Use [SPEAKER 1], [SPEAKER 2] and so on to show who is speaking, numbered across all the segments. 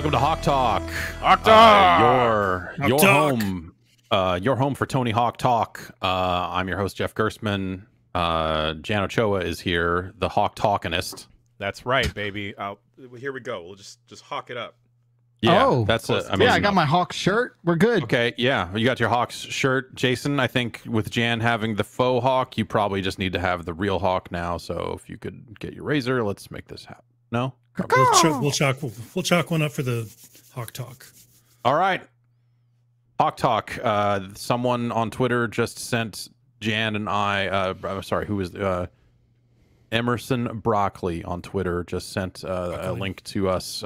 [SPEAKER 1] welcome to Hawk Talk.
[SPEAKER 2] Hawk Talk.
[SPEAKER 1] Your home for Tony Hawk Talk. I'm your host Jeff Gerstmann. Jan Ochoa is here, the Hawk Talkinist.
[SPEAKER 2] That's right, baby. Here we go. We'll just hawk it up.
[SPEAKER 1] Yeah, that's
[SPEAKER 3] I got my Hawk shirt. We're good.
[SPEAKER 1] Okay, yeah, you got your Hawks shirt, Jason. I think with Jan having the faux Hawk, you probably just need to have the real Hawk now. So if you could get your razor, let's make this happen. No,
[SPEAKER 4] we'll chalk one up for the Hawk Talk.
[SPEAKER 1] All right, Hawk Talk. Someone on Twitter just sent Jan and I. Sorry, who is Emerson Broccoli on Twitter just sent a link to us.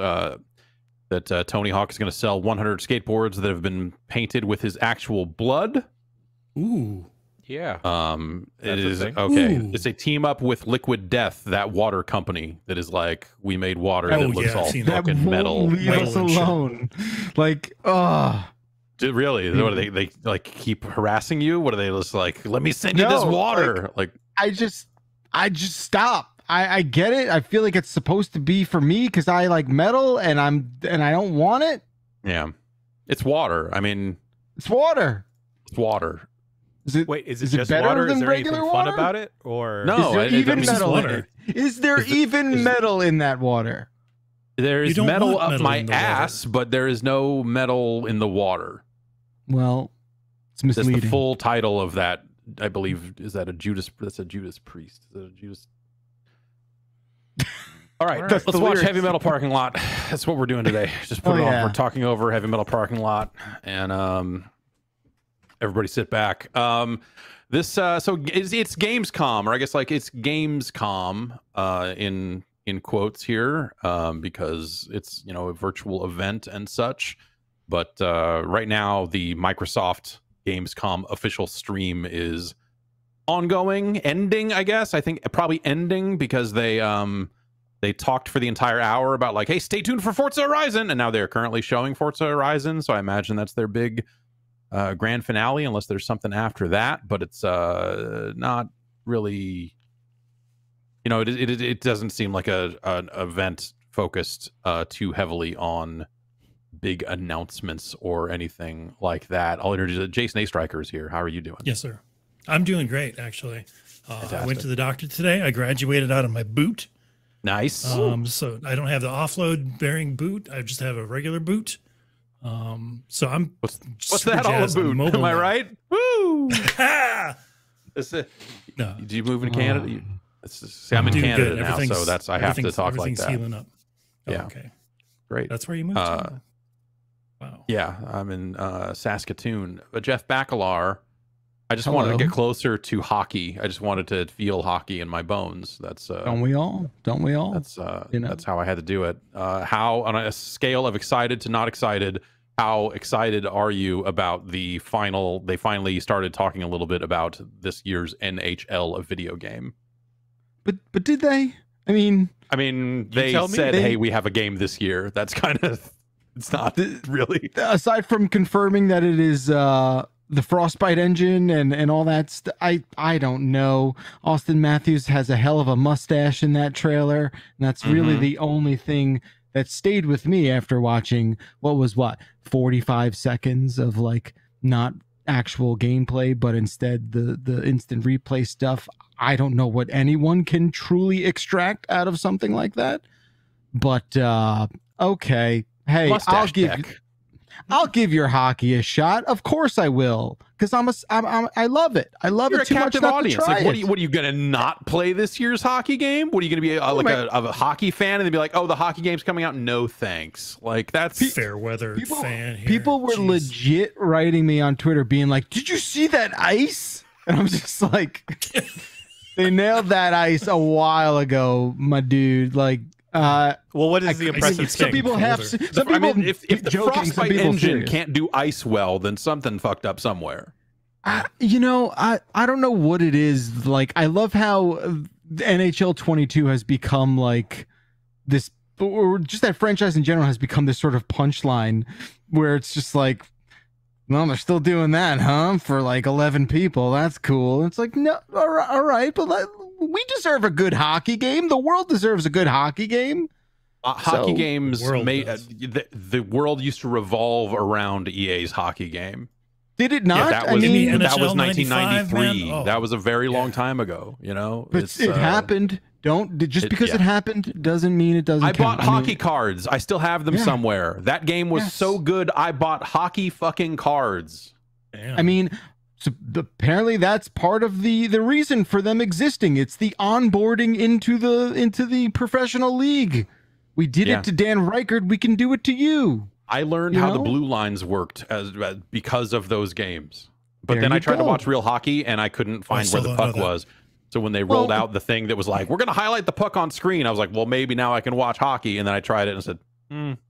[SPEAKER 1] That Tony Hawk is going to sell 100 skateboards that have been painted with his actual blood.
[SPEAKER 4] Ooh.
[SPEAKER 1] Yeah. It is okay. Ooh. It's a team up with Liquid Death, that water company that is like, we made water that looks all fucking metal.
[SPEAKER 3] Leave us alone. Like,
[SPEAKER 1] really? What do they like keep harassing you? What are they just like, let me send you this water? Like
[SPEAKER 3] I just stop. I get it. I feel like it's supposed to be for me because I like metal and I don't want it.
[SPEAKER 1] Yeah, it's water. I mean,
[SPEAKER 3] it's water.
[SPEAKER 1] It's water.
[SPEAKER 2] Is it just water? Is there anything fun about it? Or
[SPEAKER 1] no?
[SPEAKER 3] Is there even metal in it? Is there even metal in that water?
[SPEAKER 1] There is metal up my ass, but there is no metal in the water.
[SPEAKER 3] Well, it's misleading.
[SPEAKER 1] That's the full title of that. I believe is that a Judas? That's a Judas Priest. Is that a Judas? All right, let's watch Heavy Metal Parking Lot. That's what we're doing today. Just put it on. We're talking over Heavy Metal Parking Lot, and everybody sit back. So it's Gamescom, or I guess like it's Gamescom in quotes here, because it's a virtual event and such. But right now, the Microsoft Gamescom official stream is ongoing, ending. I guess I think probably ending because they talked for the entire hour about like, hey, stay tuned for Forza Horizon, and now they're currently showing Forza Horizon, so I imagine that's their big grand finale, unless there's something after that. But it's not really, it doesn't seem like an event focused too heavily on big announcements or anything like that. I'll introduce Jason A. Striker is here. How are you doing?
[SPEAKER 4] Yes, sir. I'm doing great, actually. I went to the doctor today. I graduated out of my boot.
[SPEAKER 1] Nice.
[SPEAKER 4] So I don't have the offload bearing boot. I just have a regular boot. So I'm
[SPEAKER 1] what's that all a boot? Am I right? Woo! No. Did you move in Canada? I'm in Canada now, so that's I have to talk like that.
[SPEAKER 4] Healing up. Oh,
[SPEAKER 1] yeah.
[SPEAKER 4] Okay.
[SPEAKER 1] Great.
[SPEAKER 4] That's where you moved to. Wow.
[SPEAKER 1] Yeah, I'm in Saskatoon. But Jeff Bacalar, I just wanted to get closer to hockey. I just wanted to feel hockey in my bones. That's
[SPEAKER 3] don't we all? That's
[SPEAKER 1] that's how I had to do it. How, on a scale of excited to not excited, how excited are you about the final? They finally started talking a little bit about this year's NHL video game.
[SPEAKER 3] But did they? I mean,
[SPEAKER 1] they said, "Hey, we have a game this year." That's kind of it's not really.
[SPEAKER 3] Aside from confirming that it is the Frostbite engine and all that I don't know. Austin Matthews has a hell of a mustache in that trailer, and that's really the only thing that stayed with me after watching 45 seconds of like not actual gameplay, but instead the instant replay stuff. I don't know what anyone can truly extract out of something like that, but okay. Hey, I'll give your hockey a shot. Of course I will, because I love it. I love it too much not to try
[SPEAKER 1] it. What are you gonna not play this year's hockey game? What are you gonna be a hockey fan and then be like, oh, the hockey game's coming out? No thanks. Like that's
[SPEAKER 4] fair weather fan here.
[SPEAKER 3] People were legit writing me on Twitter being like, did you see that ice? And I'm just like, they nailed that ice a while ago, my dude. Like.
[SPEAKER 2] Well, what is the impressive thing?
[SPEAKER 3] Some people have. Some people,
[SPEAKER 1] if the Frostbite engine can't do ice well, then something fucked up somewhere.
[SPEAKER 3] I don't know what it is. Like, I love how NHL 22 has become like this, or just that franchise in general has become this sort of punchline where it's just like, well, they're still doing that, huh? For like 11 people. That's cool. It's like, no, all right, but we deserve a good hockey game. The world deserves a good hockey game.
[SPEAKER 1] Hockey games the world used to revolve around EA's hockey game.
[SPEAKER 3] Did it not?
[SPEAKER 1] Yeah, that was 1993. Oh. That was a very long time ago. You know,
[SPEAKER 3] but it happened. Because it happened doesn't mean it doesn't.
[SPEAKER 1] I bought hockey cards. I still have them somewhere. That game was so good. I bought hockey fucking cards.
[SPEAKER 3] Damn. I mean, so apparently that's part of the reason for them existing. It's the onboarding into the professional league. We did it to Dan Reichert. We can do it to you.
[SPEAKER 1] I learned how the blue lines worked because of those games. But then I tried to watch real hockey and I couldn't find where the puck was. So when they rolled out the thing that was like, we're going to highlight the puck on screen, I was like, well, maybe now I can watch hockey. And then I tried it and said,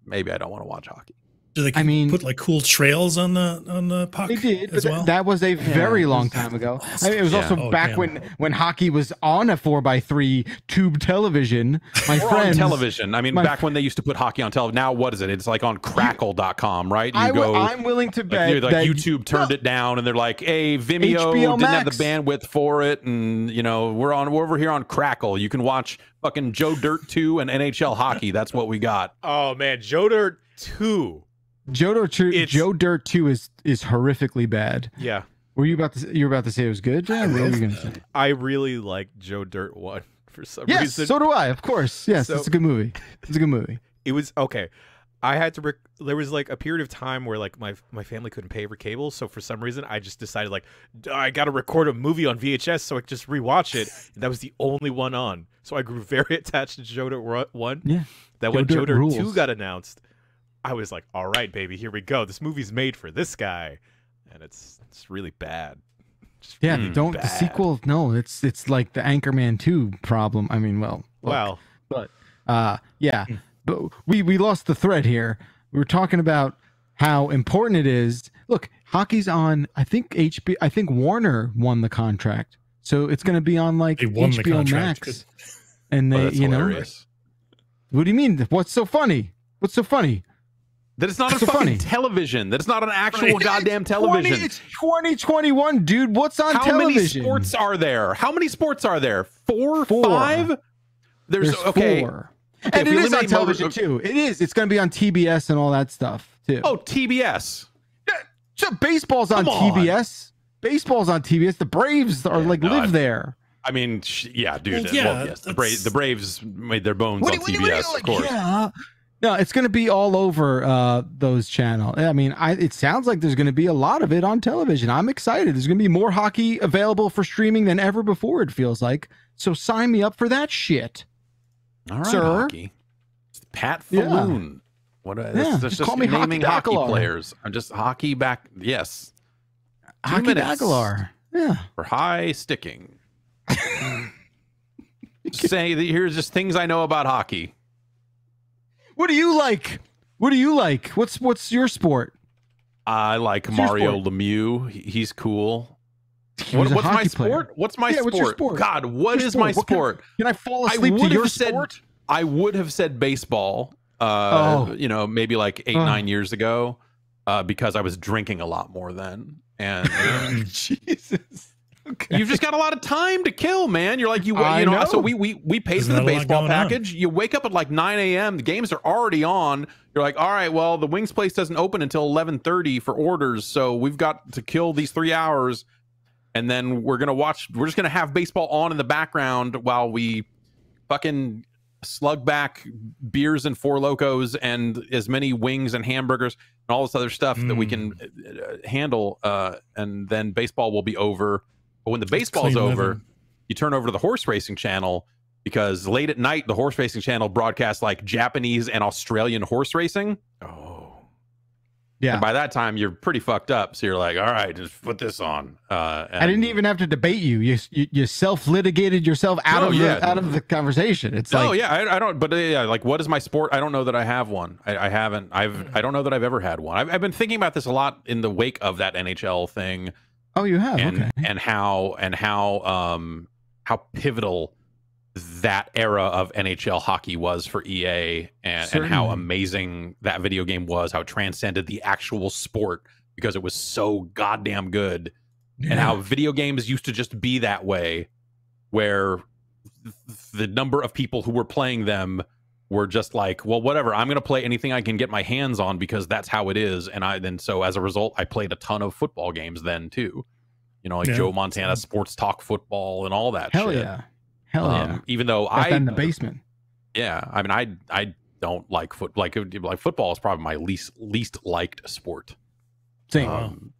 [SPEAKER 1] maybe I don't want to watch hockey.
[SPEAKER 4] Do they put like cool trails on the puck?
[SPEAKER 3] They did,
[SPEAKER 4] as well?
[SPEAKER 3] That was a very long time ago. It was also back when hockey was on a 4x3 tube television. My friends,
[SPEAKER 1] on television. I mean, back when they used to put hockey on television. Now what is it? It's like on Crackle.com, right?
[SPEAKER 3] I'm willing to bet
[SPEAKER 1] that YouTube turned it down, and they're like, "Hey, Vimeo didn't have the bandwidth for it, and we're over here on Crackle. You can watch fucking Joe Dirt 2 and NHL hockey. That's what we got."
[SPEAKER 2] Oh man, Joe Dirt 2.
[SPEAKER 3] Joe Dirt 2 is horrifically bad.
[SPEAKER 2] Yeah.
[SPEAKER 3] You were about to say it was good, John? What were you going to say?
[SPEAKER 2] I really like Joe Dirt 1 for some reason.
[SPEAKER 3] Yes, so do I, of course. Yes, it's a good movie. It's a good movie.
[SPEAKER 2] It was okay. I had to there was like a period of time where like my family couldn't pay for cable, so for some reason I just decided like I got to record a movie on VHS so I could just rewatch it. And that was the only one on. So I grew very attached to Joe Dirt 1.
[SPEAKER 3] Yeah.
[SPEAKER 2] That when Joe Dirt 2 got announced, I was like, all right, baby, here we go. This movie's made for this guy. And it's really bad.
[SPEAKER 3] The sequel, no, it's like the Anchorman 2 problem. I mean, but we lost the thread here. We were talking about how important it is. Look, hockey's on, I think Warner won the contract. So it's going to be on like HBO Max. And they,
[SPEAKER 1] hilarious.
[SPEAKER 3] What do you mean? What's so funny?
[SPEAKER 1] That it's not on fucking television. That it's not an actual goddamn television.
[SPEAKER 3] It's 2021, dude. What's on television?
[SPEAKER 1] How many sports are there? Four? 5? There's 4.
[SPEAKER 3] And it is on television too. It is. It's going to be on TBS and all that stuff too.
[SPEAKER 1] Oh, TBS.
[SPEAKER 3] Yeah, so baseball's on TBS. Baseball's on TBS. The Braves are live there.
[SPEAKER 1] I mean, yeah, dude. Yes. The Braves made their bones on TBS, of course.
[SPEAKER 3] Yeah. No, it's going to be all over those channels. I mean, it sounds like there's going to be a lot of it on television. I'm excited. There's going to be more hockey available for streaming than ever before, it feels like. So sign me up for that shit.
[SPEAKER 1] All right,
[SPEAKER 3] sir.
[SPEAKER 1] Hockey. It's Pat Falloon. Just call me naming hockey players. I'm just hockey back. Yes.
[SPEAKER 3] Hockey Aguilar. Yeah. For
[SPEAKER 1] high sticking. Saying here's just things I know about hockey.
[SPEAKER 3] What do you like? What's your sport?
[SPEAKER 1] I like Mario Lemieux. He's cool. What's my sport? What's my sport?
[SPEAKER 3] What's your sport?
[SPEAKER 1] God, what is my sport?
[SPEAKER 3] Can I fall asleep to your sport?
[SPEAKER 1] I would have said baseball. Maybe like 8-9 years ago, because I was drinking a lot more then. And
[SPEAKER 3] Jesus. Okay.
[SPEAKER 1] You've just got a lot of time to kill, man. You're like, so we paid for the baseball package. You wake up at like 9 a.m. The games are already on. You're like, all right, well, the wings place doesn't open until 11:30 for orders. So we've got to kill these 3 hours. And then we're just going to have baseball on in the background while we fucking slug back beers and Four Locos and as many wings and hamburgers and all this other stuff that we can handle. And then baseball will be over. But when the baseball's over, you turn over to the horse racing channel, because late at night, the horse racing channel broadcasts like Japanese and Australian horse racing.
[SPEAKER 2] Oh,
[SPEAKER 3] yeah.
[SPEAKER 1] And by that time, you're pretty fucked up. So you're like, all right, just put this on.
[SPEAKER 3] I didn't even have to debate you. You self-litigated yourself out of the conversation. It's
[SPEAKER 1] I don't. But like, what is my sport? I don't know that I have one. I haven't. I don't know that I've ever had one. I've been thinking about this a lot in the wake of that NHL thing.
[SPEAKER 3] Oh, you have,
[SPEAKER 1] and how pivotal that era of NHL hockey was for EA, and how amazing that video game was, how it transcended the actual sport because it was so goddamn good, and how video games used to just be that way, where the number of people who were playing them were just like, well, whatever, I'm going to play anything I can get my hands on because that's how it is. And so as a result, I played a ton of football games then too. You know, like Joe Montana Sports Talk Football and all that
[SPEAKER 3] Hell
[SPEAKER 1] shit.
[SPEAKER 3] yeah. Hell yeah.
[SPEAKER 1] Even though
[SPEAKER 3] in the basement.
[SPEAKER 1] Yeah. I mean, I don't like like football is probably my least liked sport.
[SPEAKER 3] Same.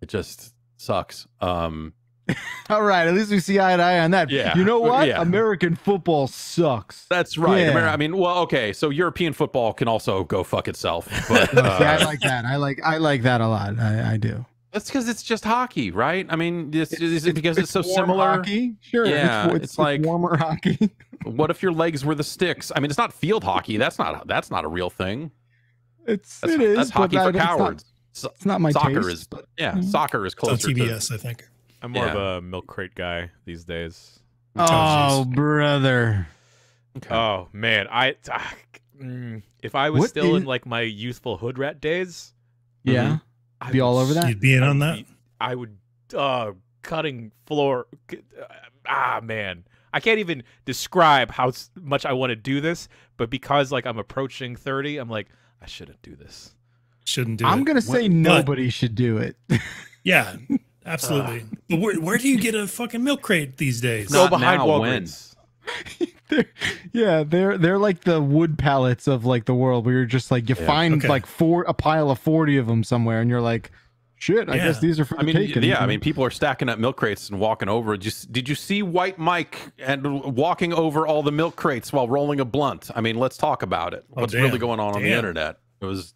[SPEAKER 1] It just sucks.
[SPEAKER 3] All right, at least we see eye to eye on that.
[SPEAKER 1] Yeah.
[SPEAKER 3] You know what?
[SPEAKER 1] Yeah.
[SPEAKER 3] American football sucks.
[SPEAKER 1] That's right.
[SPEAKER 3] Yeah.
[SPEAKER 1] I mean, well, okay, so European football can also go fuck itself. But
[SPEAKER 3] I like that. I like that a lot. I do.
[SPEAKER 1] That's because it's just hockey, right? I mean, is it because it's so similar?
[SPEAKER 3] Hockey? Sure.
[SPEAKER 1] Yeah,
[SPEAKER 3] it's
[SPEAKER 1] like
[SPEAKER 3] warmer hockey.
[SPEAKER 1] What if your legs were the sticks? I mean, it's not field hockey. That's not a real thing.
[SPEAKER 3] It is.
[SPEAKER 1] That's hockey for cowards.
[SPEAKER 3] It's not my
[SPEAKER 1] soccer
[SPEAKER 3] taste,
[SPEAKER 1] is,
[SPEAKER 3] but
[SPEAKER 1] soccer is closer.
[SPEAKER 4] It's on TBS, I think.
[SPEAKER 2] I'm more of a milk crate guy these days.
[SPEAKER 3] Oh, brother.
[SPEAKER 2] Okay. Oh man, if I was still in like my youthful hood rat days,
[SPEAKER 3] yeah, I'd be all over that.
[SPEAKER 4] You'd be in on that.
[SPEAKER 2] I would cutting floor. Man, I can't even describe how much I want to do this, but because like I'm approaching 30, I'm like I shouldn't do this.
[SPEAKER 4] Shouldn't do it.
[SPEAKER 3] I'm gonna say nobody should do it.
[SPEAKER 4] Yeah, absolutely. But where do you get a fucking milk crate these days?
[SPEAKER 2] Go behind Walgreens.
[SPEAKER 3] They're like the wood pallets of like the world where you're just like you find like a pile of 40 of them somewhere and you're like, shit, I guess these are for the taking.
[SPEAKER 1] Yeah, I mean, people are stacking up milk crates and walking over. Did you see White Mike and walking over all the milk crates while rolling a blunt? I mean, let's talk about it. What's really going on the internet? It was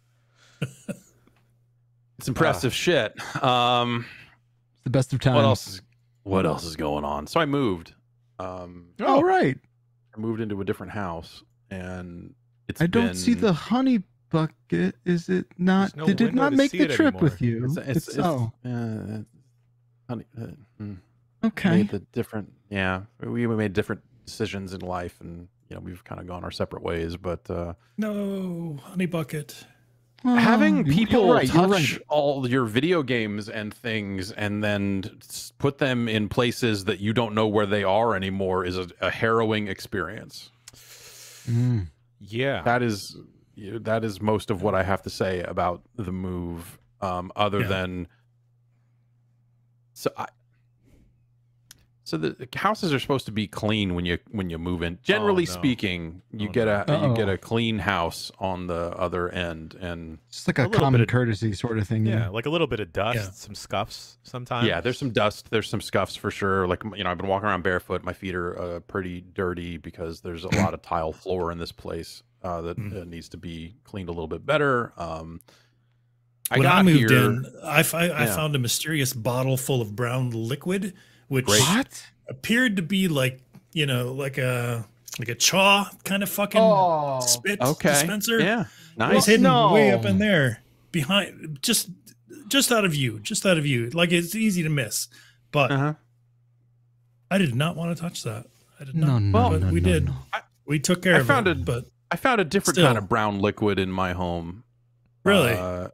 [SPEAKER 1] it's impressive shit.
[SPEAKER 3] It's the best of times.
[SPEAKER 1] What else is going on? So I moved.
[SPEAKER 3] Right.
[SPEAKER 1] I moved into a different house, and
[SPEAKER 3] I don't see the honey bucket. Is it not? They did not make the trip with you.
[SPEAKER 1] Honey.
[SPEAKER 3] Okay.
[SPEAKER 1] Made the different. Yeah, we made different decisions in life, and we've kind of gone our separate ways. But
[SPEAKER 4] no honey bucket.
[SPEAKER 1] Having people touch all your video games and things and then put them in places that you don't know where they are anymore is a harrowing experience.
[SPEAKER 2] Yeah.
[SPEAKER 1] That is most of what I have to say about the move, other than so the houses are supposed to be clean when you move in. Generally speaking, you get a clean house on the other end, and
[SPEAKER 3] it's like a common courtesy sort of thing.
[SPEAKER 2] Yeah, like a little bit of dust, some scuffs sometimes.
[SPEAKER 1] Yeah, there's some dust, there's some scuffs for sure. Like I've been walking around barefoot. My feet are pretty dirty because there's a lot of tile floor in this place that needs to be cleaned a little bit better.
[SPEAKER 4] When I moved in, I found a mysterious bottle full of brown liquid, which appeared to be like like a chaw kind of fucking spit dispenser.
[SPEAKER 1] Yeah, nice.
[SPEAKER 4] It was hidden way up in there behind, just out of view, Like it's easy to miss, but I did not want to touch that. I did not. But we did. We took care of it. But
[SPEAKER 1] I found a different kind of brown liquid in my home.
[SPEAKER 4] Really?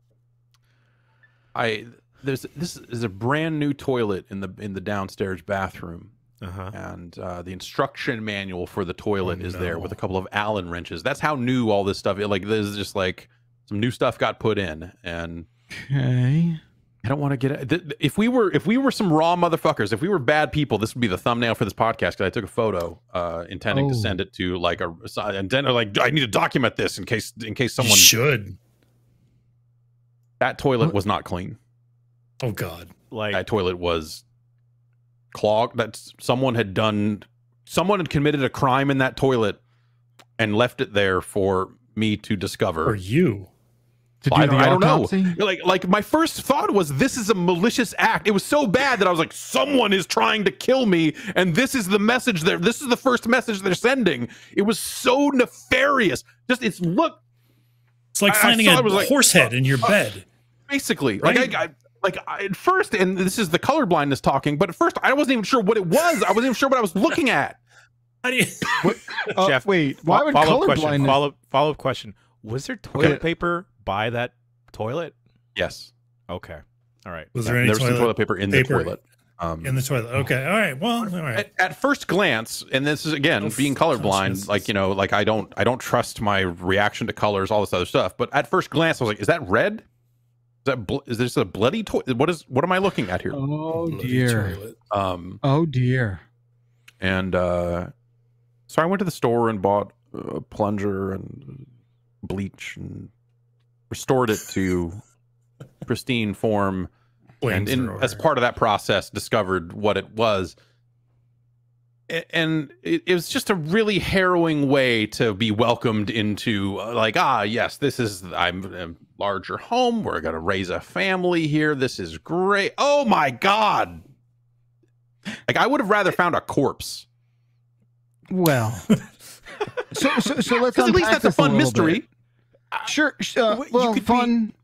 [SPEAKER 1] This is a brand new toilet in the downstairs bathroom, and the instruction manual for the toilet is there with a couple of Allen wrenches. That's how new all this stuff is. Like there's just like some new stuff got put in, and I don't want to get it. If we were some raw motherfuckers, if we were bad people, this would be the thumbnail for this podcast. Because I took a photo, intending to send it to and then I need to document this in case someone
[SPEAKER 4] should.
[SPEAKER 1] That toilet was not clean.
[SPEAKER 4] Oh God!
[SPEAKER 2] Like
[SPEAKER 1] that toilet was clogged. Someone had committed a crime in that toilet and left it there for me to discover.
[SPEAKER 4] Or you?
[SPEAKER 1] I don't know. Like my first thought was, this is a malicious act. It was so bad that I was like, someone is trying to kill me, and this is the message this is the first message they're sending. It was so nefarious. It's
[SPEAKER 4] like finding a horse head in your bed.
[SPEAKER 1] Basically, right? At first, and this is the colorblindness talking, but at first I wasn't even sure what it was. I wasn't even sure what I was looking at.
[SPEAKER 4] How do you...
[SPEAKER 2] Jeff,
[SPEAKER 3] wait, why would colorblindness...
[SPEAKER 2] Follow-up question. Was there toilet paper by that toilet?
[SPEAKER 1] Yes.
[SPEAKER 2] Okay. All right.
[SPEAKER 4] Was there any
[SPEAKER 1] toilet paper in the toilet?
[SPEAKER 4] In the toilet. Okay. All right. Well, all right.
[SPEAKER 1] At first glance, and this is again being colorblind, like like I don't trust my reaction to colors, all this other stuff. But at first glance, I was like, "Is that red? Is this a bloody toilet? What am I looking at here?"
[SPEAKER 3] Oh dear. Oh dear.
[SPEAKER 1] And so I went to the store and bought a plunger and bleach and restored it to pristine form. And as part of that process, discovered what it was. And it was just a really harrowing way to be welcomed into yes, I'm a larger home. We're going to raise a family here. This is great. Oh my God. Like, I would have rather found a corpse.
[SPEAKER 3] Well, so let's
[SPEAKER 1] at least that's a fun mystery.
[SPEAKER 3] Sure. Well, fun.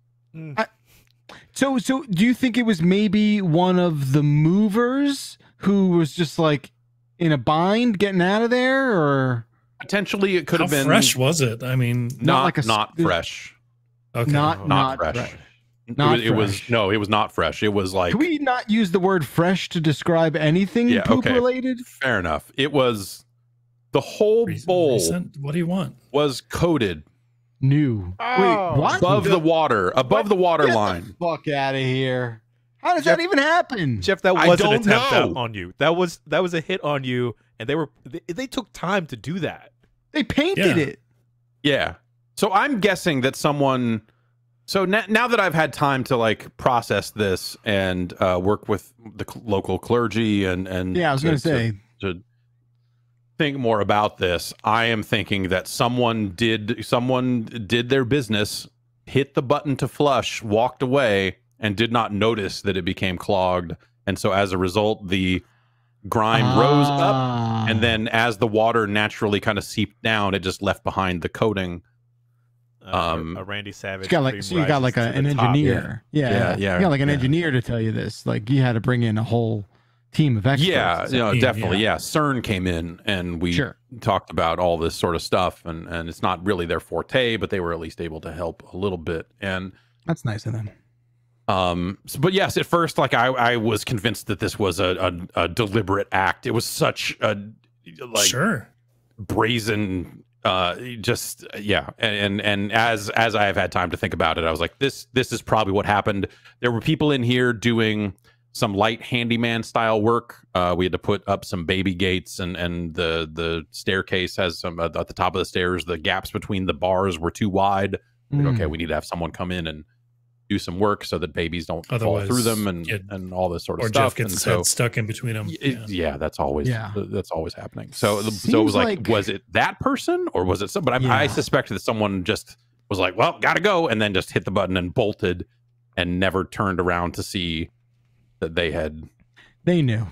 [SPEAKER 3] So do you think it was maybe one of the movers who was just like in a bind getting out of there, or
[SPEAKER 1] potentially it could have been?
[SPEAKER 4] How fresh was it? I mean,
[SPEAKER 1] not fresh.
[SPEAKER 3] Okay, not fresh.
[SPEAKER 1] It was not fresh. It was like,
[SPEAKER 3] can we not use the word fresh to describe anything poop related?
[SPEAKER 1] Fair enough. It was the whole bowl.
[SPEAKER 4] What do you want?
[SPEAKER 1] Was coated.
[SPEAKER 3] New.
[SPEAKER 1] Oh. Wait, what? Above the water line.
[SPEAKER 3] Get the fuck out of here. How does that even happen?
[SPEAKER 2] Jeff, that was an attempt on you. That was a hit on you, and they took time to do that.
[SPEAKER 3] They painted it.
[SPEAKER 1] Yeah. So I'm guessing that someone. So now that I've had time to like process this and work with the local clergy and
[SPEAKER 3] I was going to say
[SPEAKER 1] to think more about this, I am thinking that someone did their business, hit the button to flush, walked away, and did not notice that it became clogged. And so as a result, the grime rose up, and then as the water naturally kind of seeped down, it just left behind the coating.
[SPEAKER 2] A Randy Savage.
[SPEAKER 3] You got like an engineer. Yeah. You got like an engineer to tell you this. Like, you had to bring in a whole team of experts.
[SPEAKER 1] Yeah, definitely. Yeah. CERN came in and we talked about all this sort of stuff, and it's not really their forte, but they were at least able to help a little bit. And
[SPEAKER 3] that's nice of them.
[SPEAKER 1] But yes, at first, like I was convinced that this was a deliberate act. It was such a brazen, and as I have had time to think about it, I was like, this is probably what happened. There were people in here doing some light handyman style work. We had to put up some baby gates, and the staircase has some at the top of the stairs. The gaps between the bars were too wide. Like, okay, we need to have someone come in and do some work so that babies don't fall through them and all this sort of stuff.
[SPEAKER 4] Or Jeff gets head stuck in between them.
[SPEAKER 1] That's always happening. So it was like, was it that person or was it somebody? I suspect that someone just was like, well, gotta go, and then just hit the button and bolted and never turned around to see that they knew.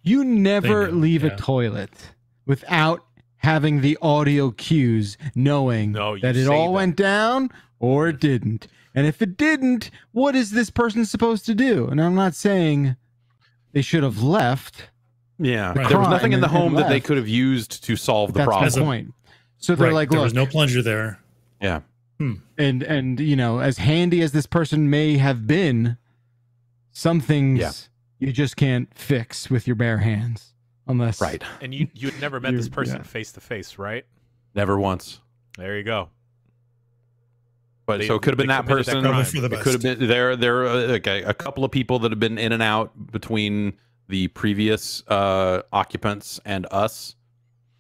[SPEAKER 1] You never leave a toilet without having the audio cues knowing that it all went down or it didn't. And if it didn't, what is this person supposed to do? And I'm not saying they should have left. Yeah. There was nothing in the home that they could have used to solve the problem. That's the point. So they're like, look,
[SPEAKER 4] there was no plunger there.
[SPEAKER 1] Yeah.
[SPEAKER 3] And as handy as this person may have been, some things you just can't fix with your bare hands, unless
[SPEAKER 2] And you had never met this person face to face, right?
[SPEAKER 1] Never once.
[SPEAKER 2] There you go.
[SPEAKER 1] But so it could have been that person. It could have been there are a couple of people that have been in and out between the previous occupants and us,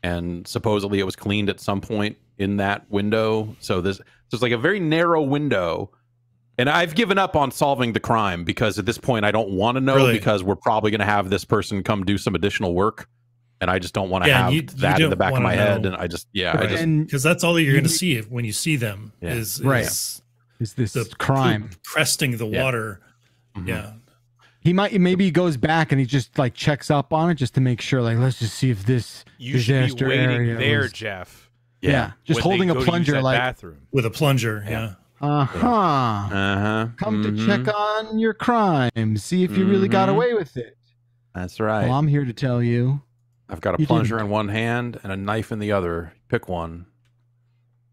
[SPEAKER 1] and supposedly it was cleaned at some point in that window. So there's like a very narrow window. And I've given up on solving the crime because at this point I don't want to know, because we're probably going to have this person come do some additional work, and I just don't want to have that in the back of my head. And I just
[SPEAKER 4] because that's all that you're going to see when you see them is
[SPEAKER 3] this the crime
[SPEAKER 4] cresting the water.
[SPEAKER 3] He maybe he goes back and he just like checks up on it just to make sure, like, let's just see if this disaster area
[SPEAKER 2] there, Jeff.
[SPEAKER 3] Just holding a plunger, like
[SPEAKER 2] bathroom
[SPEAKER 4] with a plunger.
[SPEAKER 3] Come to check on your crime, see if you really got away with it.
[SPEAKER 1] That's right.
[SPEAKER 3] Well, I'm here to tell you,
[SPEAKER 1] I've got a plunger in one hand and a knife in the other. Pick one.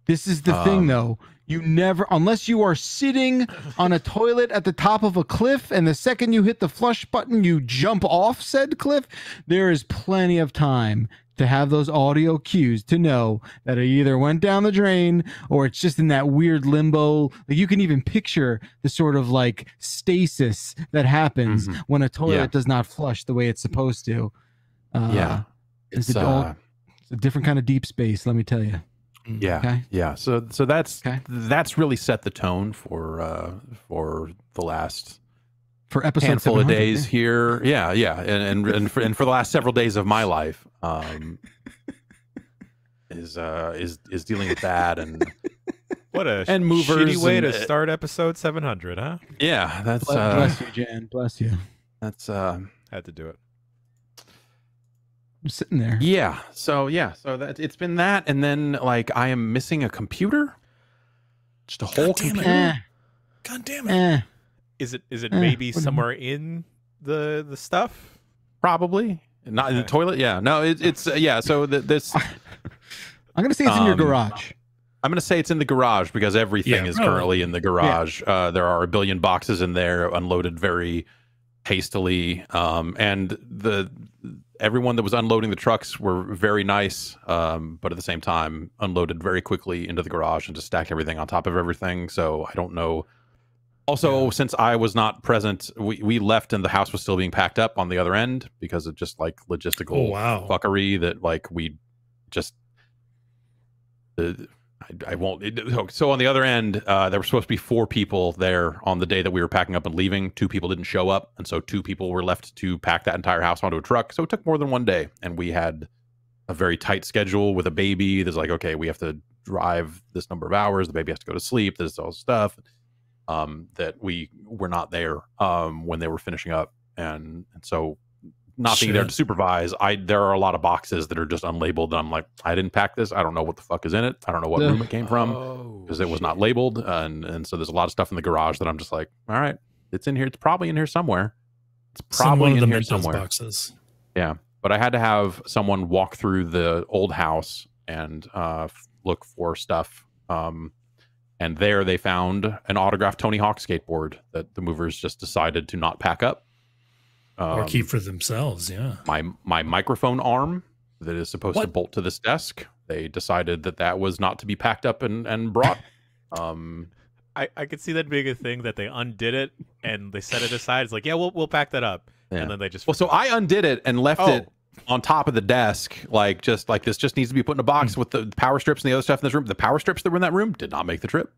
[SPEAKER 3] This is the thing, though. You never, unless you are sitting on a toilet at the top of a cliff, and the second you hit the flush button, you jump off said cliff, there is plenty of time to have those audio cues to know that it either went down the drain or it's just in that weird limbo. Like, you can even picture the sort of like stasis that happens when a toilet does not flush the way it's supposed to. It's a different kind of deep space, let me tell you.
[SPEAKER 1] Yeah. Okay. Yeah. So that's really set the tone for the last
[SPEAKER 3] episode
[SPEAKER 1] handful of days here. Yeah. Yeah. And for the last several days of my life, is dealing with that and
[SPEAKER 2] what a
[SPEAKER 1] and movers
[SPEAKER 2] shitty way to start episode 700, huh?
[SPEAKER 1] Yeah. That's
[SPEAKER 3] bless you, Jan. Bless you.
[SPEAKER 1] That's
[SPEAKER 2] had to do it.
[SPEAKER 3] I'm sitting there.
[SPEAKER 1] Yeah. So that it's been that, and then like I am missing a computer. Just a whole computer.
[SPEAKER 4] God damn it.
[SPEAKER 2] Is it maybe somewhere in the stuff?
[SPEAKER 1] Probably. Not in the toilet. Yeah. No, it's yeah. So this
[SPEAKER 3] I'm gonna say it's in your garage.
[SPEAKER 1] I'm gonna say it's in the garage because everything is currently in the garage. There are a billion boxes in there, unloaded very hastily, and everyone that was unloading the trucks were very nice, but at the same time unloaded very quickly into the garage and just stacked everything on top of everything. So I don't know. Also, since I was not present, we left and the house was still being packed up on the other end because of just like logistical fuckery that like we just I won't. So on the other end, there were supposed to be 4 people there on the day that we were packing up and leaving. 2 people didn't show up, and so 2 people were left to pack that entire house onto a truck. So it took more than one day, and we had a very tight schedule with a baby. There's like, okay, we have to drive this number of hours. The baby has to go to sleep. There's all stuff that we were not there when they were finishing up, and so not being there to supervise, there are a lot of boxes that are just unlabeled. And I'm like, I didn't pack this. I don't know what the fuck is in it. I don't know what room it came from because it was not labeled. And so there's a lot of stuff in the garage that I'm just like, all right, it's in here. It's probably in here somewhere. It's probably in here somewhere.
[SPEAKER 4] Boxes.
[SPEAKER 1] Yeah. But I had to have someone walk through the old house and look for stuff. And there they found an autographed Tony Hawk skateboard that the movers just decided to not pack up.
[SPEAKER 4] Or keep for themselves, yeah.
[SPEAKER 1] My microphone arm that is supposed to bolt to this desk, they decided that was not to be packed up and brought.
[SPEAKER 2] I could see that being a thing that they undid it and they set it aside. It's like, yeah, we'll pack that up, and then they just
[SPEAKER 1] so I undid it and left it on top of the desk, like just like this just needs to be put in a box with the power strips and the other stuff in this room. The power strips that were in that room did not make the trip.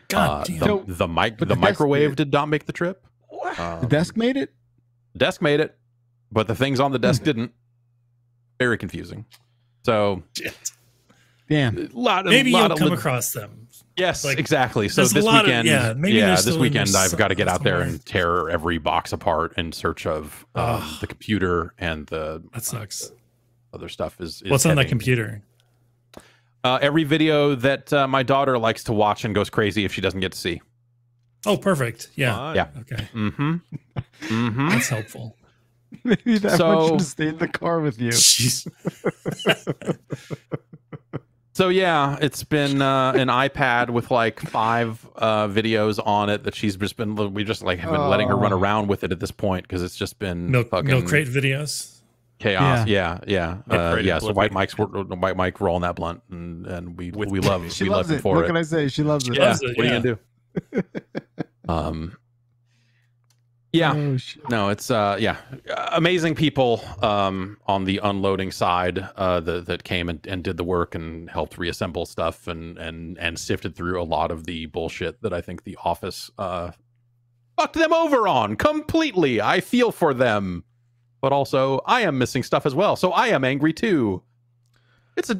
[SPEAKER 4] God damn.
[SPEAKER 1] The microwave did not make the trip.
[SPEAKER 3] The desk made it.
[SPEAKER 1] Desk made it, but the things on the desk didn't. Very confusing. So,
[SPEAKER 3] damn.
[SPEAKER 4] Maybe you'll come across them.
[SPEAKER 1] Yes, like, exactly. So this weekend, this weekend I've got to get out there and tear every box apart in search of the computer and the
[SPEAKER 4] that sucks.
[SPEAKER 1] Other stuff is
[SPEAKER 4] what's on that computer?
[SPEAKER 1] Every video that my daughter likes to watch and goes crazy if she doesn't get to see.
[SPEAKER 4] Oh, perfect. Yeah.
[SPEAKER 1] Yeah.
[SPEAKER 4] Okay.
[SPEAKER 1] That's
[SPEAKER 4] helpful.
[SPEAKER 3] Maybe that one should stay in the car with you.
[SPEAKER 1] So yeah, it's been an iPad with like 5 videos on it that she's just been. We just like have been letting her run around with it at this point because it's just been
[SPEAKER 4] milk crate videos.
[SPEAKER 1] Chaos. Yeah. So White Mike rolling that blunt, and we love it.
[SPEAKER 3] She loves it. What can I say? She loves it.
[SPEAKER 1] Yeah. What are you gonna do? No, it's amazing people on the unloading side that came and did the work and helped reassemble stuff and sifted through a lot of the bullshit that I think the office fucked them over on completely. I feel for them, but also I am missing stuff as well, so I am angry too. It's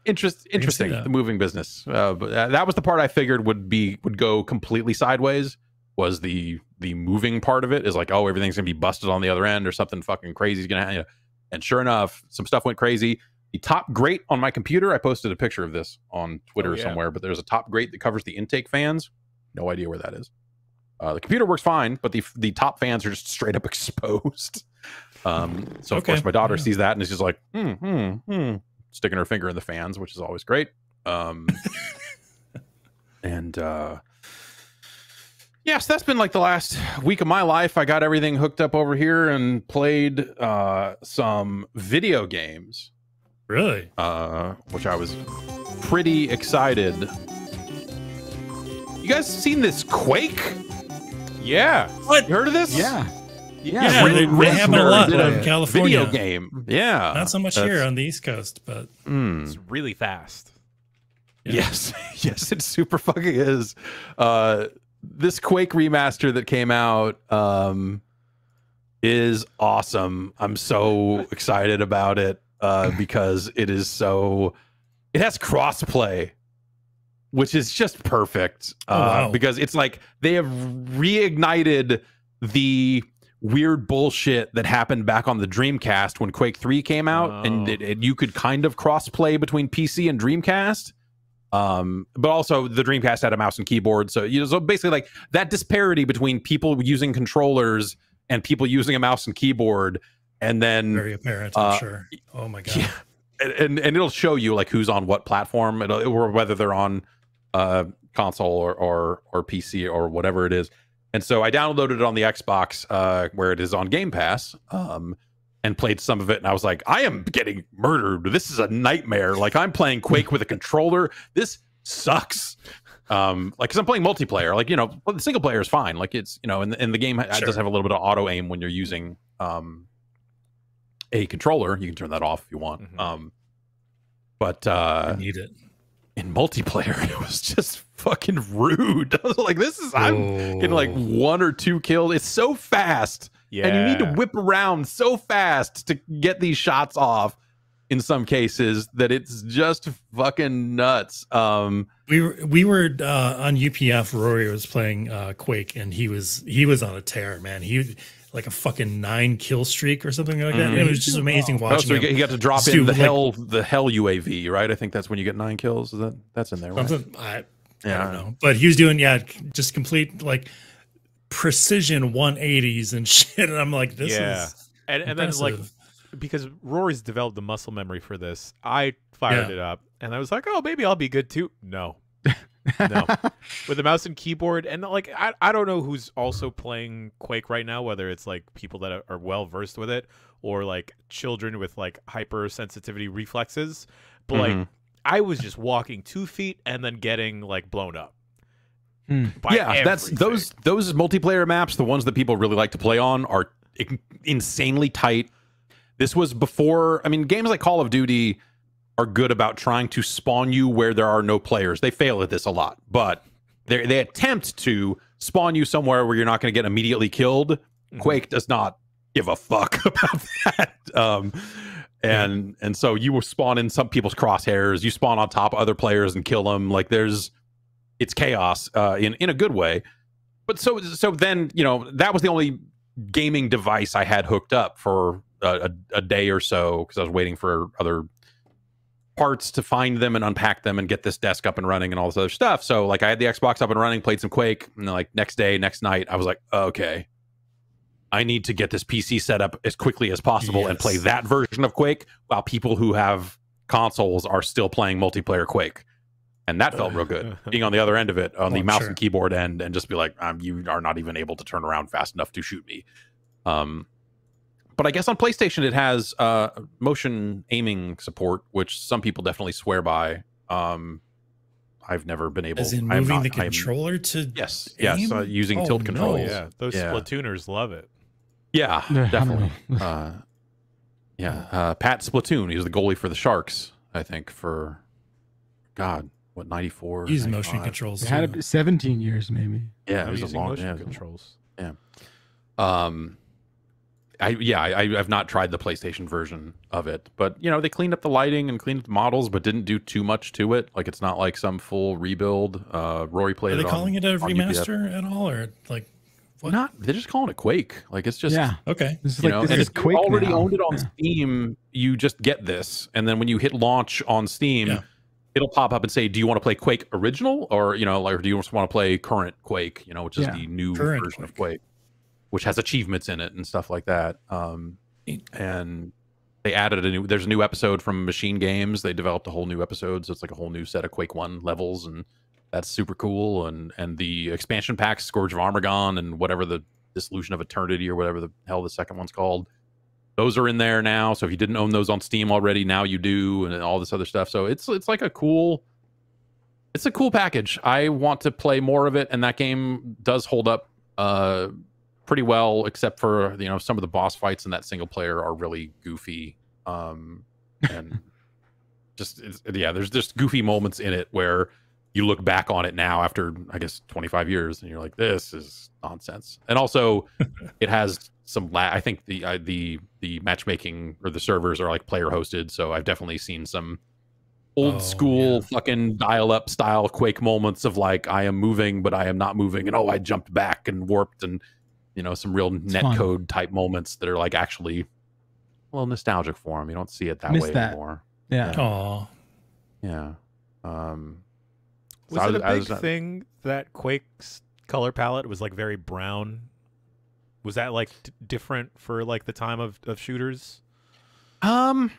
[SPEAKER 1] interesting, the moving business. But that was the part I figured would go completely sideways. Was the moving part of it is like, oh, everything's gonna be busted on the other end or something fucking crazy is gonna happen. And sure enough, some stuff went crazy. The top grate on my computer, I posted a picture of this on Twitter somewhere, but there's a top grate that covers the intake fans. No idea where that is. The computer works fine, but the top fans are just straight up exposed. So of course my daughter sees that and is just like, sticking her finger in the fans, which is always great. And yes, that's been like the last week of my life. I got everything hooked up over here and played some video games.
[SPEAKER 4] Really?
[SPEAKER 1] Which I was pretty excited. You guys seen this Quake?
[SPEAKER 2] Yeah.
[SPEAKER 4] What?
[SPEAKER 1] You heard of this?
[SPEAKER 3] Yeah.
[SPEAKER 4] Yeah, they have a lot in California.
[SPEAKER 1] Video game. Yeah.
[SPEAKER 4] Not so much here on the East Coast, but
[SPEAKER 2] it's really fast.
[SPEAKER 4] Yeah.
[SPEAKER 1] Yes. Yes, it super fucking is. This Quake remaster that came out is awesome. I'm so excited about it because it is so... It has crossplay, which is just perfect.
[SPEAKER 4] Wow.
[SPEAKER 1] Because it's like they have reignited the weird bullshit that happened back on the Dreamcast when Quake 3 came out, and you could kind of crossplay between PC and Dreamcast. But also the Dreamcast had a mouse and keyboard, so so basically like that disparity between people using controllers and people using a mouse and keyboard, and then
[SPEAKER 4] very apparent, I'm sure. Oh my god.
[SPEAKER 1] Yeah. And it'll show you like who's on what platform, or whether they're on console or PC or whatever it is. And so I downloaded it on the Xbox where it is on Game Pass, and played some of it, and I was like, I am getting murdered. This is a nightmare. Like, I'm playing Quake with a controller. This sucks. Like, because I'm playing multiplayer. Like, well, the single player is fine. Like, it's, and the game does have a little bit of auto aim when you're using a controller. You can turn that off if you want. But
[SPEAKER 4] I need it.
[SPEAKER 1] In multiplayer, it was just fucking rude. I was like, I'm getting like 1 or 2 kills. It's so fast. Yeah. And you need to whip around so fast to get these shots off in some cases that it's just fucking nuts.
[SPEAKER 4] We were on UPF. Rory was playing Quake, and he was on a tear, man. He like a fucking 9 kill streak or something like that. It was just amazing watching.
[SPEAKER 1] So he got to drop in the hell UAV, right? I think that's when you get 9 kills. That's in there, right?
[SPEAKER 4] I don't know, but he was doing just complete like precision 180s and shit, and I'm like, this is
[SPEAKER 2] and then like, because Rory's developed the muscle memory for this, I fired it up and I was like, oh, maybe I'll be good too. No with a mouse and keyboard. And like, I don't know who's also playing Quake right now, whether it's like people that are well versed with it or like children with like hypersensitivity reflexes, but like I was just walking 2 feet and then getting like blown up.
[SPEAKER 1] Yeah, that's those multiplayer maps. The ones that people really like to play on are insanely tight. This was before. I mean, games like Call of Duty are good about trying to spawn you where there are no players. They fail at this a lot, but they attempt to spawn you somewhere where you're not going to get immediately killed. Quake does not give a fuck about that. And so you will spawn in some people's crosshairs. You spawn on top of other players and kill them. Like it's chaos in a good way. But so then, that was the only gaming device I had hooked up for a day or so, because I was waiting for other parts to find them and unpack them and get this desk up and running and all this other stuff. So like I had the Xbox up and running, played some Quake, and then like next night, I was like, okay, I need to get this PC set up as quickly as possible and play that version of Quake while people who have consoles are still playing multiplayer Quake. And that felt real good, being on the other end of it, on the mouse and keyboard end, and just be like, you are not even able to turn around fast enough to shoot me. But I guess on PlayStation it has motion aiming support, which some people definitely swear by. I've never been able.
[SPEAKER 4] As in moving the controller to
[SPEAKER 1] yes, using tilt controls.
[SPEAKER 2] Yeah, those Splatooners love it.
[SPEAKER 1] Yeah, definitely. Pat Splatoon. He was the goalie for the Sharks, I think, for 94.
[SPEAKER 4] Use motion controls.
[SPEAKER 3] It had 17 years, maybe.
[SPEAKER 1] Yeah, it was
[SPEAKER 2] using motion controls.
[SPEAKER 1] Yeah. I've not tried the PlayStation version of it, but they cleaned up the lighting and cleaned up the models, but didn't do too much to it. Like, it's not like some full rebuild. Rory played it.
[SPEAKER 4] Are they calling it a remaster at all, or like what?
[SPEAKER 1] They're just calling it Quake. Like, it's just
[SPEAKER 4] okay.
[SPEAKER 3] This is and
[SPEAKER 1] if
[SPEAKER 3] Quake
[SPEAKER 1] you already
[SPEAKER 3] now.
[SPEAKER 1] owned it on Steam, you just get this, and then when you hit launch on Steam, it'll pop up and say, "Do you want to play Quake Original, or or do you just want to play current Quake? Which is the new version of Quake." Which has achievements in it and stuff like that. And they added there's a new episode from Machine Games. They developed a whole new episode, so it's like a whole new set of Quake 1 levels and That's super cool. And the expansion packs, Scourge of Armagon and whatever the Dissolution of Eternity or whatever the hell the second one's called, those are in there now. So if you didn't own those on Steam already, now you do, and all this other stuff. So it's like a cool package. I want to play more of it, and that game does hold up pretty well, except for some of the boss fights in that single player are really goofy. And there's just goofy moments in it where you look back on it now after, I guess, 25 years, and you're like, this is nonsense. And also, it has some I think the matchmaking or the servers are like player hosted, so I've definitely seen some old school fucking dial-up style Quake moments of like, I am moving, but I am not moving, and I jumped back and warped, and some real netcode type moments that are like actually nostalgic for them. You don't see it that way anymore.
[SPEAKER 3] Yeah.
[SPEAKER 4] Aw.
[SPEAKER 1] Yeah.
[SPEAKER 2] Was it a big thing that Quake's color palette was like very brown? Was that like different for like the time of shooters?
[SPEAKER 1] Not.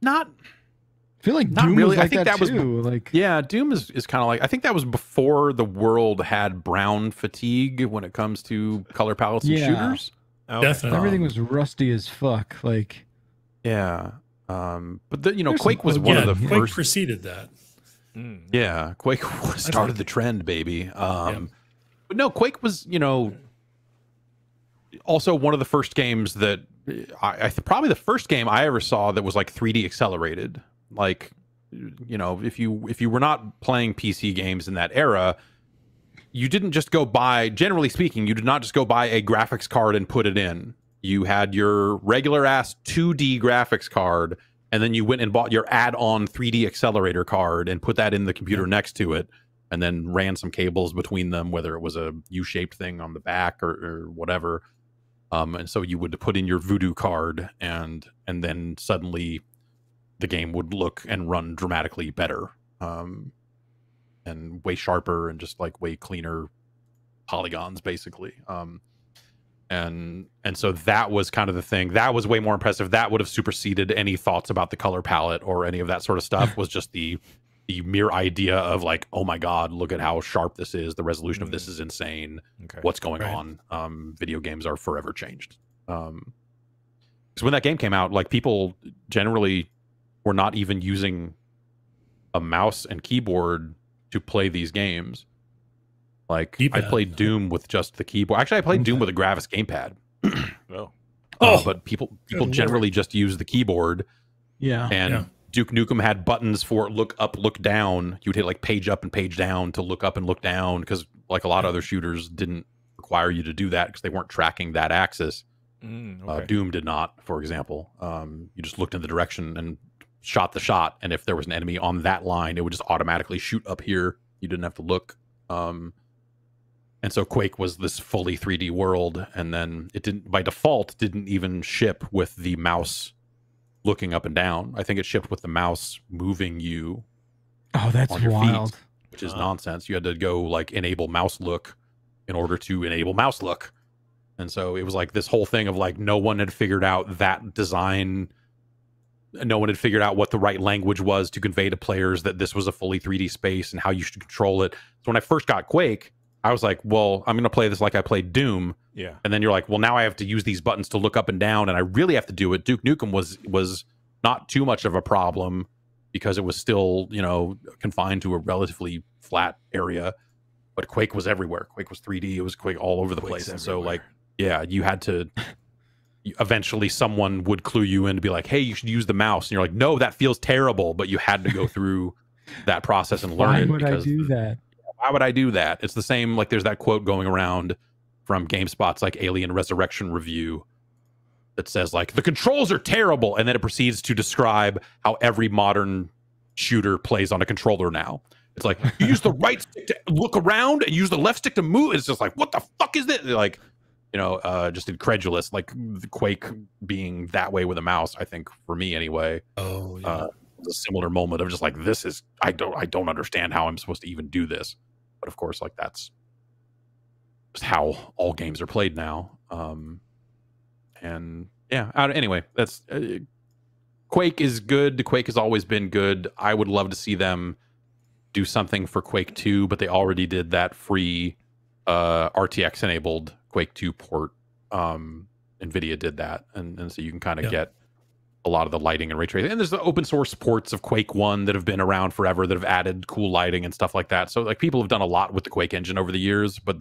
[SPEAKER 3] I feel like
[SPEAKER 1] not
[SPEAKER 3] Doom
[SPEAKER 1] really.
[SPEAKER 3] was like
[SPEAKER 1] I think that
[SPEAKER 3] too.
[SPEAKER 1] was
[SPEAKER 3] like
[SPEAKER 1] Doom is kind of like, I think that was before the world had brown fatigue when it comes to color palettes and shooters.
[SPEAKER 4] Definitely.
[SPEAKER 3] Everything was rusty as fuck. Like
[SPEAKER 1] but Quake was one of the
[SPEAKER 4] Quake
[SPEAKER 1] first.
[SPEAKER 4] preceded that.
[SPEAKER 1] Yeah, Quake started the trend, baby. But no, Quake was, also one of the first games that probably the first game I ever saw that was like 3D accelerated. Like, if you were not playing PC games in that era, you didn't just go buy, generally speaking, you did not just go buy a graphics card and put it in. You had your regular ass 2D graphics card, and then you went and bought your add-on 3D accelerator card and put that in the computer next to it, and then ran some cables between them, whether it was a U-shaped thing on the back or whatever. And so you would put in your Voodoo card, and then suddenly the game would look and run dramatically better, and way sharper and just like way cleaner polygons, basically. And so that was kind of the thing. That was way more impressive. That would have superseded any thoughts about the color palette or any of that sort of stuff. Was just the mere idea of like, oh my God, look at how sharp this is. The resolution of this is insane.
[SPEAKER 2] Okay.
[SPEAKER 1] What's going on? Video games are forever changed. So when that game came out, like, people generally were not even using a mouse and keyboard to play these games. Like, I played Doom with just the keyboard. Actually, I played Doom with a Gravis gamepad. But people generally just use the keyboard.
[SPEAKER 3] Yeah.
[SPEAKER 1] And Duke Nukem had buttons for look up, look down. You'd hit like page up and page down to look up and look down, because like a lot of other shooters didn't require you to do that because they weren't tracking that axis. Doom did not, for example. You just looked in the direction and shot the shot, and if there was an enemy on that line, it would just automatically shoot up here. You didn't have to look. And so Quake was this fully 3D world, and then it didn't, by default, didn't even ship with the mouse looking up and down. I think it shipped with the mouse moving you.
[SPEAKER 3] Oh, that's
[SPEAKER 1] on your
[SPEAKER 3] wild.
[SPEAKER 1] feet, which is nonsense. You had to go like enable mouse look in order to enable mouse look. And so it was like this whole thing of like, no one had figured out that design. No one had figured out what the right language was to convey to players that this was a fully 3D space and how you should control it. So when I first got Quake, I was like, well, I'm going to play this like I played Doom.
[SPEAKER 2] Yeah.
[SPEAKER 1] And then you're like, well, now I have to use these buttons to look up and down, and I really have to do it. Duke Nukem was not too much of a problem because it was still, confined to a relatively flat area. But Quake was everywhere. Quake was 3D. It was Quake all over the place. And so, like, yeah, you had to... Eventually, someone would clue you in to be like, hey, you should use the mouse. And you're like, no, that feels terrible. But you had to go through that process and learn it.
[SPEAKER 3] Why would I do that?
[SPEAKER 1] Why would I do that? It's the same, like, there's that quote going around from GameSpot's like Alien Resurrection review that says like, the controls are terrible, and then it proceeds to describe how every modern shooter plays on a controller now. It's like, you use the right stick to look around and use the left stick to move. It's just like, what the fuck is this? Like, just incredulous. Like, the Quake being that way with a mouse, I think, for me anyway. A similar moment of just like, this is, I don't understand how I'm supposed to even do this. But of course, like, that's just how all games are played now. And yeah, anyway, that's Quake is good. Quake has always been good. I would love to see them do something for Quake 2, but they already did that free RTX enabled Quake 2 port. NVIDIA did that, and so you can kind of get a lot of the lighting and ray tracing. And there's the open source ports of Quake 1 that have been around forever that have added cool lighting and stuff like that. So like people have done a lot with the Quake engine over the years, but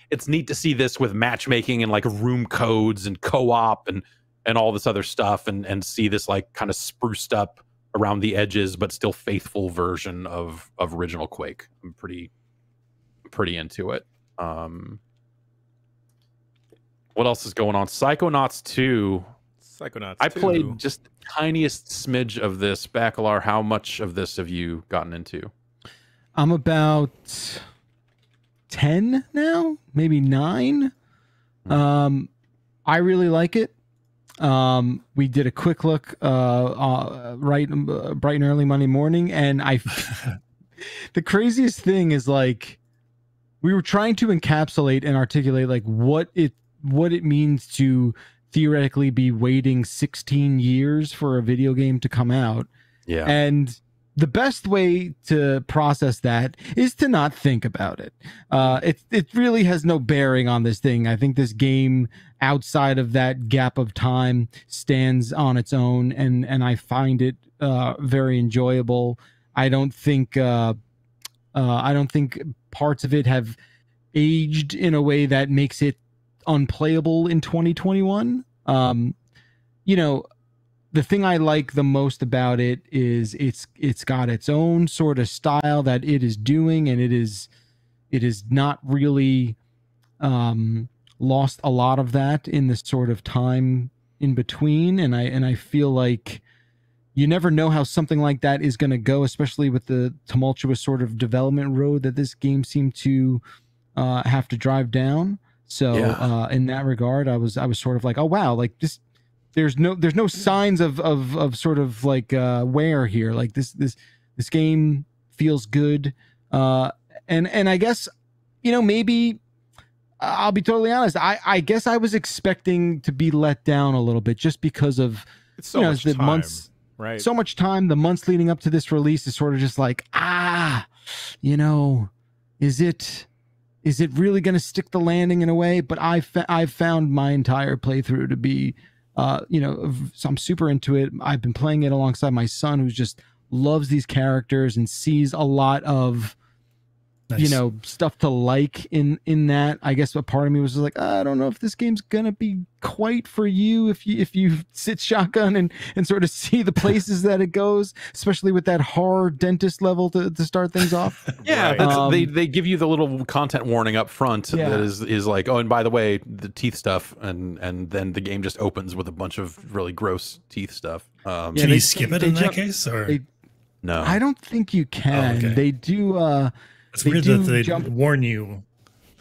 [SPEAKER 1] it's neat to see this with matchmaking and like room codes and co-op and all this other stuff, and see this like kind of spruced up around the edges but still faithful version of original Quake. I'm pretty into it. What else is going on? Psychonauts 2. I played just the tiniest smidge of this. Bacalar, how much of this have you gotten into?
[SPEAKER 3] I'm about 10 now, maybe 9. I really like it. We did a quick look bright and early Monday morning, and the craziest thing is like we were trying to encapsulate and articulate like what it means to theoretically be waiting 16 years for a video game to come out.
[SPEAKER 1] Yeah.
[SPEAKER 3] And the best way to process that is to not think about it. It really has no bearing on this thing. I think this game, outside of that gap of time, stands on its own, and I find it very enjoyable. I don't think parts of it have aged in a way that makes it unplayable in 2021. The thing I like the most about it is it's got its own sort of style that it is doing, and it is not really lost a lot of that in this sort of time in between, and I feel like you never know how something like that is going to go, especially with the tumultuous sort of development road that this game seemed to have to drive down. So in that regard, I was sort of like, oh wow, like this, there's no signs of sort of like wear here. Like this game feels good, and I guess maybe I'll be totally honest. I guess I was expecting to be let down a little bit just because of
[SPEAKER 2] much
[SPEAKER 3] the
[SPEAKER 2] time,
[SPEAKER 3] months,
[SPEAKER 2] right?
[SPEAKER 3] So much time. The months leading up to this release is sort of just like is it really going to stick the landing in a way? But I've found my entire playthrough to be, so I'm super into it. I've been playing it alongside my son, who just loves these characters and sees a lot of, stuff to like in that. I guess a part of me was just like, I don't know if this game's gonna be quite for you if you sit shotgun and sort of see the places that it goes, especially with that horror dentist level to start things off.
[SPEAKER 1] Yeah, right. They give you the little content warning up front that is like, oh, and by the way, the teeth stuff, and then the game just opens with a bunch of really gross teeth stuff.
[SPEAKER 4] Can you skip it in that case, or
[SPEAKER 1] no?
[SPEAKER 3] I don't think you can.
[SPEAKER 4] Oh, okay.
[SPEAKER 3] They do.
[SPEAKER 4] It's weird that they warn you.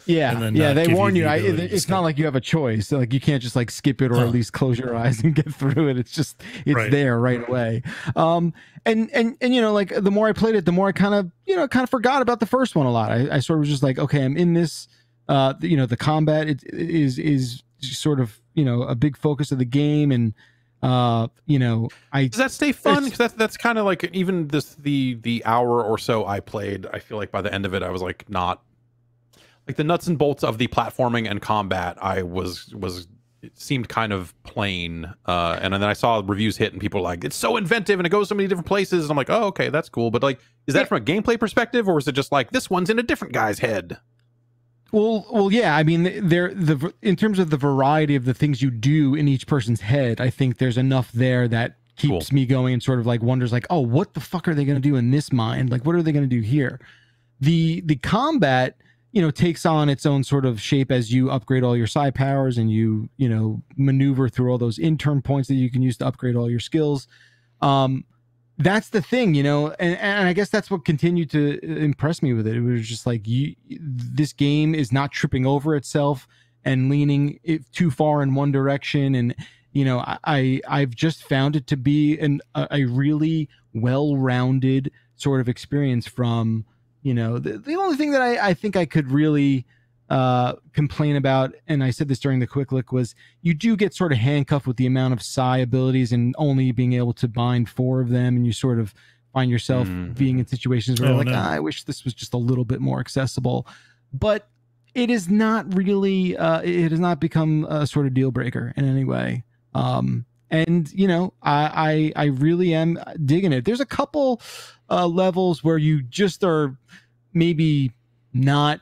[SPEAKER 3] Yeah,
[SPEAKER 4] and then
[SPEAKER 3] they warn you. It's not like you have a choice. Like you can't just like skip it or at least close your eyes and get through it. It's just there right away. And like the more I played it, the more I kind of forgot about the first one a lot. I sort of was just like, okay, I'm in this. The combat is sort of a big focus of the game, and does
[SPEAKER 1] that stay fun? Because that's kind of like even the hour or so I played, I feel like by the end of it I was like not like the nuts and bolts of the platforming and combat. It seemed kind of plain, and then I saw reviews hit and people were like, it's so inventive and it goes so many different places, and I'm like, oh okay, that's cool. But like, is that from a gameplay perspective, or is it just like this one's in a different guy's head?
[SPEAKER 3] Well, yeah. I mean, in terms of the variety of the things you do in each person's head, I think there's enough there that keeps me going and sort of like wonders like, oh, what the fuck are they going to do in this mind? Like, what are they going to do here? The combat, takes on its own sort of shape as you upgrade all your side powers and you maneuver through all those intern points that you can use to upgrade all your skills. That's the thing, and I guess that's what continued to impress me with it. It was just like, this game is not tripping over itself and leaning it too far in one direction. And, I've just found it to be a really well-rounded sort of experience from, the only thing that I think I could really complain about, and I said this during the quick look, was you do get sort of handcuffed with the amount of psi abilities and only being able to bind 4 of them, and you sort of find yourself being in situations where you're like, I wish this was just a little bit more accessible. But it is not really, it has not become a sort of deal breaker in any way. And you know, I really am digging it. There's a couple levels where you just are maybe not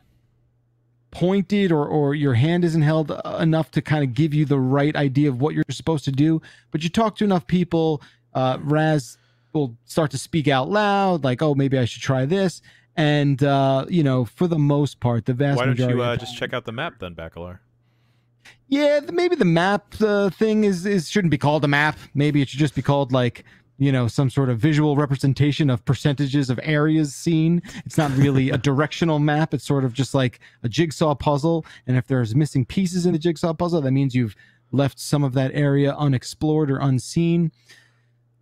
[SPEAKER 3] pointed, or your hand isn't held enough to kind of give you the right idea of what you're supposed to do. But you talk to enough people, Raz will start to speak out loud, like, oh, maybe I should try this. And you know, for the most part, the vast majority.
[SPEAKER 2] Why don't you just check out the map then, Bacalar?
[SPEAKER 3] Yeah, maybe the map thing is shouldn't be called a map. Maybe it should just be called, like, you know, some sort of visual representation of percentages of areas seen. It's not really a directional map. It's sort of just like a jigsaw puzzle. And if there's missing pieces in the jigsaw puzzle, that means you've left some of that area unexplored or unseen.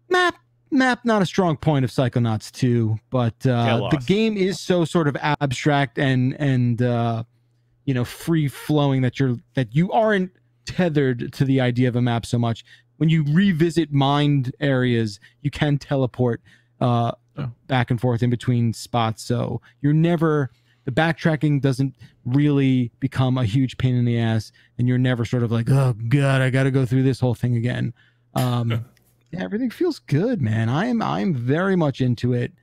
[SPEAKER 3] Map, not a strong point of Psychonauts 2, but the game is so sort of abstract and you know, free flowing that you aren't tethered to the idea of a map so much. When you revisit mined areas, you can teleport back and forth in between spots. So you're never, the backtracking doesn't really become a huge pain in the ass, and you're never sort of like, oh God, I got to go through this whole thing again. Yeah, everything feels good, man. I'm very much into it.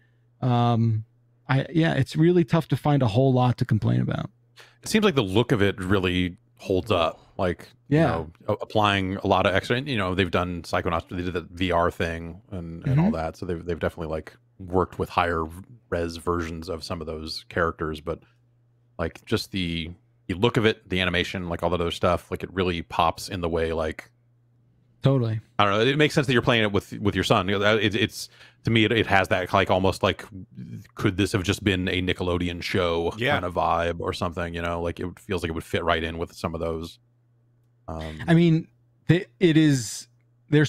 [SPEAKER 3] It's really tough to find a whole lot to complain about.
[SPEAKER 1] It seems like the look of it really holds up. Like, you know, applying a lot of extra, you know, they've done Psychonauts, they did the VR thing and all that. So they've definitely like worked with higher res versions of some of those characters, but like just the look of it, the animation, like all that other stuff, like it really pops in the way, like,
[SPEAKER 3] totally.
[SPEAKER 1] I don't know. It makes sense that you're playing it with your son. It's to me, it has that like almost like, could this have just been a Nickelodeon show kind of vibe or something? You know, like it feels like it would fit right in with some of those.
[SPEAKER 3] I mean, there's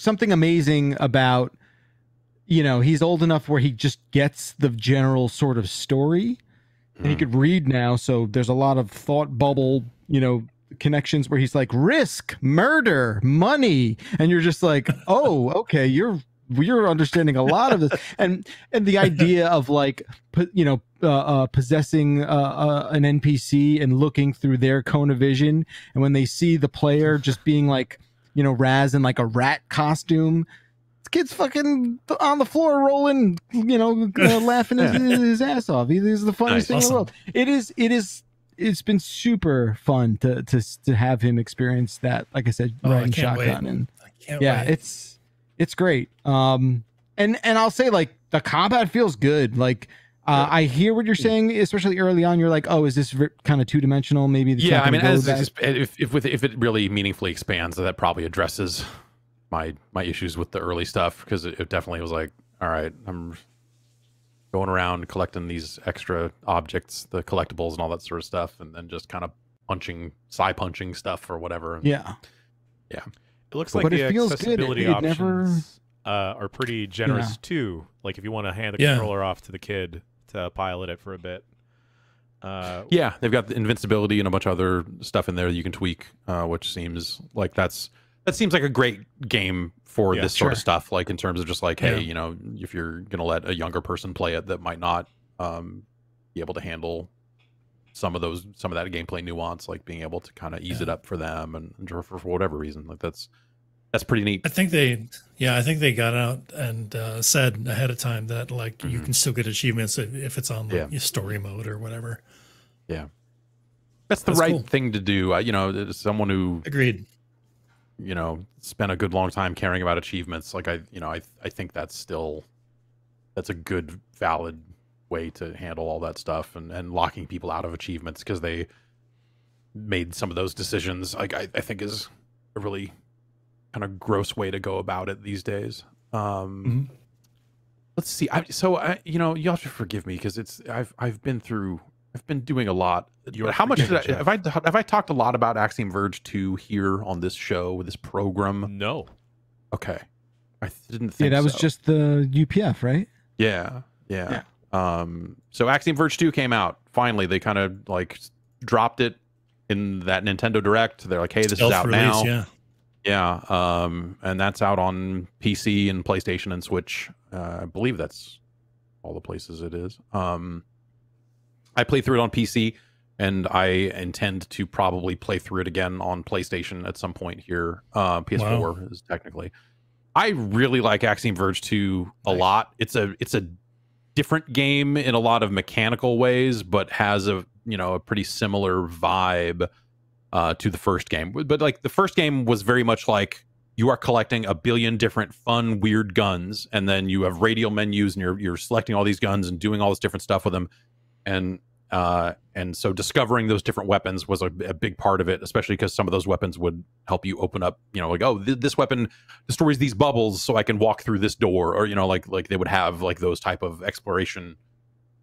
[SPEAKER 3] something amazing about, you know, he's old enough where he just gets the general sort of story, and he could read now. So there's a lot of thought bubble, you know, connections where he's like risk, murder, money, and you're just like, oh, okay, you're understanding a lot of this, and the idea of like, you know, possessing an NPC and looking through their cone of vision, and when they see the player just being like, you know, Raz in like a rat costume, this kid's fucking on the floor rolling, you know, laughing his ass off. He's the funniest thing in the world. It's been super fun to have him experience that. Like I said, riding shotgun, and it's great. And I'll say, like, the combat feels good. Like, I hear what you're saying, especially early on. You're like, oh, is this kind of two-dimensional? Maybe.
[SPEAKER 1] Yeah, I mean, if it really meaningfully expands, that probably addresses my issues with the early stuff, because it definitely was like, all right, I'm going around collecting these extra objects, the collectibles and all that sort of stuff, and then just kind of punching stuff or whatever.
[SPEAKER 3] Yeah.
[SPEAKER 2] It looks like the accessibility options are pretty generous too. Like if you want to hand the controller off to the kid to pilot it for a bit.
[SPEAKER 1] They've got the invincibility and a bunch of other stuff in there that you can tweak, which seems like that seems like a great game for this sort of stuff, like in terms of just like, hey, you know, if you're gonna let a younger person play it that might not be able to handle some of that gameplay nuance, like being able to kind of ease it up for them and for whatever reason, like that's pretty neat.
[SPEAKER 4] I think they got out and said ahead of time that like you can still get achievements if it's on the story mode or whatever.
[SPEAKER 1] Yeah, that's the right thing to do. You know, as someone who
[SPEAKER 4] agreed,
[SPEAKER 1] you know, spent a good long time caring about achievements, like I think that's a good valid way to handle all that stuff, and locking people out of achievements because they made some of those decisions, like I think is a really kind of gross way to go about it these days. Let's see. You know, you'll have to forgive me because I've been doing a lot. How much have I talked a lot about Axiom Verge 2 here on this show with this program?
[SPEAKER 2] No.
[SPEAKER 1] Okay. I didn't think
[SPEAKER 3] that was just the UPF, right?
[SPEAKER 1] Yeah. So Axiom Verge 2 came out. Finally, they kind of like dropped it in that Nintendo Direct. They're like, hey, this is out now. Yeah. And that's out on PC and PlayStation and Switch. I believe that's all the places it is. I played through it on PC, and I intend to probably play through it again on PlayStation at some point here. PS4 is technically. I really like Axiom Verge 2 a lot. It's a different game in a lot of mechanical ways, but has a pretty similar vibe to the first game. But like the first game was very much like you are collecting a billion different fun, weird guns, and then you have radial menus, and you're selecting all these guns and doing all this different stuff with them. And so discovering those different weapons was a big part of it, especially because some of those weapons would help you open up, like, oh, this weapon destroys these bubbles so I can walk through this door, or, like they would have like those type of exploration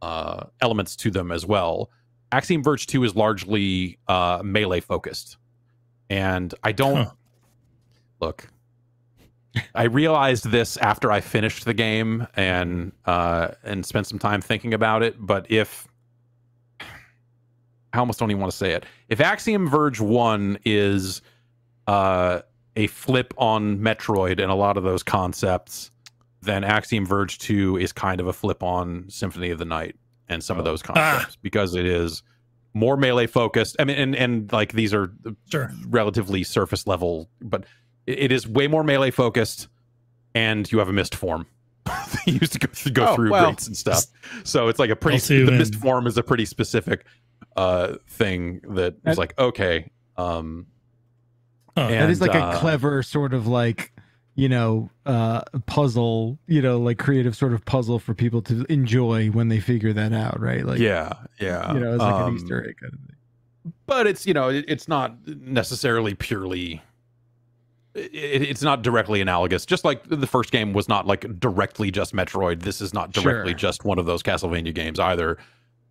[SPEAKER 1] elements to them as well. Axiom Verge 2 is largely melee focused. And I don't look, I realized this after I finished the game and spent some time thinking about it. But I almost don't even want to say it. If Axiom Verge 1 is a flip on Metroid and a lot of those concepts, then Axiom Verge 2 is kind of a flip on Symphony of the Night and some of those concepts, because it is more melee focused. I mean, and like these are relatively surface level, but it is way more melee focused, and you have a mist form. You used to go through rates and stuff. So it's like the mist form is a pretty specific thing that is like, okay. And,
[SPEAKER 3] that is like a clever sort of like, puzzle, like creative sort of puzzle for people to enjoy when they figure that out, right? Like,
[SPEAKER 1] yeah.
[SPEAKER 3] It's like an Easter egg kind of thing.
[SPEAKER 1] But it's, it's not necessarily purely, it's not directly analogous. Just like the first game was not like directly just Metroid. This is not directly just one of those Castlevania games either.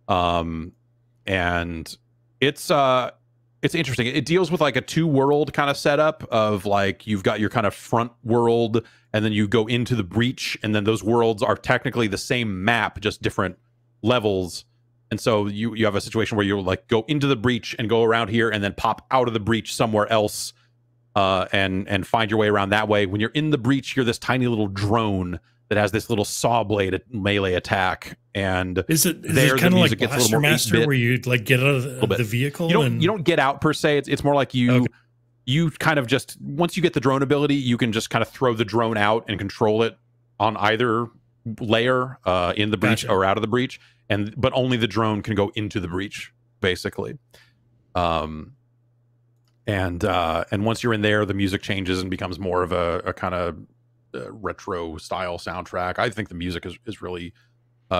[SPEAKER 1] And it's interesting. It deals with like a 2-world kind of setup of like, you've got your kind of front world, and then you go into the breach, and then those worlds are technically the same map, just different levels. And so you have a situation where you'll like go into the breach and go around here, and then pop out of the breach somewhere else, and find your way around that way. When you're in the breach, you're this tiny little drone that has this little saw blade melee attack. And
[SPEAKER 4] is it kind of like Blaster Master, where you like get out of the vehicle?
[SPEAKER 1] You don't get out per se. It's more like you kind of just, once you get the drone ability, you can just kind of throw the drone out and control it on either layer in the breach or out of the breach. But only the drone can go into the breach, basically. And once you're in there, the music changes and becomes more of a kind of retro style soundtrack. I think the music is really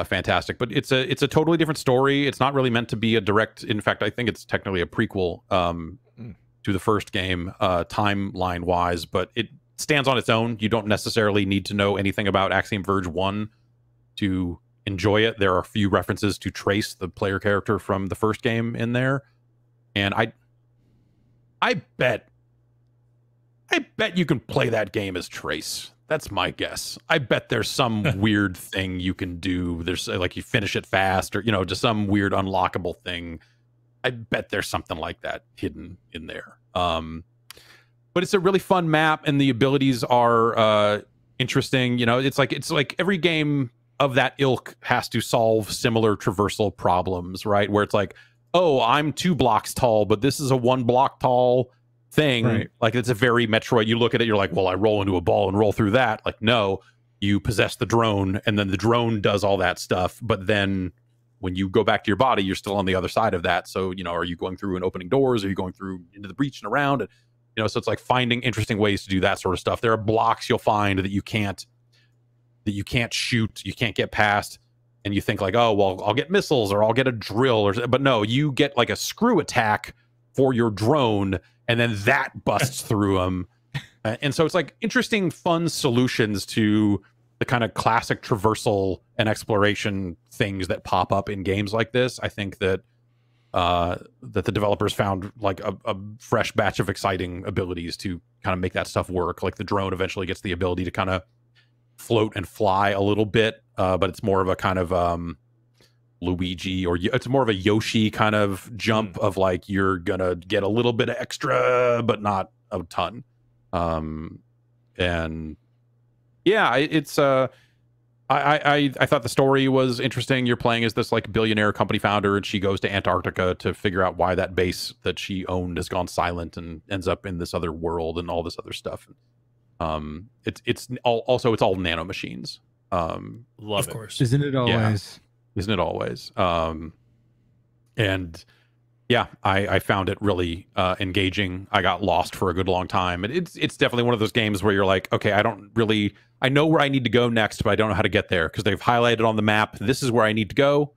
[SPEAKER 1] fantastic, but it's a totally different story. It's not really meant to be a direct, in fact, I think it's technically a prequel to the first game timeline wise, but it stands on its own. You don't necessarily need to know anything about Axiom Verge 1 to enjoy it. There are a few references to Trace, the player character from the first game, in there, and I bet you can play that game as Trace. That's my guess. I bet there's some weird thing you can do. There's like you finish it fast, or just some weird unlockable thing. I bet there's something like that hidden in there. But it's a really fun map, and the abilities are interesting. It's like every game of that ilk has to solve similar traversal problems, right? Where it's like, oh, I'm 2 blocks tall, but this is a 1 block tall thing. Right. Like, it's a very Metroid. You look at it, you're like, well, I roll into a ball and roll through that. Like, no, you possess the drone, and then the drone does all that stuff. But then when you go back to your body, you're still on the other side of that. So, are you going through and opening doors? Are you going through into the breach and around? And, so it's like finding interesting ways to do that sort of stuff. There are blocks you'll find that you can't shoot, you can't get past. And you think like, oh, well, I'll get missiles, or I'll get a drill, but no, you get like a screw attack for your drone, and then that busts through them. And so it's like interesting, fun solutions to the kind of classic traversal and exploration things that pop up in games like this. I think that the developers found like a fresh batch of exciting abilities to kind of make that stuff work. Like the drone eventually gets the ability to kind of float and fly a little bit, but it's more of a kind of Luigi, or it's more of a Yoshi kind of jump of like, you're gonna get a little bit of extra, but not a ton. And yeah, it's I thought the story was interesting. You're playing as this like billionaire company founder, and she goes to Antarctica to figure out why that base that she owned has gone silent and ends up in this other world and all this other stuff. It's all nanomachines.
[SPEAKER 2] Love
[SPEAKER 4] of course.
[SPEAKER 3] Isn't it always?
[SPEAKER 1] Yeah. Isn't it always? And yeah, I found it really engaging. I got lost for a good long time. And it's definitely one of those games where you're like, okay, I know where I need to go next, but I don't know how to get there because they've highlighted on the map, this is where I need to go.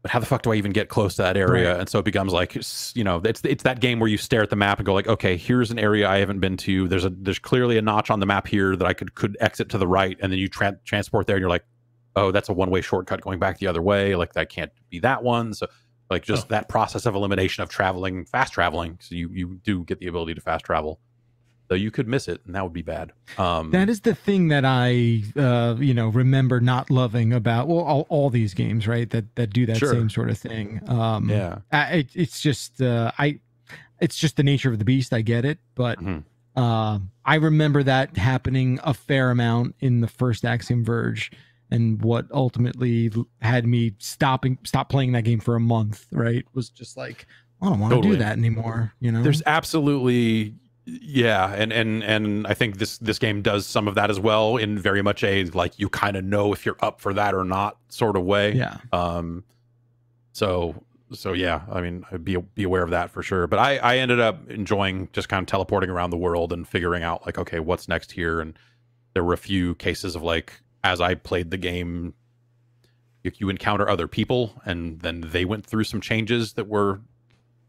[SPEAKER 1] But how the fuck do I even get close to that area? Right. And so it becomes like, it's that game where you stare at the map and go like, okay, here's an area I haven't been to. There's clearly a notch on the map here that I could exit to the right, and then you transport there, and you're like, oh, that's a one-way shortcut going back the other way. Like that can't be that one. So like just that process of elimination of fast traveling. So you do get the ability to fast travel. So you could miss it, and that would be bad.
[SPEAKER 3] That is the thing that I, remember not loving about all these games, right? That do that same sort of thing. It's just the nature of the beast. I get it, but I remember that happening a fair amount in the first Axiom Verge, and what ultimately had me stop playing that game for a month. Right, was just like, I don't want to do that anymore.
[SPEAKER 1] There's absolutely. Yeah, and I think this game does some of that as well in very much a like you kind of know if you're up for that or not sort of way.
[SPEAKER 3] Yeah.
[SPEAKER 1] So yeah, I mean, I'd be aware of that for sure. But I ended up enjoying just kind of teleporting around the world and figuring out like, okay, what's next here? And there were a few cases of like, as I played the game, you encounter other people, and then they went through some changes that were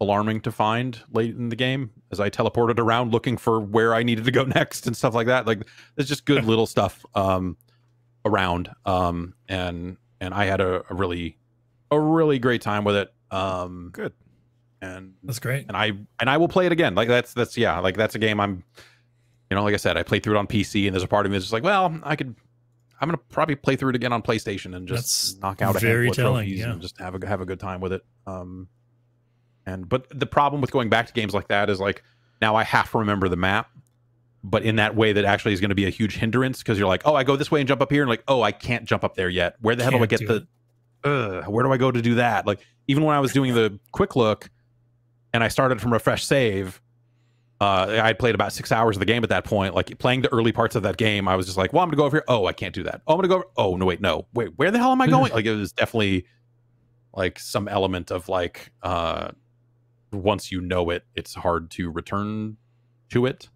[SPEAKER 1] alarming to find late in the game as I teleported around looking for where I needed to go next and stuff like that. Like there's just good little stuff around, and I had a really great time with it.
[SPEAKER 2] Good,
[SPEAKER 1] and
[SPEAKER 4] that's great.
[SPEAKER 1] And I will play it again. Like that's a game I'm, like I said, I played through it on PC, and there's a part of me that's just like, well, I'm gonna probably play through it again on PlayStation and just knock out a handful of trophies and just have a good time with it. But the problem with going back to games like that is like now I have to remember the map, but in that way that actually is going to be a huge hindrance because you're like, oh, I go this way and jump up here, and like, oh, I can't jump up there yet. Where the hell do I get where do I go to do that? Like even when I was doing the quick look and I started from a fresh save, I'd played about 6 hours of the game at that point. Like playing the early parts of that game, I was just like, well, I'm gonna go over here. Oh, I can't do that. Oh, I'm gonna go over. Oh, no, wait, where the hell am I going? Like it was definitely like some element of like once you know it, it's hard to return to it.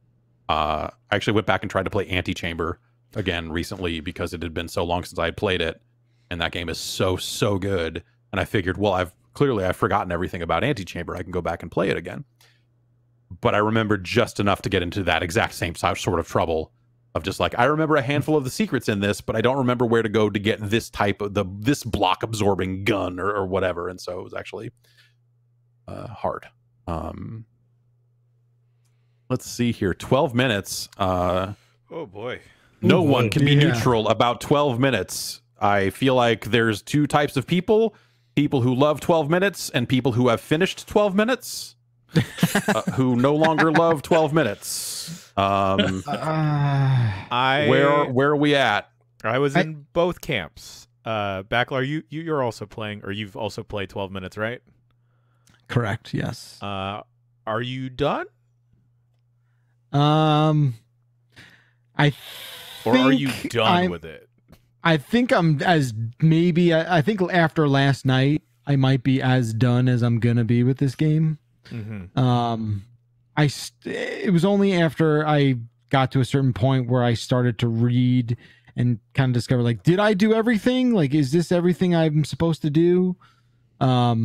[SPEAKER 1] I actually went back and tried to play Antichamber again recently because it had been so long since I had played it, and that game is so good. And I figured, well, I've forgotten everything about Antichamber. I can go back and play it again. But I remember just enough to get into that exact same sort of trouble of just like, I remember a handful of the secrets in this, but I don't remember where to go to get this type of this block absorbing gun or whatever. And so it was actually hard. Let's see here. 12 minutes.
[SPEAKER 2] Oh boy.
[SPEAKER 1] No one can be neutral about 12 minutes. I feel like there's two types of people who love 12 minutes and people who have finished 12 minutes who no longer love 12 minutes. Where are we at?
[SPEAKER 2] I was in both camps. Backlar, you're also playing, or you've also played 12 minutes, right?
[SPEAKER 3] Correct. Yes.
[SPEAKER 2] Are you done?
[SPEAKER 3] Or
[SPEAKER 2] are you done with it?
[SPEAKER 3] I think I'm I think after last night, I might be as done as I'm gonna be with this game.
[SPEAKER 2] Mm-hmm.
[SPEAKER 3] It was only after I got to a certain point where I started to read and kind of discover, like, did I do everything? Like, is this everything I'm supposed to do?
[SPEAKER 1] How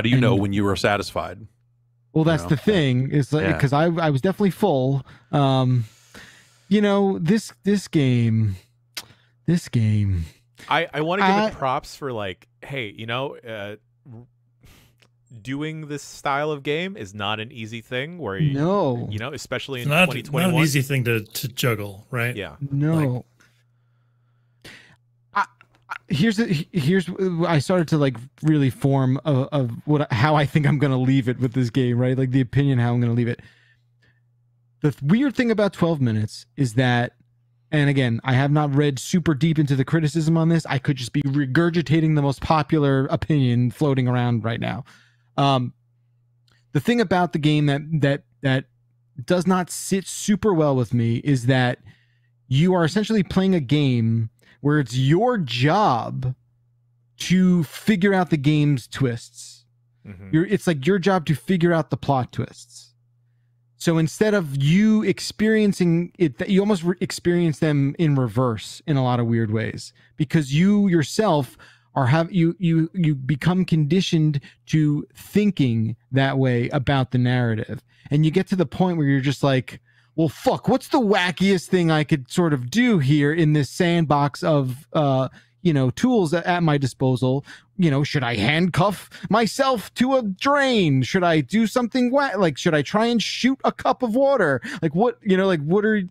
[SPEAKER 1] do you know when you were satisfied?
[SPEAKER 3] Well, that's the thing. It's like, because I was definitely full. This game.
[SPEAKER 2] I want to give it props for like, hey, doing this style of game is not an easy thing. Where especially in 2021,
[SPEAKER 4] not an easy thing to juggle, right?
[SPEAKER 2] Yeah.
[SPEAKER 3] No. Here's I started to like really form of how I think I'm gonna leave it with this game, right? Like the opinion how I'm gonna leave it. The weird thing about 12 minutes is that and again, I have not read super deep into the criticism on this. I could just be regurgitating the most popular opinion floating around right now. The thing about the game that does not sit super well with me is that you are essentially playing a game where it's your job to figure out the game's twists. It's like your job to figure out the plot twists. So instead of you experiencing it, you almost experience them in reverse in a lot of weird ways, because you yourself you become conditioned to thinking that way about the narrative. And you get to the point where you're just like, well, fuck, what's the wackiest thing I could sort of do here in this sandbox of, tools at my disposal? Should I handcuff myself to a drain? Should I do something wet? Like, should I try and shoot a cup of water? Like, what are,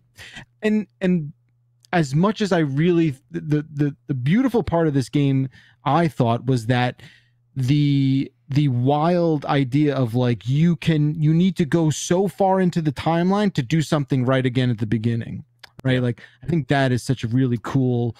[SPEAKER 3] and as much as I really, the beautiful part of this game, I thought, was that the wild idea of like, you need to go so far into the timeline to do something right again at the beginning, right? Like, I think that is such a really cool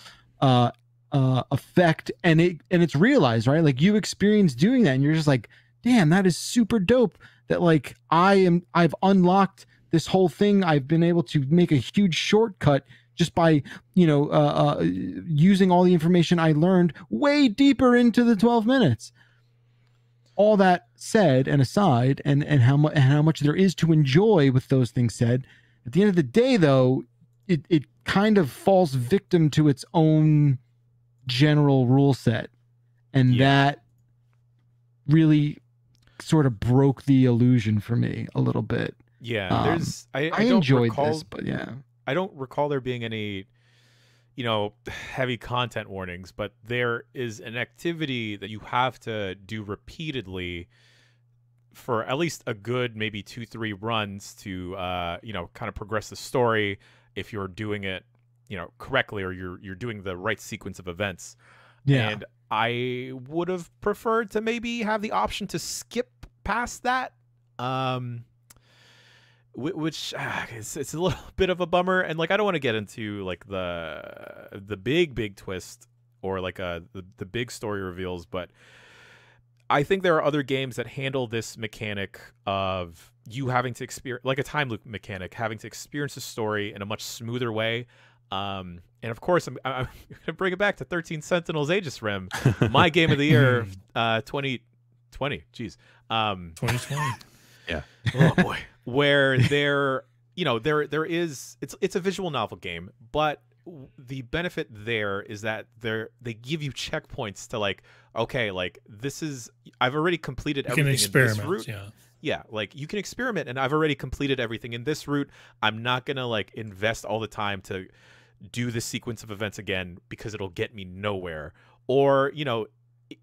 [SPEAKER 3] effect, and it's realized, right? Like, you experience doing that and you're just like, damn, that is super dope, that like I've unlocked this whole thing. I've been able to make a huge shortcut just by using all the information I learned way deeper into the 12 minutes. All that said and aside, and how much there is to enjoy with those things said, at the end of the day, though, it kind of falls victim to its own general rule set, and that really sort of broke the illusion for me a little bit. I enjoyed this, but
[SPEAKER 2] I don't recall there being any heavy content warnings, but there is an activity that you have to do repeatedly for at least a good maybe 2-3 runs to kind of progress the story, if you're doing it correctly, or you're doing the right sequence of events. And I would have preferred to maybe have the option to skip past that, which it's a little bit of a bummer. And like, I don't want to get into like the big twist or like the big story reveals, but I think there are other games that handle this mechanic of you having to experience, like a time loop mechanic, having to experience a story in a much smoother way. And of course, I'm going to bring it back to 13 Sentinels Aegis Rim, my game of the year, 2020. Jeez.
[SPEAKER 4] 2020.
[SPEAKER 2] Yeah. Oh boy. Where there is, it's a visual novel game, but the benefit there is that they give you checkpoints to like, okay, like I've already completed everything in this route. Yeah, like you can experiment, and I've already completed everything in this route. I'm not gonna like invest all the time to do this sequence of events again because it'll get me nowhere. Or,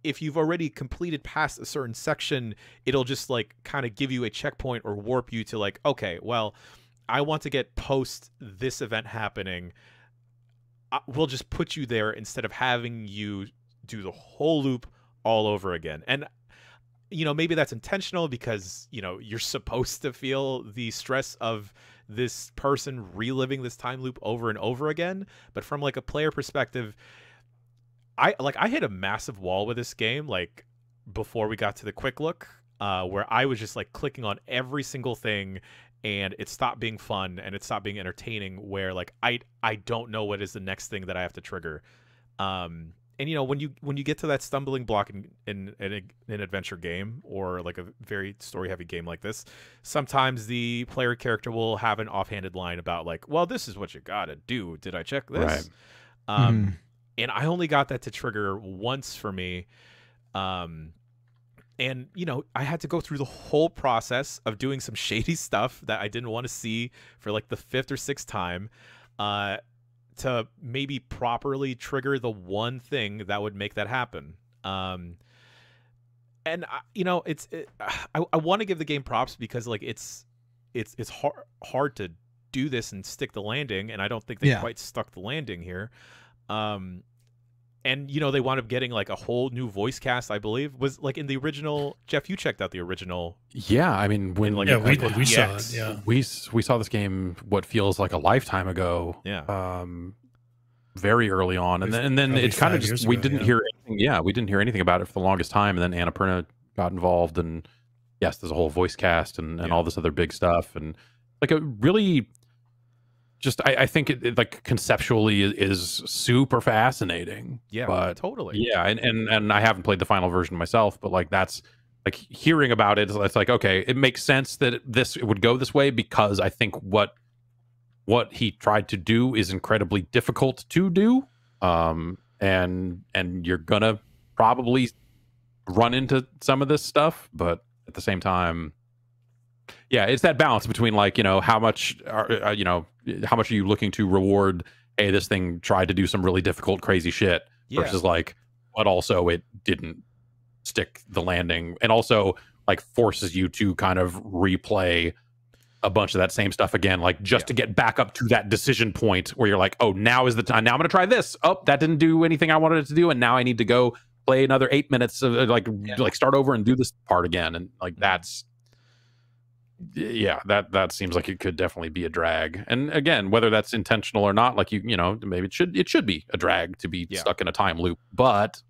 [SPEAKER 2] if you've already completed past a certain section, it'll just like kind of give you a checkpoint or warp you to like, okay, well, I want to get post this event happening. We'll just put you there instead of having you do the whole loop all over again. And maybe that's intentional because you're supposed to feel the stress of this person reliving this time loop over and over again. But from like a player perspective, I hit a massive wall with this game, like before we got to the quick look, where I was just like clicking on every single thing, and it stopped being fun and it stopped being entertaining, where like I don't know what is the next thing that I have to trigger. And when you get to that stumbling block in an adventure game or like a very story heavy game like this, sometimes the player character will have an offhanded line about like, well, this is what you gotta do. Did I check this? Right. And I only got that to trigger once for me. And, I had to go through the whole process of doing some shady stuff that I didn't want to see for like the 5th or 6th time to maybe properly trigger the one thing that would make that happen. And, I want to give the game props because like it's hard to do this and stick the landing. And I don't think they quite stuck the landing here. And And you know, they wound up getting like a whole new voice cast, I believe. Was like in the original. Jeff, you checked out the original.
[SPEAKER 1] Yeah, I mean, when
[SPEAKER 2] like
[SPEAKER 4] we saw it. Yeah,
[SPEAKER 1] we saw this game what feels like a lifetime ago.
[SPEAKER 2] Yeah.
[SPEAKER 1] Very early on, and then it kind of just we didn't hear anything. Yeah, we didn't hear anything about it for the longest time, and then Annapurna got involved, and yes, there's a whole voice cast and all this other big stuff, and like a really. Just, I think it like conceptually is super fascinating.
[SPEAKER 2] Yeah,
[SPEAKER 1] but
[SPEAKER 2] totally.
[SPEAKER 1] Yeah, and I haven't played the final version myself, but like that's like hearing about it, it's like okay, it makes sense that it would go this way because I think what he tried to do is incredibly difficult to do, and you're gonna probably run into some of this stuff, but at the same time. Yeah, it's that balance between like, you know, how much are you looking to reward, hey, this thing tried to do some really difficult, crazy shit versus like, but also it didn't stick the landing and also like forces you to kind of replay a bunch of that same stuff again, like just to get back up to that decision point where you're like, oh, now is the time. Now I'm going to try this. Oh, that didn't do anything I wanted it to do. And now I need to go play another 8 minutes of like start over and do this part again. And like, that's, yeah, that seems like it could definitely be a drag. And again, whether that's intentional or not, like you know, maybe it should be a drag to be stuck in a time loop. But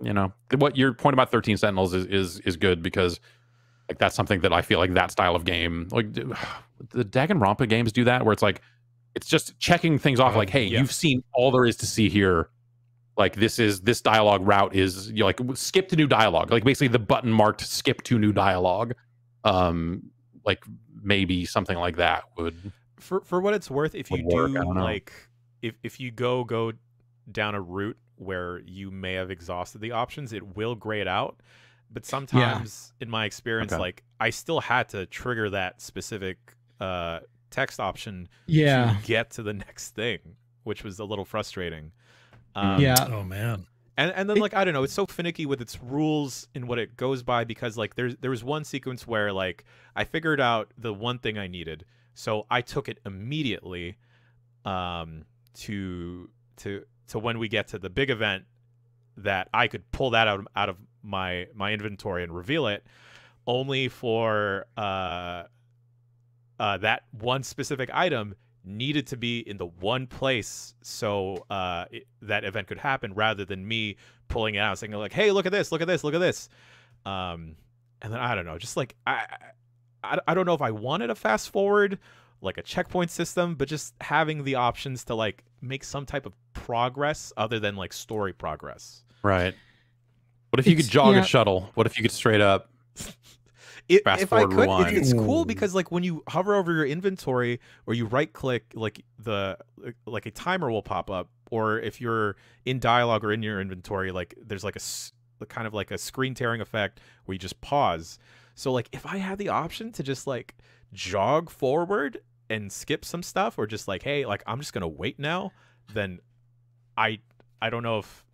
[SPEAKER 1] you know, what your point about 13 Sentinels is good because like that's something that I feel like that style of game, like the Danganronpa games do that, where it's like it's just checking things off. Like, hey, you've seen all there is to see here. Like this dialogue route is like skip to new dialogue. Like basically the button marked skip to new dialogue. Like maybe something like that would
[SPEAKER 2] for what it's worth, if you
[SPEAKER 1] work,
[SPEAKER 2] do like if you go down a route where you may have exhausted the options, it will gray it out. But sometimes in my experience, like I still had to trigger that specific text option to get to the next thing, which was a little frustrating.
[SPEAKER 4] Oh man.
[SPEAKER 2] And then like I don't know, it's so finicky with its rules and what it goes by because like there was one sequence where like I figured out the one thing I needed, so I took it immediately to when we get to the big event that I could pull that out of my inventory and reveal it, only for that one specific item needed to be in the one place so that event could happen rather than me pulling it out saying like, hey, look at this, and then I don't know, just like I don't know if I wanted a fast forward, like a checkpoint system, but just having the options to like make some type of progress other than like story progress.
[SPEAKER 1] Right. What if you could jog a shuttle? What if you could straight up
[SPEAKER 2] if I could, it's cool because like when you hover over your inventory or you right click, like a timer will pop up, or if you're in dialogue or in your inventory, like there's like a kind of like a screen tearing effect where you just pause. So like if I had the option to just like jog forward and skip some stuff, or just like, hey, like I'm just gonna wait now, then I don't know if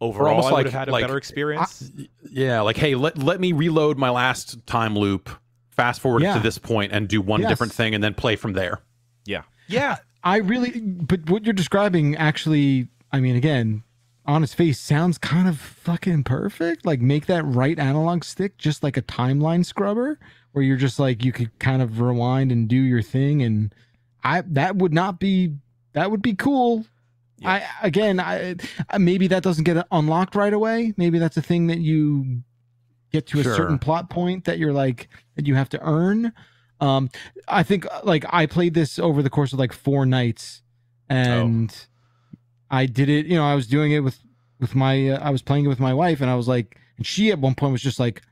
[SPEAKER 2] overall I would have had a better experience.
[SPEAKER 1] Like, hey, let me reload my last time loop, fast forward to this point, and do one different thing, and then play from there.
[SPEAKER 2] Yeah.
[SPEAKER 3] But what you're describing actually, I mean, again, on its face, sounds kind of fucking perfect. Like, make that right analog stick just like a timeline scrubber, where you're just like, you could kind of rewind and do your thing, and that would be cool. Yeah. Maybe that doesn't get unlocked right away. Maybe that's a thing that you get to a certain plot point that you're like, that you have to earn. I think like I played this over the course of like 4 nights, and I did it, you know, I was doing it with my, I was playing it with my wife, and I was like, and she at one point was just like,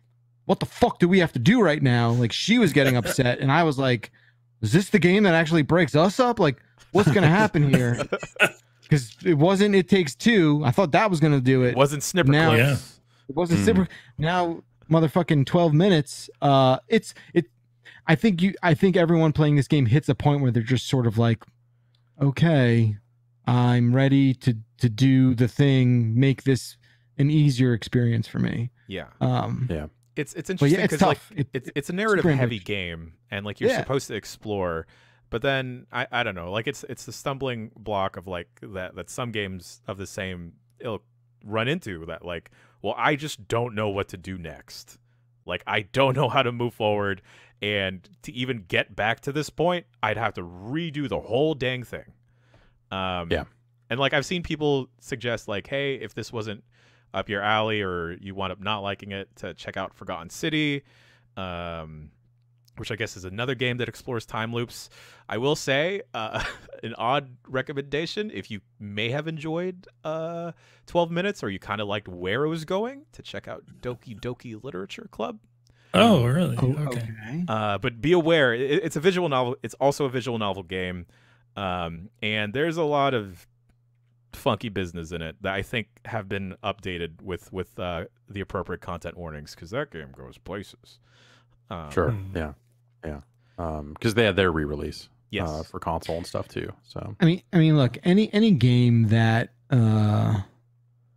[SPEAKER 3] what the fuck do we have to do right now? Like, she was getting upset, and I was like, is this the game that actually breaks us up? Like, what's going to happen here? Because it wasn't It Takes Two. I thought that was going to do it.
[SPEAKER 2] It wasn't Snipper
[SPEAKER 3] now,
[SPEAKER 2] Clips.
[SPEAKER 3] It wasn't Snipper. Now, motherfucking 12 minutes. I think everyone playing this game hits a point where they're just sort of like, okay, I'm ready to do the thing, make this an easier experience for me.
[SPEAKER 2] Yeah.
[SPEAKER 3] It's
[SPEAKER 2] interesting because like
[SPEAKER 3] it's
[SPEAKER 2] it's a narrative heavy game, and like you're supposed to explore, But then I don't know, like it's the stumbling block of like that some games of the same ilk run into, that like, well, I just don't know what to do next. Like, I don't know how to move forward, and to even get back to this point, I'd have to redo the whole dang thing. Yeah. And like I've seen people suggest like, hey, if this wasn't up your alley or you wound up not liking it, to check out Forgotten City, which I guess is another game that explores time loops. I will say, an odd recommendation, if you may have enjoyed 12 Minutes or you kind of liked where it was going, to check out Doki Doki Literature Club.
[SPEAKER 4] Oh, really?
[SPEAKER 3] Okay.
[SPEAKER 2] But be aware, it's a visual novel. It's also a visual novel game. And there's a lot of funky business in it that I think have been updated with the appropriate content warnings, because that game goes places.
[SPEAKER 1] Sure. Yeah. Because they had their re-release,
[SPEAKER 2] yes,
[SPEAKER 1] for console and stuff too. So
[SPEAKER 3] I mean, look, any game that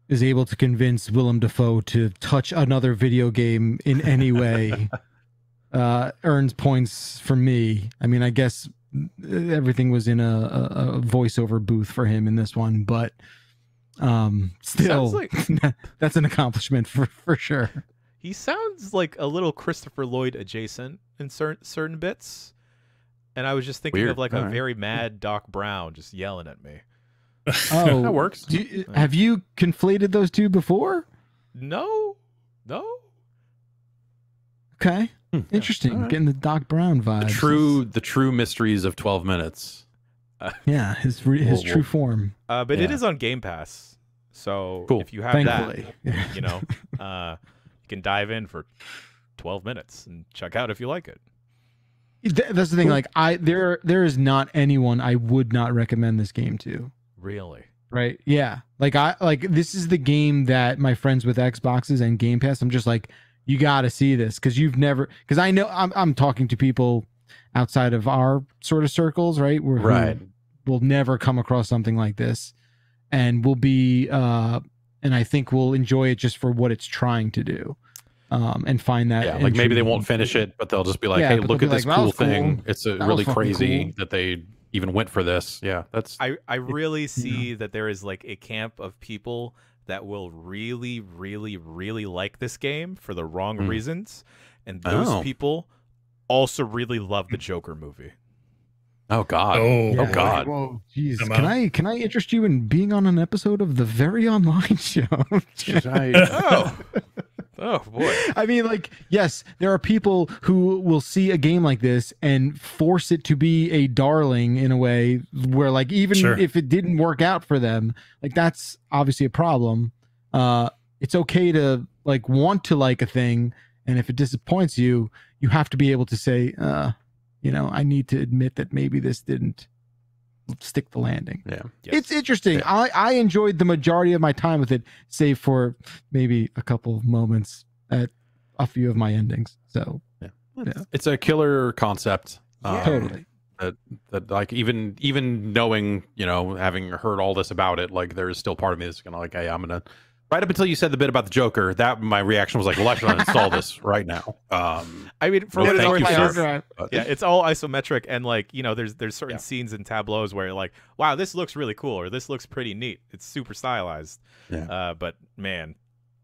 [SPEAKER 3] is able to convince Willem Dafoe to touch another video game in any way earns points from me. I mean, I guess everything was in a voiceover booth for him in this one, but still, like... that's an accomplishment for sure.
[SPEAKER 2] He sounds like a little Christopher Lloyd adjacent in certain bits, and I was just thinking of like a very mad Doc Brown just yelling at me.
[SPEAKER 3] Oh,
[SPEAKER 1] that works.
[SPEAKER 3] Have you conflated those two before?
[SPEAKER 2] No.
[SPEAKER 3] Okay, interesting. Right. Getting the Doc Brown vibe.
[SPEAKER 1] The true mysteries of 12 Minutes.
[SPEAKER 3] Yeah, his true form.
[SPEAKER 2] But it is on Game Pass, so cool. If you have
[SPEAKER 3] Thankfully.
[SPEAKER 2] That, you know, you can dive in for 12 minutes and check out if you like it.
[SPEAKER 3] That's the thing. Like there is not anyone I would not recommend this game to.
[SPEAKER 2] Really?
[SPEAKER 3] Right? Yeah. Like this is the game that my friends with Xboxes and Game Pass, I'm just like, you got to see this, because because I know I'm talking to people outside of our sort of circles, right? Who will never come across something like this, and will be and I think we'll enjoy it just for what it's trying to do. And find that
[SPEAKER 1] like maybe they won't finish it, but they'll just be like, hey, look at this cool thing. It's really crazy that they even went for this. Yeah, that's
[SPEAKER 2] I really see that there is like a camp of people that will really, really, really like this game for the wrong reasons, and those people also really love the Joker movie.
[SPEAKER 1] Oh God! Oh God!
[SPEAKER 3] Whoa, geez. Can I interest you in being on an episode of the Very Online Show?
[SPEAKER 2] Oh boy.
[SPEAKER 3] I mean, like, yes, there are people who will see a game like this and force it to be a darling in a way where, like, even if it didn't work out for them, like, that's obviously a problem. It's okay to like want to like a thing, and if it disappoints you, you have to be able to say, you know, I need to admit that maybe this didn't stick the landing.
[SPEAKER 1] Yeah.
[SPEAKER 3] It's interesting. Yeah. I enjoyed the majority of my time with it, save for maybe a couple of moments at a few of my endings. So
[SPEAKER 1] it's a killer concept.
[SPEAKER 3] Totally.
[SPEAKER 1] That like even knowing, you know, having heard all this about it, like there's still part of me that's gonna like, hey, I'm gonna, right up until you said the bit about the Joker, that my reaction was like, well, I should uninstall this right now.
[SPEAKER 2] I mean, for what it's worth, it's all isometric, and like, you know, there's certain scenes and tableaus where you're like, wow, this looks really cool, or this looks pretty neat. It's super stylized. But man,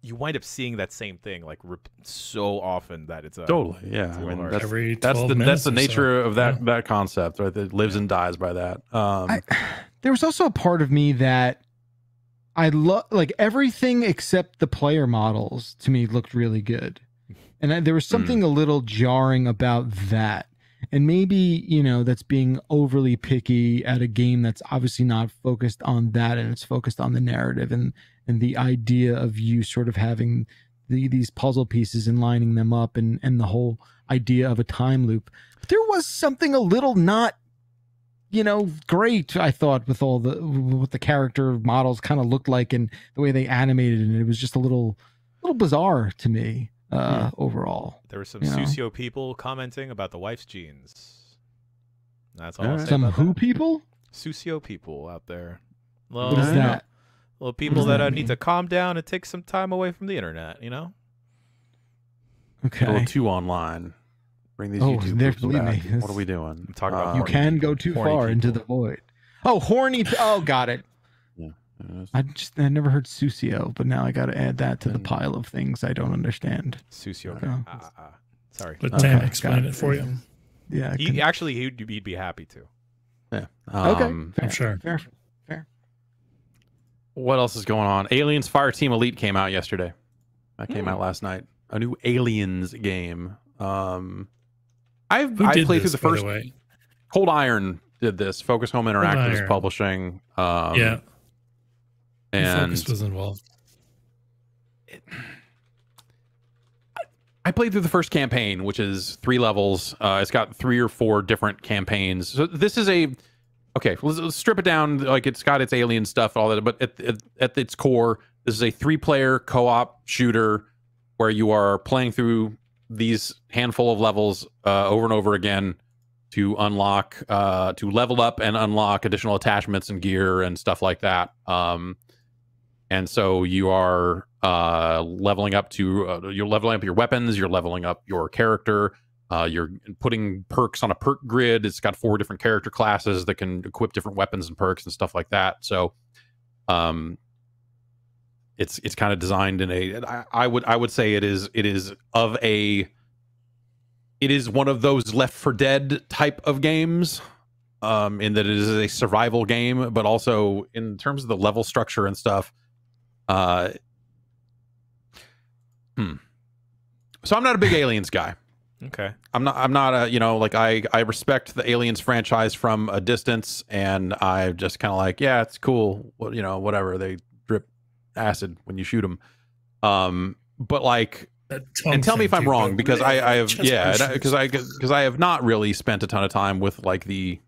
[SPEAKER 2] you wind up seeing that same thing like so often that it's
[SPEAKER 1] totally I mean, that's the nature of that concept, right? That lives and dies by that.
[SPEAKER 3] There was also a part of me that I love, like, everything except the player models to me looked really good. And there was something a little jarring about that. And maybe, you know, that's being overly picky at a game that's obviously not focused on that, and it's focused on the narrative and the idea of you sort of having these puzzle pieces and lining them up, and the whole idea of a time loop. But there was something a little not, you know, great, I thought, with all what the character models kind of looked like and the way they animated, and it was just a little bizarre to me overall.
[SPEAKER 2] There were some Susio people commenting about the wife's jeans. That's all.
[SPEAKER 3] Some who people?
[SPEAKER 2] Susio people out there.
[SPEAKER 3] What is that?
[SPEAKER 2] Well, people that need to calm down and take some time away from the internet, you know?
[SPEAKER 3] Okay.
[SPEAKER 1] A little too online. Bring these YouTube boobs back.
[SPEAKER 3] Me.
[SPEAKER 1] What are we doing?
[SPEAKER 2] I'm talking about
[SPEAKER 3] you can go too far
[SPEAKER 2] people.
[SPEAKER 3] into the void. Oh, horny. Oh, got it.
[SPEAKER 1] Yeah.
[SPEAKER 3] I never heard Susio, but now I got to add that to the pile of things I don't understand.
[SPEAKER 2] Susio. Sorry.
[SPEAKER 4] Let Tam explain it for you.
[SPEAKER 3] Yeah.
[SPEAKER 2] He'd be happy to.
[SPEAKER 1] Yeah.
[SPEAKER 3] Okay.
[SPEAKER 4] I'm sure.
[SPEAKER 3] Fair.
[SPEAKER 1] What else is going on? Aliens Fireteam Elite came out yesterday. That came out last night. A new Aliens game. I played through the first. Cold Iron did this. Focus Home Interactive is publishing.
[SPEAKER 4] Yeah.
[SPEAKER 1] And
[SPEAKER 4] Focus was involved.
[SPEAKER 1] I played through the first campaign, which is 3 levels. It's got 3 or 4 different campaigns. So this is okay. Let's strip it down. Like it's got its alien stuff, all that, but at its core, this is a 3-player co-op shooter where you are playing through these handful of levels over and over again to unlock, to level up and unlock additional attachments and gear and stuff like that. And so you are leveling up to you're leveling up your weapons, you're leveling up your character, you're putting perks on a perk grid. It's got 4 different character classes that can equip different weapons and perks and stuff like that. So it's kind of designed in I would say it is one of those Left 4 Dead type of games, in that it is a survival game, but also in terms of the level structure and stuff. So I'm not a big Aliens guy.
[SPEAKER 2] Okay.
[SPEAKER 1] I'm not a, like I respect the Aliens franchise from a distance, and I just kind of like, yeah, it's cool. Whatever. They drip acid when you shoot them. But like, and tell me if I'm wrong, because I have, because I have not really spent a ton of time with like the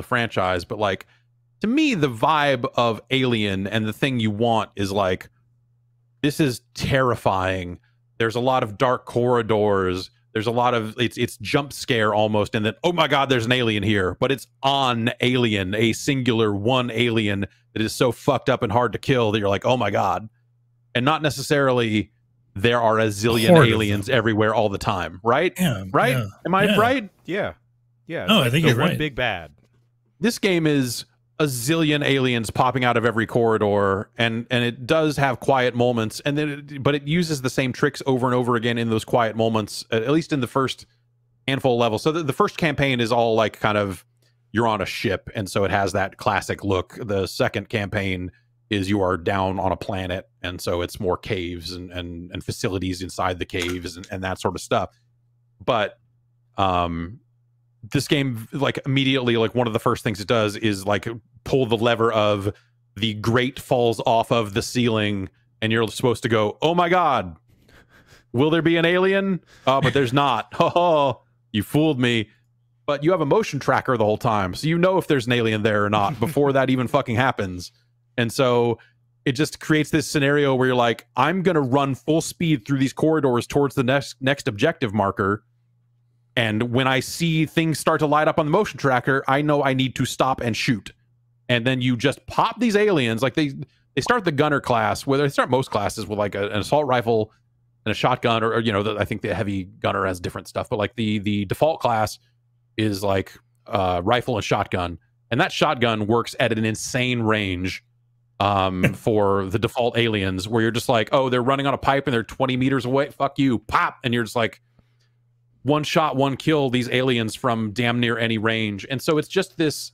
[SPEAKER 1] franchise, but like, to me, the vibe of Alien and the thing you want is like, this is terrifying. There's a lot of dark corridors. There's a lot of it's jump scare almost, and then, oh my God, there's an alien here, but it's on alien, a singular one alien that is so fucked up and hard to kill that you're like, oh my God. And not necessarily there are a zillion aliens everywhere all the time, right?
[SPEAKER 4] Yeah,
[SPEAKER 1] right?
[SPEAKER 4] Yeah,
[SPEAKER 1] Am I right?
[SPEAKER 2] Yeah.
[SPEAKER 4] No, I think you're right.
[SPEAKER 2] Big bad.
[SPEAKER 1] This game is a zillion aliens popping out of every corridor, and it does have quiet moments, and then but it uses the same tricks over and over again in those quiet moments, at least in the first handful of levels. So the first campaign is all like kind of you're on a ship, and so it has that classic look. The second campaign is you are down on a planet, and so it's more caves and facilities inside the caves and that sort of stuff. But this game, like, immediately, like, one of the first things it does is like pull the lever of the grate falls off of the ceiling, and you're supposed to go, oh my God, will there be an alien? Oh, but there's not. Oh, you fooled me. But you have a motion tracker the whole time, so you know if there's an alien there or not before that even fucking happens. And so it just creates this scenario where you're like, I'm going to run full speed through these corridors towards the next objective marker. And when I see things start to light up on the motion tracker, I know I need to stop and shoot. And then you just pop these aliens. Like they start the gunner class, where they start most classes with like an assault rifle and a shotgun, or I think the heavy gunner has different stuff. But like the default class is like rifle and shotgun. And that shotgun works at an insane range for the default aliens, where you're just like, oh, they're running on a pipe and they're 20 meters away. Fuck you. Pop. And you're just like, one shot, one kill these aliens from damn near any range. And so it's just this,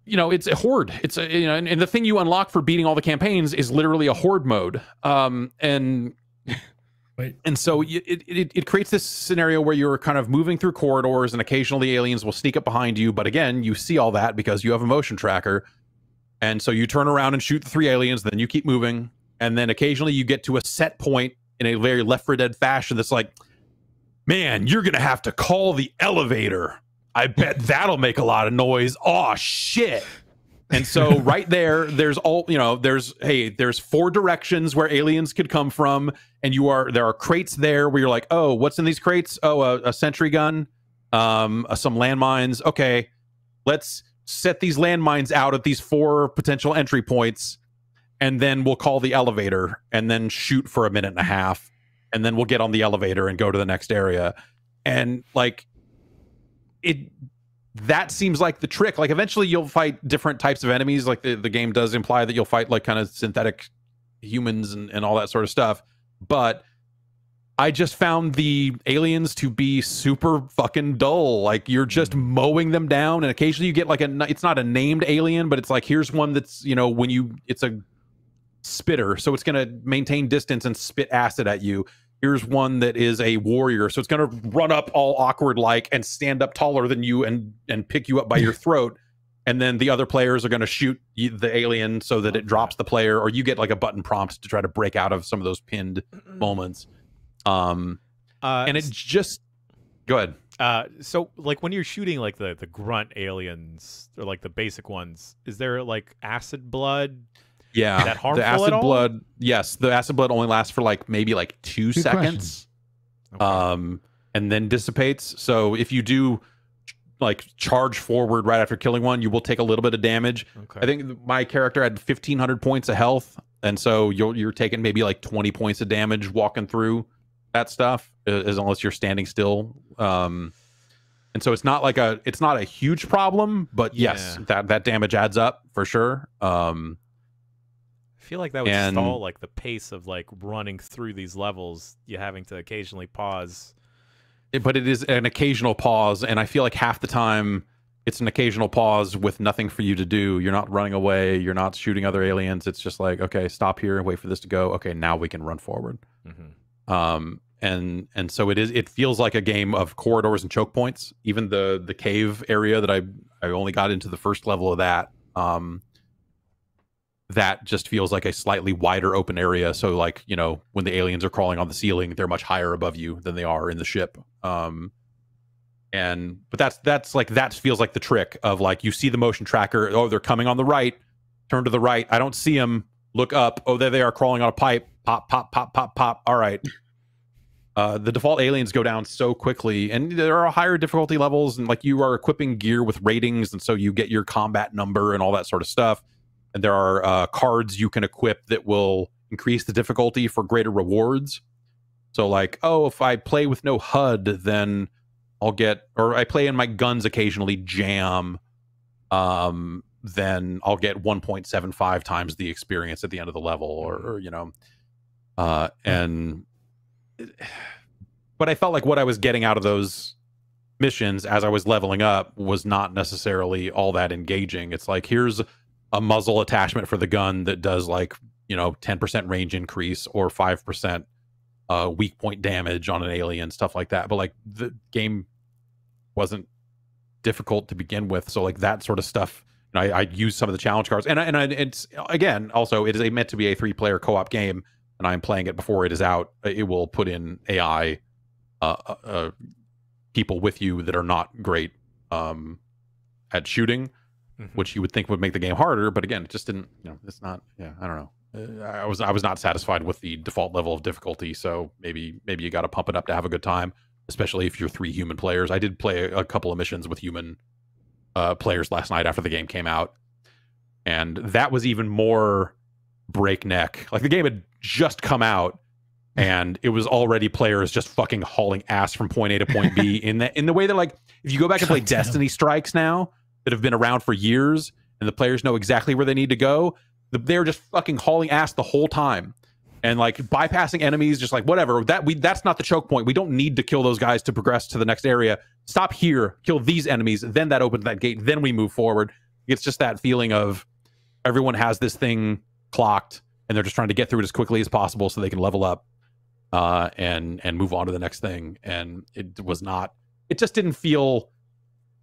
[SPEAKER 1] it's a horde. It's a, and the thing you unlock for beating all the campaigns is literally a horde mode. And so it creates this scenario where you're kind of moving through corridors, and occasionally aliens will sneak up behind you. But again, you see all that because you have a motion tracker. And so you turn around and shoot the 3 aliens, then you keep moving. And then occasionally you get to a set point in a very Left 4 Dead fashion that's like, man, you're going to have to call the elevator. I bet that'll make a lot of noise. Oh, shit. And so right there's 4 directions where aliens could come from. And there are crates there where you're like, oh, what's in these crates? Oh, a sentry gun, some landmines. Okay, let's set these landmines out at these 4 potential entry points. And then we'll call the elevator and then shoot for a minute and a half. and then we'll get on the elevator and go to the next area. And like that seems like the trick. Like eventually you'll fight different types of enemies. Like the game does imply that you'll fight like kind of synthetic humans and all that sort of stuff. But I just found the aliens to be super fucking dull. Like you're just mowing them down, and occasionally you get like it's not a named alien, but it's like, here's one that's, you know, it's a spitter, so it's going to maintain distance and spit acid at you. Here's one that is a warrior, so it's going to run up all awkward like and stand up taller than you and pick you up by your throat. And then the other players are going to shoot the alien so that it drops the player, or you get like a button prompt to try to break out of some of those pinned moments. And it's just go ahead.
[SPEAKER 2] So like when you're shooting like the grunt aliens or like the basic ones, is there like acid blood?
[SPEAKER 1] Yeah,
[SPEAKER 2] is that harmful
[SPEAKER 1] the acid
[SPEAKER 2] at all?
[SPEAKER 1] blood. Yes, the acid blood only lasts for like maybe like 2 seconds,
[SPEAKER 3] Okay.
[SPEAKER 1] And then dissipates. So if you do like charge forward right after killing one, you will take a little bit of damage.
[SPEAKER 2] Okay.
[SPEAKER 1] I think my character had 1,500 points of health, and so you're taking maybe like 20 points of damage walking through that stuff, as long as you're standing still. And so it's not a huge problem, but yes, that damage adds up for sure.
[SPEAKER 2] I feel like that would stall like the pace of like running through these levels. You having to occasionally pause.
[SPEAKER 1] But it is an occasional pause, and I feel like half the time it's an occasional pause with nothing for you to do. You're not running away. You're not shooting other aliens. It's just like, okay, stop here and wait for this to go. Okay, now we can run forward. And so it feels like a game of corridors and choke points. Even the cave area that I only got into the first level of that. That just feels like a slightly wider open area. So like, you know, when the aliens are crawling on the ceiling, they're much higher above you than they are in the ship. But that's like, that feels like the trick of like, you see the motion tracker. Oh, they're coming on the right. Turn to the right. I don't see them. Look up. Oh, there they are crawling on a pipe. Pop, pop, pop, pop, pop. All right. The default aliens go down so quickly, and there are higher difficulty levels, and like you are equipping gear with ratings, and so you get your combat number and all that sort of stuff. And there are cards you can equip that will increase the difficulty for greater rewards. So like, oh, if I play with no HUD, then I'll get, or I play in my guns occasionally jam, then I'll get 1.75 times the experience at the end of the level, or you know, but I felt like what I was getting out of those missions as I was leveling up was not necessarily all that engaging. It's like, here's a muzzle attachment for the gun that does like, you know, 10% range increase or 5% weak point damage on an alien, stuff like that. But like the game wasn't difficult to begin with, so like that sort of stuff, you know, I used some of the challenge cards, and it's, again, also it is meant to be a 3-player co-op game, and I'm playing it before it is out. It will put in AI people with you that are not great at shooting, which you would think would make the game harder, but again, it just didn't. You know, it's not. Yeah, I don't know. I was not satisfied with the default level of difficulty, so maybe you got to pump it up to have a good time, especially if you're 3 human players. I did play a couple of missions with human players last night after the game came out, and that was even more breakneck. Like the game had just come out, and it was already players just fucking hauling ass from point A to point B in the way that, like, if you go back and play Destiny Strikes now, that have been around for years, and the players know exactly where they need to go, they're just fucking hauling ass the whole time, and like bypassing enemies, just like whatever. That's not the choke point. We don't need to kill those guys to progress to the next area. Stop here, kill these enemies, then that opens that gate, then we move forward. It's just that feeling of everyone has this thing clocked, and they're just trying to get through it as quickly as possible so they can level up and move on to the next thing. And it was not. It just didn't feel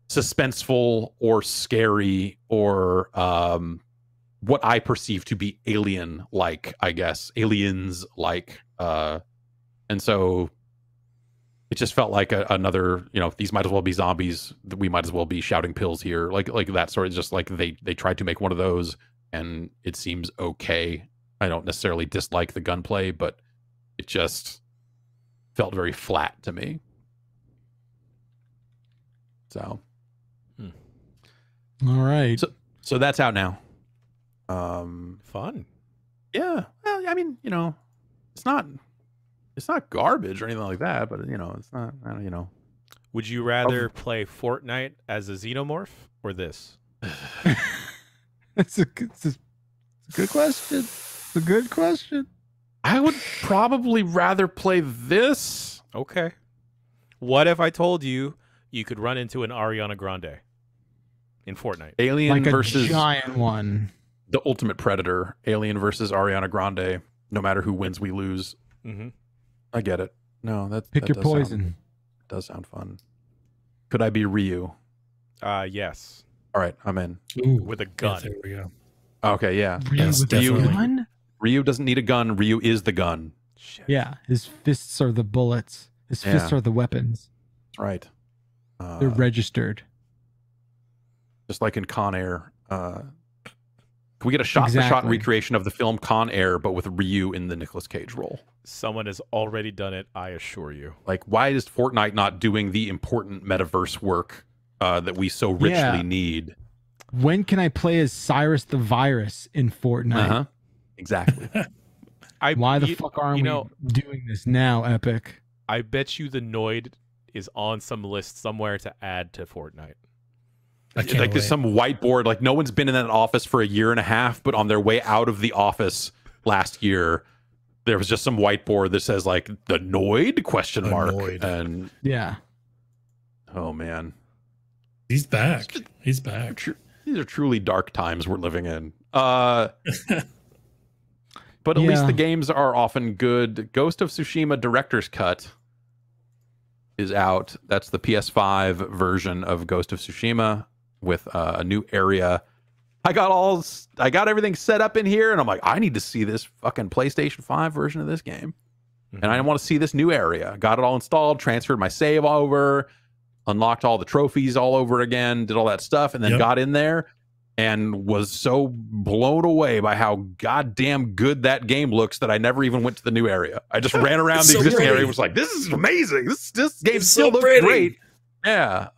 [SPEAKER 1] suspenseful or scary or what I perceive to be alien-like, I guess, aliens-like, and so it just felt like another, you know, these might as well be zombies. We might as well be shouting pills here, like that sort of, just like they tried to make one of those, and it seems okay. I don't necessarily dislike the gunplay, but it just felt very flat to me. So.
[SPEAKER 3] All right.
[SPEAKER 1] So that's out now.
[SPEAKER 2] Fun.
[SPEAKER 1] Yeah. Well, I mean, you know, it's not it's not garbage or anything like that, but you know, it's not. You know.
[SPEAKER 2] Would you rather play Fortnite as a xenomorph or this?
[SPEAKER 3] It's a good question. It's a good question.
[SPEAKER 1] I would probably rather play this.
[SPEAKER 2] Okay. What if I told you you could run into an Ariana Grande in Fortnite?
[SPEAKER 1] Alien
[SPEAKER 3] like
[SPEAKER 1] versus
[SPEAKER 3] a giant one.
[SPEAKER 1] The Ultimate Predator. Alien versus Ariana Grande. No matter who wins, we lose.
[SPEAKER 2] Mm-hmm.
[SPEAKER 1] I get it. No,
[SPEAKER 3] Pick your poison.
[SPEAKER 1] Does sound fun. Could I be Ryu?
[SPEAKER 2] Yes.
[SPEAKER 1] All right, I'm in.
[SPEAKER 4] Ooh,
[SPEAKER 2] with a gun.
[SPEAKER 4] there we go.
[SPEAKER 1] Okay, yeah.
[SPEAKER 3] Ryu
[SPEAKER 1] doesn't need a gun. Ryu is the gun.
[SPEAKER 2] Shit.
[SPEAKER 3] Yeah, his fists are the bullets. His fists are the weapons.
[SPEAKER 1] That's right.
[SPEAKER 3] They're registered.
[SPEAKER 1] Just like in Con Air. Can we get a shot-for-shot recreation of the film Con Air, but with Ryu in the Nicolas Cage role?
[SPEAKER 2] Someone has already done it, I assure you.
[SPEAKER 1] Like, why is Fortnite not doing the important metaverse work that we so richly need?
[SPEAKER 3] When can I play as Cyrus the Virus in Fortnite?
[SPEAKER 1] Exactly.
[SPEAKER 3] Why the fuck aren't we doing this now, Epic?
[SPEAKER 2] I bet you the Noid is on some list somewhere to add to Fortnite.
[SPEAKER 1] Like there's some whiteboard, like no one's been in that office for a year and a half, but on their way out of the office last year, there was just some whiteboard that says like the Noid ? And
[SPEAKER 3] yeah.
[SPEAKER 1] Oh man.
[SPEAKER 4] He's back. He's back.
[SPEAKER 1] These are truly dark times we're living in. But at least the games are often good. Ghost of Tsushima Director's Cut is out. That's the PS5 version of Ghost of Tsushima with a new area. I got everything set up in here, and I'm like, I need to see this fucking PlayStation 5 version of this game. And I want to see this new area. Got it all installed, transferred my save over, unlocked all the trophies all over again, did all that stuff, and then got in there and was so blown away by how goddamn good that game looks that I never even went to the new area. I just ran around the existing area and was like, this is amazing. This game still looks great. Yeah.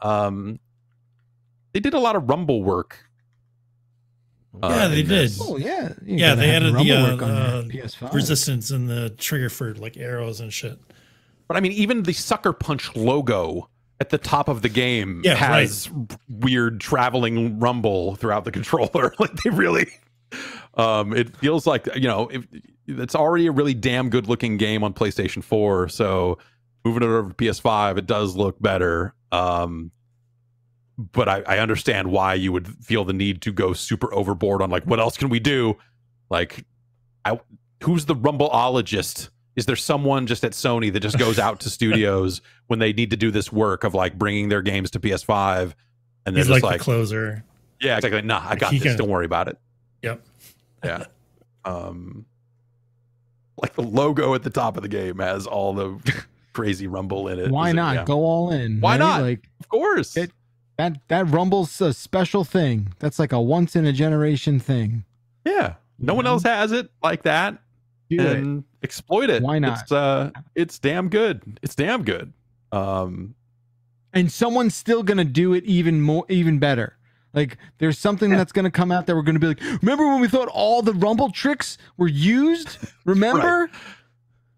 [SPEAKER 1] They did a lot of Rumble work.
[SPEAKER 4] Yeah, they did.
[SPEAKER 3] Oh, yeah.
[SPEAKER 4] Yeah, they added the
[SPEAKER 3] PS5.
[SPEAKER 4] resistance and the trigger for like arrows and shit.
[SPEAKER 1] But I mean, even the Sucker Punch logo at the top of the game has weird traveling rumble throughout the controller. Like they really, it feels like, you know, it's already a really damn good looking game on PlayStation 4. So moving it over to PS5, it does look better. But I understand why you would feel the need to go super overboard on like, what else can we do? Like, who's the Rumbleologist? Is there someone just at Sony that just goes out to studios when they need to do this work of like bringing their games to PS5? And they're just like
[SPEAKER 4] the closer.
[SPEAKER 1] Yeah, exactly. Nah, I got this. Don't worry about it.
[SPEAKER 4] Yep.
[SPEAKER 1] Yeah. Like the logo at the top of the game has all the crazy Rumble in it.
[SPEAKER 3] Why not go all in?
[SPEAKER 1] Why not?
[SPEAKER 3] Like,
[SPEAKER 1] of course.
[SPEAKER 3] That Rumble's a special thing. That's like a once in a generation thing.
[SPEAKER 1] Yeah. No one else has it like that. And exploit it.
[SPEAKER 3] Why not?
[SPEAKER 1] It's damn good. It's damn good.
[SPEAKER 3] And someone's still gonna do it even better. Like there's something that's gonna come out that we're gonna be like, remember when we thought all the Rumble tricks were used? Remember?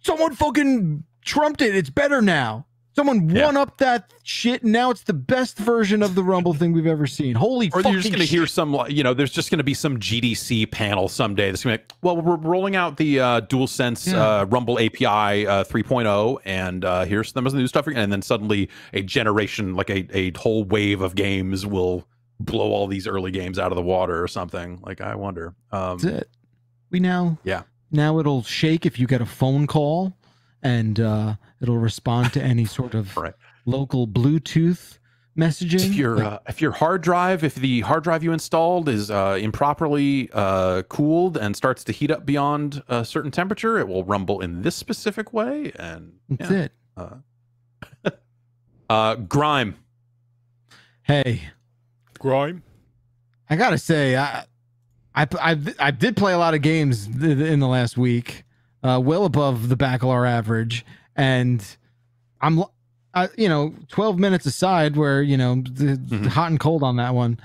[SPEAKER 3] Someone fucking trumped it. It's better now. Someone won up that shit, and now it's the best version of the Rumble thing we've ever seen. Holy fucking shit. Or you're just going to hear
[SPEAKER 1] some, you know, there's just going to be some GDC panel someday that's going to be like, well, we're rolling out the DualSense Rumble API 3.0, and here's some of the new stuff. And then suddenly a generation, like a whole wave of games will blow all these early games out of the water or something. Like, I wonder.
[SPEAKER 3] That's it. Now it'll shake if you get a phone call. And it'll respond to any sort of local Bluetooth messaging.
[SPEAKER 1] If your hard drive, if the hard drive you installed is improperly cooled and starts to heat up beyond a certain temperature, it will rumble in this specific way. And
[SPEAKER 3] that's
[SPEAKER 1] it. Grime.
[SPEAKER 3] Hey,
[SPEAKER 2] Grime.
[SPEAKER 3] I gotta say, I did play a lot of games in the last week. Well above the Bacalar average, and I'm, 12 minutes aside where, the hot and cold on that one,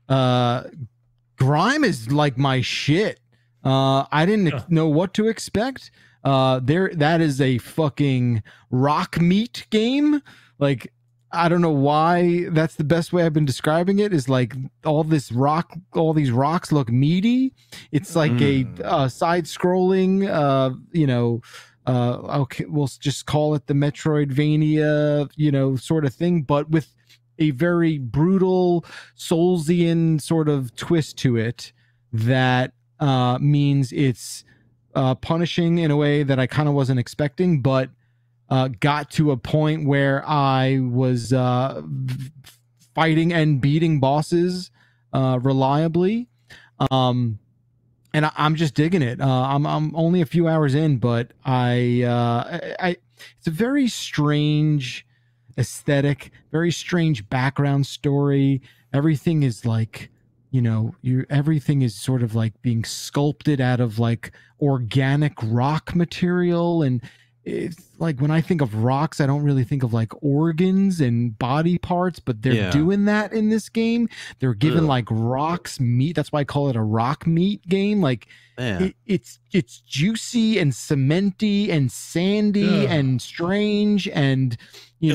[SPEAKER 3] Grime is like my shit. I didn't know what to expect. that is a fucking rock meat game. Like, I don't know why that's the best way I've been describing it, is like all these rocks look meaty. It's like a side scrolling, okay, we'll just call it the Metroidvania, sort of thing, but with a very brutal Soulsian sort of twist to it that means it's punishing in a way that I kind of wasn't expecting, but got to a point where I was fighting and beating bosses reliably, and I'm just digging it. I'm only a few hours in, but it's a very strange aesthetic, very strange background story. Everything is like, everything is sort of like being sculpted out of like organic rock material, and it's like, when I think of rocks, I don't really think of like organs and body parts, but they're doing that in this game. They're giving like rocks meat. That's why I call it a rock meat game. Like, it's juicy and cementy and sandy and strange, and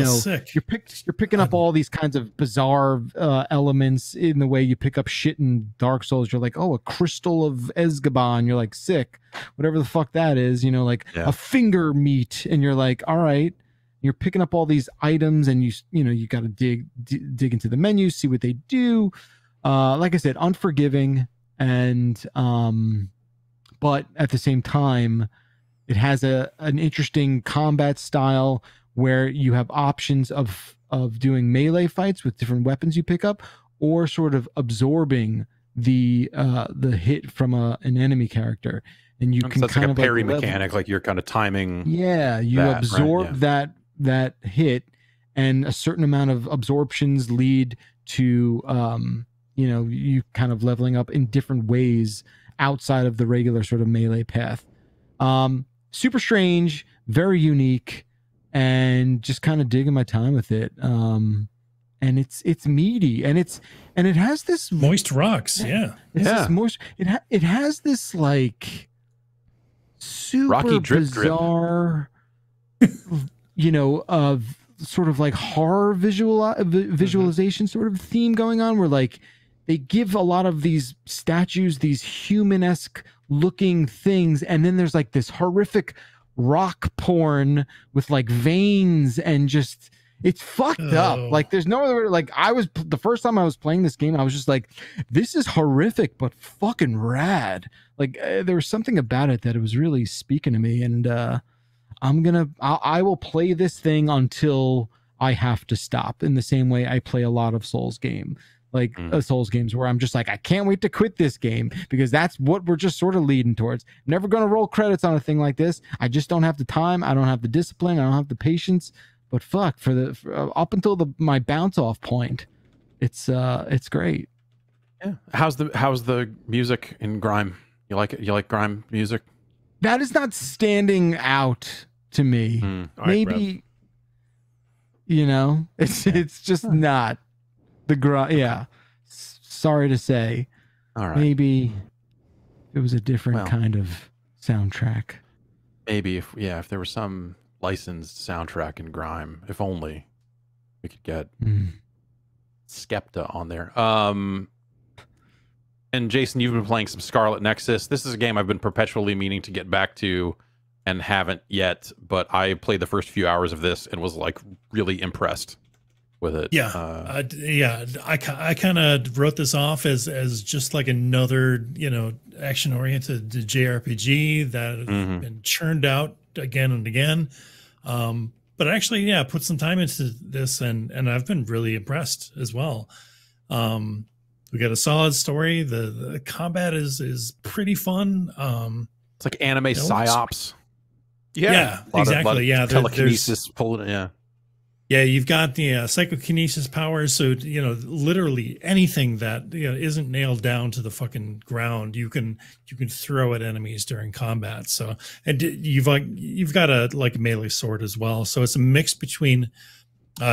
[SPEAKER 4] sick.
[SPEAKER 3] you're picking up all these kinds of bizarre elements in the way you pick up shit in Dark Souls. You're like, oh, a crystal of Esgaban. You're like, sick, whatever the fuck that is. A finger meat, and you're like, all right. You're picking up all these items, and you got to dig into the menu, see what they do. Like I said, unforgiving, and but at the same time, it has an interesting combat style where you have options of doing melee fights with different weapons you pick up, or sort of absorbing the hit from an enemy character, and you can
[SPEAKER 1] kind of like a parry mechanic, like you're kind of timing.
[SPEAKER 3] Yeah, you absorb that hit, and a certain amount of absorptions lead to you kind of leveling up in different ways outside of the regular sort of melee path. Super strange, very unique, and just kind of digging my time with it. And it's meaty, and it has this
[SPEAKER 4] moist rocks. Yeah.
[SPEAKER 3] This moist. It has this like super
[SPEAKER 1] rocky drip
[SPEAKER 3] bizarre, sort of like horror visualization sort of theme going on, where like they give a lot of these statues these human-esque looking things, and then there's like this horrific rock porn with like veins, and just it's fucked up. Like, there's no other way. Like, the first time I was playing this game, I was just like, this is horrific but fucking rad. Like, there was something about it that it was really speaking to me, and I will play this thing until I have to stop, in the same way I play a lot of Souls games, where I'm just like, I can't wait to quit this game, because that's what we're just sort of leading towards. I'm never going to roll credits on a thing like this. I just don't have the time. I don't have the discipline. I don't have the patience. But fuck, up until my bounce off point, it's great.
[SPEAKER 1] Yeah. How's the music in Grime? You like it? You like Grime music?
[SPEAKER 3] That is not standing out to me. Maybe, it's just not the Grime. Yeah. Sorry to say.
[SPEAKER 1] All right.
[SPEAKER 3] Maybe it was a different kind of soundtrack.
[SPEAKER 1] Maybe if there was some licensed soundtrack in Grime, if only we could get Skepta on there. And Jason, you've been playing some Scarlet Nexus. This is a game I've been perpetually meaning to get back to and haven't yet, but I played the first few hours of this and was like really impressed with it.
[SPEAKER 4] I kind of wrote this off as just like another action oriented JRPG that has been churned out again and again, but actually put some time into this, and I've been really impressed as well. We got a solid story. The combat is pretty fun.
[SPEAKER 1] It's like anime psyops.
[SPEAKER 4] Exactly.
[SPEAKER 1] Telekinesis pulling.
[SPEAKER 4] You've got the psychokinesis powers. So literally anything that isn't nailed down to the fucking ground, you can throw at enemies during combat. So, and you've got a melee sword as well. So it's a mix between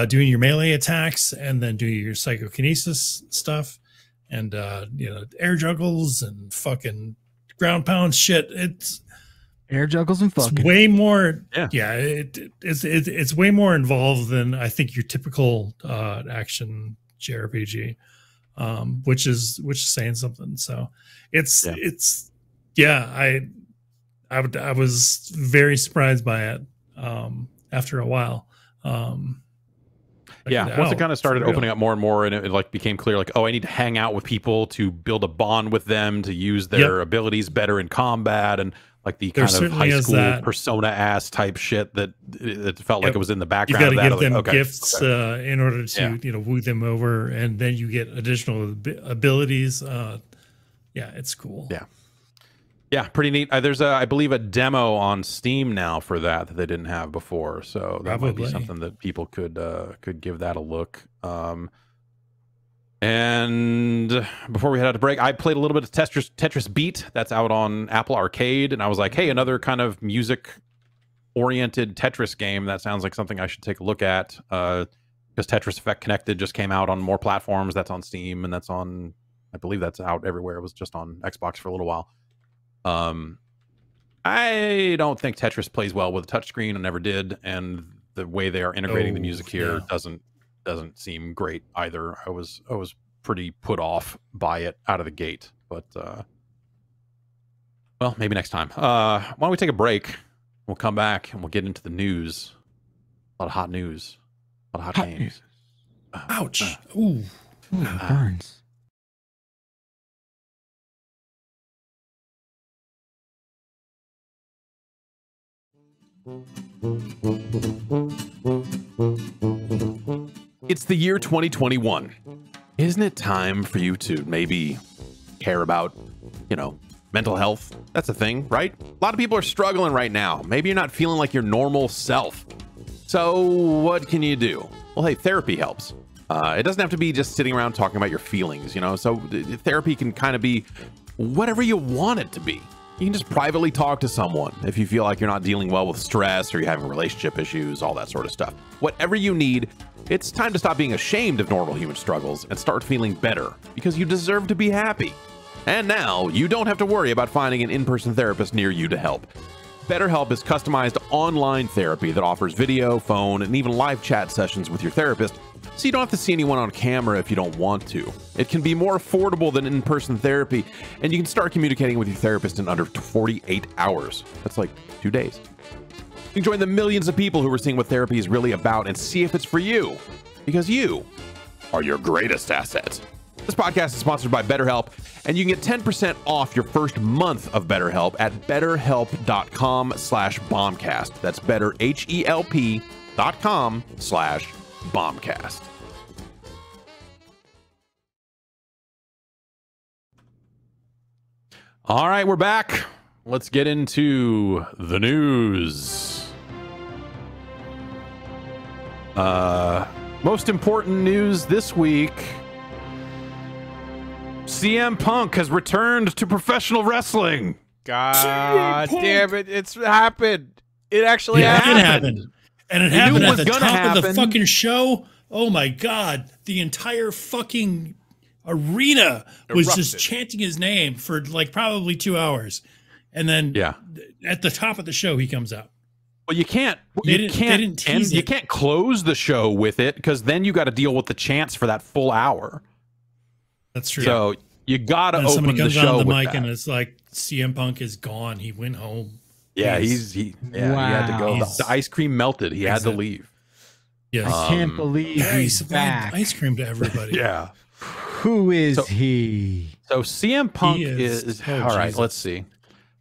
[SPEAKER 4] doing your melee attacks and then doing your psychokinesis stuff, and air juggles and fucking ground pound shit.
[SPEAKER 3] Air juggles and fucking.
[SPEAKER 4] It's way more. Yeah, it's way more involved than I think your typical action JRPG, which is saying something. So I was very surprised by it after a while.
[SPEAKER 1] Once it kind of started opening up more and more, and it like became clear, like, oh, I need to hang out with people to build a bond with them, to use their abilities better in combat, and like the kind of high school persona ass type shit that it felt like it was in the background.
[SPEAKER 4] You got to give them gifts in order to woo them over, and then you get additional abilities. It's cool.
[SPEAKER 1] Yeah, pretty neat. There's I believe a demo on Steam now for that they didn't have before, so that might be something that people could give that a look. And before we head out to break, I played a little bit of Tetris Beat. That's out on Apple Arcade, and I was like, hey, another kind of music-oriented Tetris game. That sounds like something I should take a look at, because Tetris Effect Connected just came out on more platforms. That's on Steam, and that's on, I believe that's out everywhere. It was just on Xbox for a little while. I don't think Tetris plays well with a touchscreen. I never did, and the way they are integrating the music here doesn't seem great either. I was pretty put off by it out of the gate, but well, maybe next time. Why don't we take a break? We'll come back and we'll get into the news. A lot of hot news. A lot of hot games.
[SPEAKER 4] Ouch. Ooh,
[SPEAKER 3] burns.
[SPEAKER 1] It's the year 2021. Isn't it time for you to maybe care about, mental health? That's a thing, right? A lot of people are struggling right now. Maybe you're not feeling like your normal self. So what can you do? Well, hey, therapy helps. It doesn't have to be just sitting around talking about your feelings, So therapy can kind of be whatever you want it to be. You can just privately talk to someone if you feel like you're not dealing well with stress or you're having relationship issues, all that sort of stuff. Whatever you need, it's time to stop being ashamed of normal human struggles and start feeling better, because you deserve to be happy. And now, you don't have to worry about finding an in-person therapist near you to help. BetterHelp is customized online therapy that offers video, phone, and even live chat sessions with your therapist, so you don't have to see anyone on camera if you don't want to. It can be more affordable than in-person therapy, and you can start communicating with your therapist in under 48 hours. That's like 2 days. You can join the millions of people who are seeing what therapy is really about and see if it's for you, because you are your greatest asset. This podcast is sponsored by BetterHelp, and you can get 10% off your first month of BetterHelp at betterhelp.com/bombcast. That's betterhelp.com/bombcast. All right, we're back. Let's get into the news. Most important news this week. CM Punk has returned to professional wrestling.
[SPEAKER 2] God damn it. It's happened. It actually happened.
[SPEAKER 4] It happened. And it happened at the top of the fucking show. Oh my God. The entire fucking arena was just chanting his name for like probably 2 hours. And then at the top of the show, he comes out.
[SPEAKER 1] Well, you can't close the show with it, because then you got to deal with the chants for that full hour.
[SPEAKER 4] That's true.
[SPEAKER 1] So you got to open the show
[SPEAKER 4] on the
[SPEAKER 1] with
[SPEAKER 4] mic
[SPEAKER 1] that.
[SPEAKER 4] And it's like, CM Punk is gone. He went home.
[SPEAKER 1] Yeah, he had to go. The ice cream melted. He had to leave.
[SPEAKER 4] Yes.
[SPEAKER 3] I can't believe he's back.
[SPEAKER 4] Ice cream to everybody.
[SPEAKER 1] Yeah.
[SPEAKER 3] Who is he?
[SPEAKER 1] So CM Punk is all right. Let's see.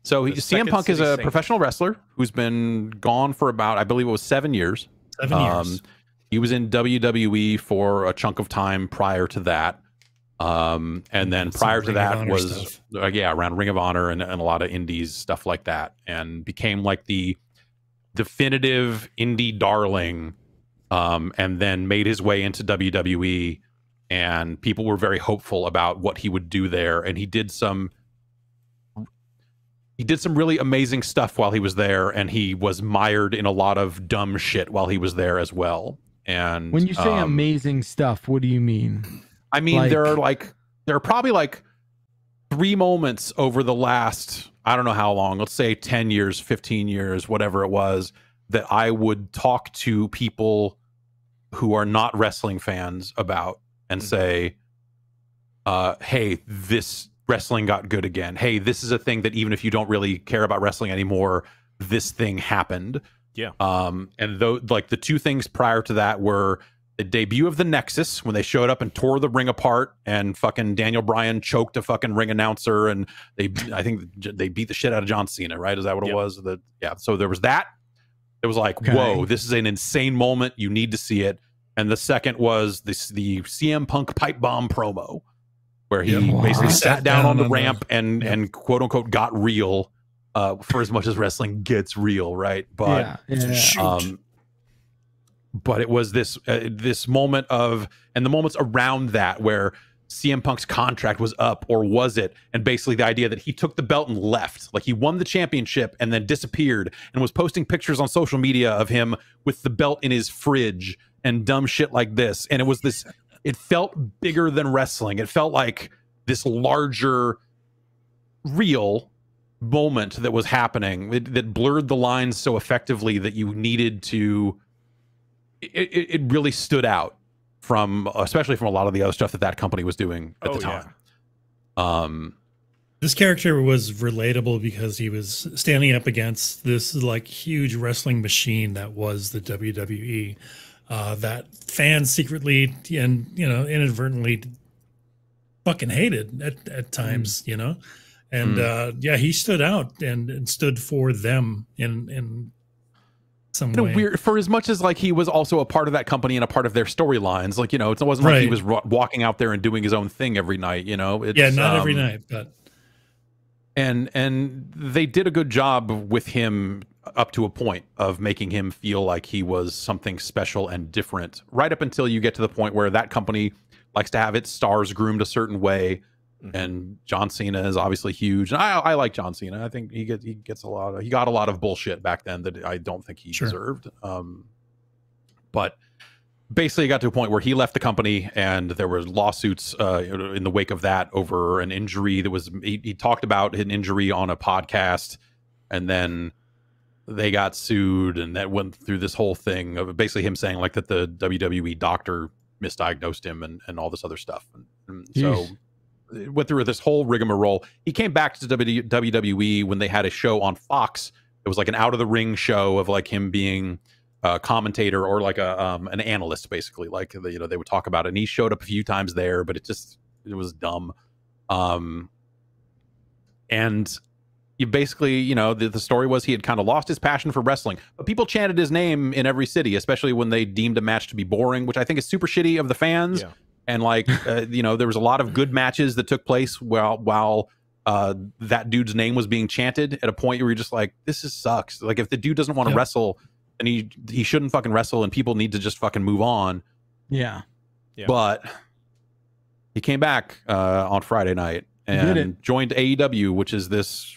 [SPEAKER 1] So CM Punk is a professional wrestler who's been gone for about, I believe it was 7 years.
[SPEAKER 4] 7 years.
[SPEAKER 1] He was in WWE for a chunk of time prior to that. And then prior to that was around Ring of Honor and a lot of indies, stuff like that, and became like the definitive indie darling, and then made his way into WWE, and people were very hopeful about what he would do there, and he did some really amazing stuff while he was there, and he was mired in a lot of dumb shit while he was there as well. And
[SPEAKER 3] when you say amazing stuff, what do you mean?
[SPEAKER 1] I mean, there are probably like 3 moments over the last, I don't know how long, let's say 10 years, 15 years, whatever it was, that I would talk to people who are not wrestling fans about and say, hey, this wrestling got good again. Hey, this is a thing that even if you don't really care about wrestling anymore, this thing happened.
[SPEAKER 2] Yeah.
[SPEAKER 1] And though, like, the 2 things prior to that were the debut of the Nexus, when they showed up and tore the ring apart, and fucking Daniel Bryan choked a fucking ring announcer, and I think they beat the shit out of John Cena, right? Is that what it was? Yeah. So there was that. It was like, whoa, this is an insane moment. You need to see it. And the second was the CM Punk pipe bomb promo, where he basically sat down on the ramp and quote unquote got real, for as much as wrestling gets real, right? But but it was this moment of, and the moments around that where CM Punk's contract was up, or was it? And basically the idea that he took the belt and left, like he won the championship and then disappeared and was posting pictures on social media of him with the belt in his fridge and dumb shit like this. And it was this, it felt bigger than wrestling. It felt like this larger, real moment that was happening that blurred the lines so effectively that you needed to, it really stood out from, especially from a lot of the other stuff that company was doing at the time.
[SPEAKER 4] This character was relatable because he was standing up against this like huge wrestling machine that was the WWE, that fans secretly and, you know, inadvertently fucking hated at times, you know? And yeah, he stood out and stood for them in some way.
[SPEAKER 1] Weird, for as much as like he was also a part of that company and a part of their storylines, like, you know, it wasn't like he was walking out there and doing his own thing every night, you know? It's,
[SPEAKER 4] not every night, but
[SPEAKER 1] and they did a good job with him up to a point of making him feel like he was something special and different, right up until you get to the point where that company likes to have its stars groomed a certain way. And John Cena is obviously huge, and I like John Cena. I think he got a lot of bullshit back then that I don't think he deserved. But basically, it got to a point where he left the company, and there were lawsuits in the wake of that over an injury that was. He talked about an injury on a podcast, and then they got sued, and that went through this whole thing of basically him saying like that the WWE doctor misdiagnosed him and all this other stuff, and so. It went through this whole rigmarole. He came back to WWE when they had a show on Fox. It was like an out of the ring show of like him being a commentator or like an analyst, basically. Like, you know, they would talk about it. And he showed up a few times there, but it was dumb. And you basically, you know, the story was he had kind of lost his passion for wrestling, but people chanted his name in every city, especially when they deemed a match to be boring, which I think is super shitty of the fans. Yeah. And like, you know, there was a lot of good matches that took place while that dude's name was being chanted at a point where you're just like, this sucks. Like, if the dude doesn't want to wrestle, then he shouldn't fucking wrestle, and people need to just fucking move on.
[SPEAKER 3] Yeah.
[SPEAKER 1] But he came back on Friday night and joined AEW, which is this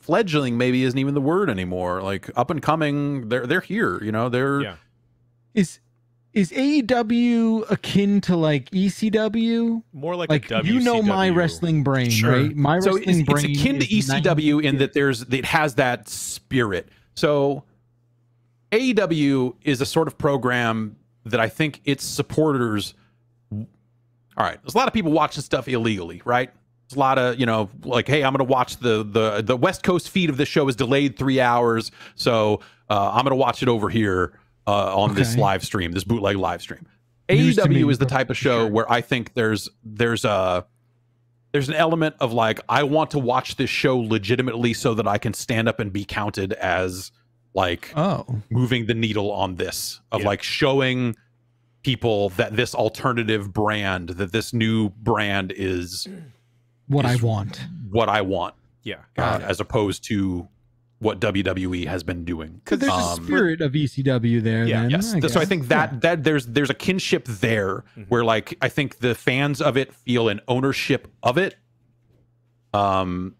[SPEAKER 1] fledgling, maybe isn't even the word anymore. Like, up and coming, they're here. You know, they're
[SPEAKER 3] Is AEW akin to like ECW?
[SPEAKER 2] More like
[SPEAKER 3] a WCW.
[SPEAKER 2] You know
[SPEAKER 3] my wrestling brain, right? My wrestling brain.
[SPEAKER 1] It's akin to ECW in that it has that spirit. So AEW is a sort of program that I think its supporters. All right, there's a lot of people watching stuff illegally, right? There's a lot of, you know, like, hey, I'm going to watch the West Coast feed of this show is delayed 3 hours, so I'm going to watch it over here. On this live stream, this bootleg live stream. AEW is the type of show where I think there's an element of like, I want to watch this show legitimately so that I can stand up and be counted as like moving the needle on this, of like showing people that this alternative brand, that this new brand is
[SPEAKER 3] what I want.
[SPEAKER 1] Yeah. As opposed to what WWE has been doing,
[SPEAKER 3] because there's a spirit of ECW there.
[SPEAKER 1] Yeah,
[SPEAKER 3] then,
[SPEAKER 1] yes. So I think that there's a kinship there where like I think the fans of it feel an ownership of it, and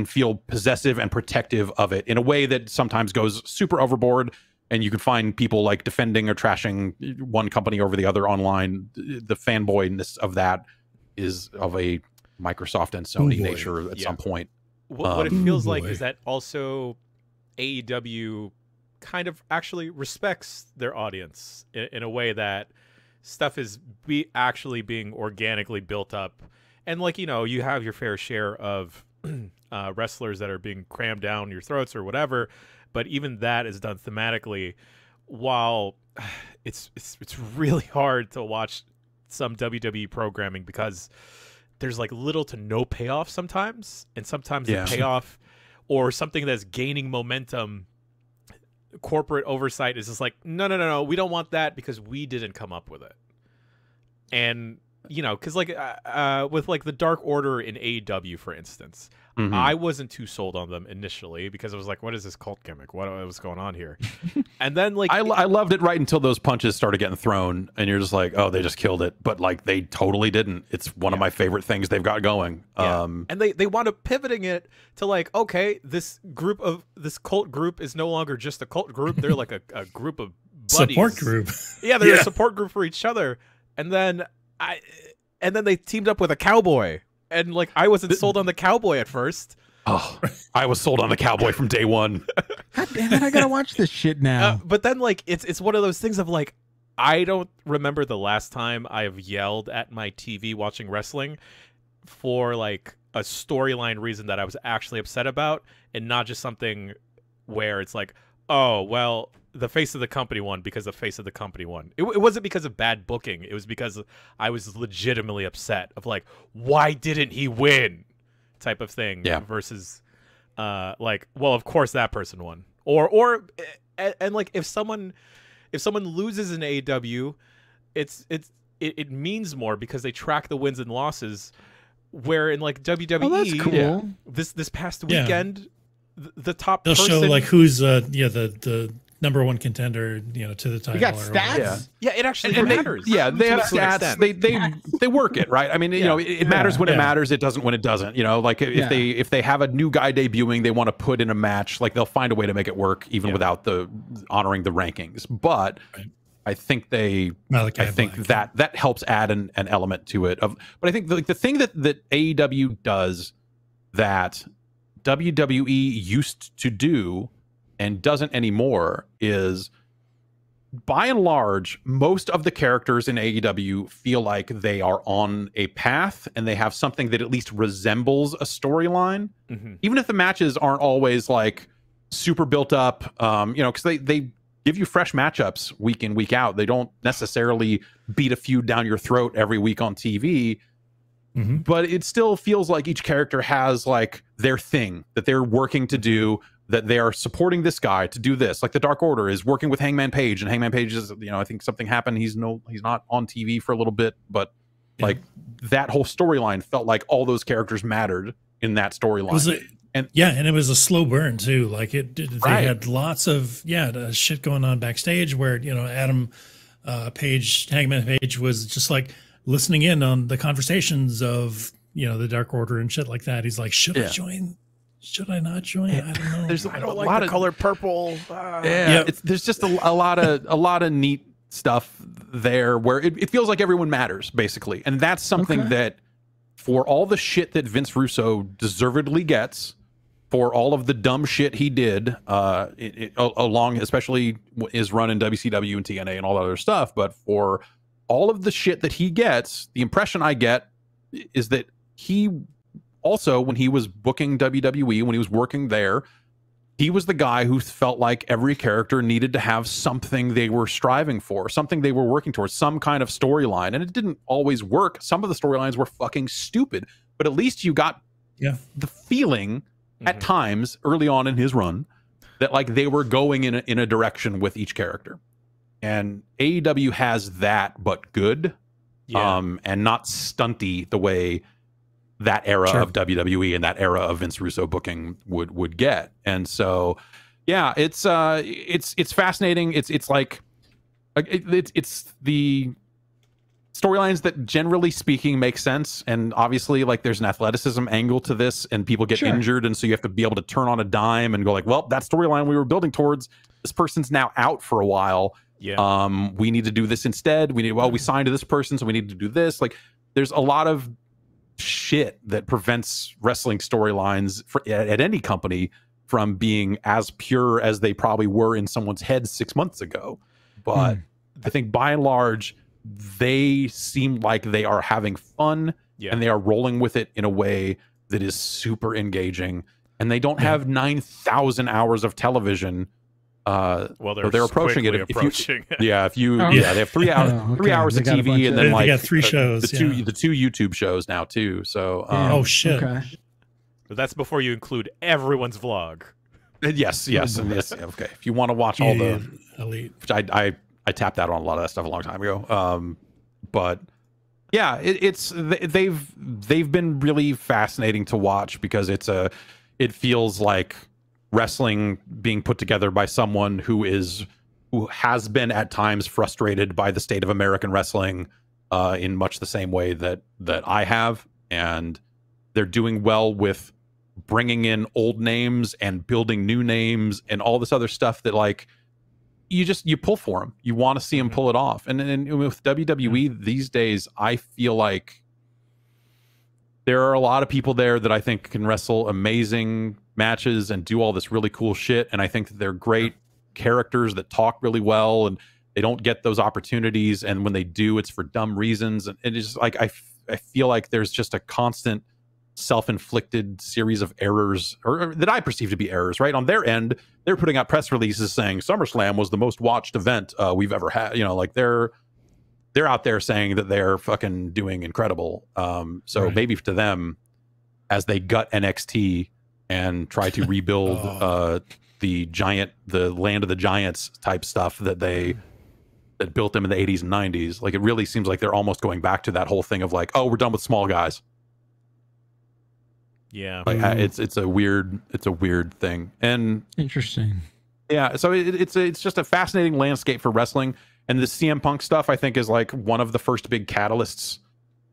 [SPEAKER 1] feel possessive and protective of it in a way that sometimes goes super overboard, and you can find people like defending or trashing one company over the other online. The fanboyness of that is of a Microsoft and Sony nature at some point.
[SPEAKER 2] What it feels like is that also AEW kind of actually respects their audience in a way that stuff is actually being organically built up. And like, you know, you have your fair share of wrestlers that are being crammed down your throats or whatever, but even that is done thematically. While it's really hard to watch some WWE programming because there's like little to no payoff sometimes, and sometimes the payoff or something that's gaining momentum, corporate oversight is just like, no, we don't want that because we didn't come up with it. And you know, because like with like the Dark Order in AEW, for instance, I wasn't too sold on them initially because I was like, what is this cult gimmick? What's going on here? And then like
[SPEAKER 1] I loved it right until those punches started getting thrown, and you're just like, oh, they just killed it. But like they totally didn't. It's one of my favorite things they've got going.
[SPEAKER 2] And they wound up pivoting it to like, okay, this cult group is no longer just a cult group. They're like a group of buddies.
[SPEAKER 4] Support group.
[SPEAKER 2] Yeah, they're a support group for each other. And then they teamed up with a cowboy, and like I wasn't sold on the cowboy at first.
[SPEAKER 1] Oh, I was sold on the cowboy from day one.
[SPEAKER 3] God damn it! I gotta watch this shit now.
[SPEAKER 2] But then like it's one of those things of like, I don't remember the last time I have yelled at my TV watching wrestling for like a storyline reason that I was actually upset about, and not just something where it's like, oh well, the face of the company won because the face of the company won. It wasn't because of bad booking. It was because I was legitimately upset of like, why didn't he win type of thing.
[SPEAKER 1] Yeah.
[SPEAKER 2] Versus like, well, of course that person won. Or like if someone loses in AEW, it means more because they track the wins and losses, where in like WWE,
[SPEAKER 3] that's cool.
[SPEAKER 2] This past weekend, the top
[SPEAKER 4] they'll
[SPEAKER 2] person,
[SPEAKER 4] show like who's the number one contender, to the title.
[SPEAKER 3] You got stats?
[SPEAKER 2] Yeah, it actually matters.
[SPEAKER 1] They have stats. They work it, right? I mean, it matters when it matters. It doesn't when it doesn't. Like if they have a new guy debuting, they want to put in a match. Like they'll find a way to make it work, even without the honoring the rankings. But I think that helps add an element to it. But I think the thing that AEW does that WWE used to do and doesn't anymore is, by and large, most of the characters in AEW feel like they are on a path and they have something that at least resembles a storyline, even if the matches aren't always like super built up, because they give you fresh matchups week in, week out. They don't necessarily beat a feud down your throat every week on TV, but it still feels like each character has like their thing that they're working to do, that they are supporting this guy to do this. Like the Dark Order is working with Hangman Page, and Hangman Page is, I think something happened. He's not on TV for a little bit, but like that whole storyline felt like all those characters mattered in that storyline.
[SPEAKER 4] And it was a slow burn too. Like they had lots of shit going on backstage where Adam Page, Hangman Page was just like listening in on the conversations of the Dark Order and shit like that. He's like, should I join? Should I not join? I don't know.
[SPEAKER 2] I don't like the color purple.
[SPEAKER 1] There's just a lot of neat stuff there where it feels like everyone matters, basically. And that's something that, for all the shit that Vince Russo deservedly gets, for all of the dumb shit he did along, especially his run in WCW and TNA and all that other stuff, but for all of the shit that he gets, the impression I get is that he also, when he was booking WWE, when he was working there, he was the guy who felt like every character needed to have something they were striving for, something they were working towards, some kind of storyline. And it didn't always work. Some of the storylines were fucking stupid, but at least you got the feeling at times early on in his run that like they were going in a direction with each character. And AEW has that, but good, and not stunty the way that era of WWE and that era of Vince Russo booking would get. And so it's fascinating. It's like it's the storylines that generally speaking make sense, and obviously like there's an athleticism angle to this, and people get injured, and so you have to be able to turn on a dime and go like, well, that storyline we were building towards, this person's now out for a while. We need to do this instead. We signed to this person, so we need to do this. Like there's a lot of shit that prevents wrestling storylines at any company from being as pure as they probably were in someone's head 6 months ago. But I think by and large, they seem like they are having fun and they are rolling with it in a way that is super engaging. And they don't have 9,000 hours of television.
[SPEAKER 2] Well,
[SPEAKER 1] they're approaching it. They have 3 hours, 3 hours of TV, and then
[SPEAKER 4] they got 3 shows.
[SPEAKER 1] The two YouTube shows now too. So
[SPEAKER 4] oh shit. Okay.
[SPEAKER 2] But that's before you include everyone's vlog.
[SPEAKER 1] Yes. Okay. If you want to watch all the
[SPEAKER 4] Elite,
[SPEAKER 1] which I tapped out on a lot of that stuff a long time ago. But yeah, they've been really fascinating to watch because it feels like wrestling being put together by someone who has been at times frustrated by the state of American wrestling in much the same way that I have, and they're doing well with bringing in old names and building new names and all this other stuff that like you pull for them. You want to see them pull it off. And with WWE these days, I feel like there are a lot of people there that I think can wrestle amazing matches and do all this really cool shit. And I think that they're great characters that talk really well, and they don't get those opportunities. And when they do, it's for dumb reasons. And it's just like, I feel like there's just a constant self-inflicted series of errors, or that I perceive to be errors, right? On their end, they're putting out press releases saying SummerSlam was the most watched event we've ever had. You know, like they're out there saying that they're fucking doing incredible. So maybe to them, as they gut NXT and try to rebuild the land of the giants type stuff that built them in the 80s and 90s, like it really seems like they're almost going back to that whole thing of like, oh, we're done with small guys.
[SPEAKER 2] Yeah,
[SPEAKER 1] like it's a weird thing. And
[SPEAKER 3] interesting.
[SPEAKER 1] Yeah, so it's just a fascinating landscape for wrestling. And the CM Punk stuff, I think, is like one of the first big catalysts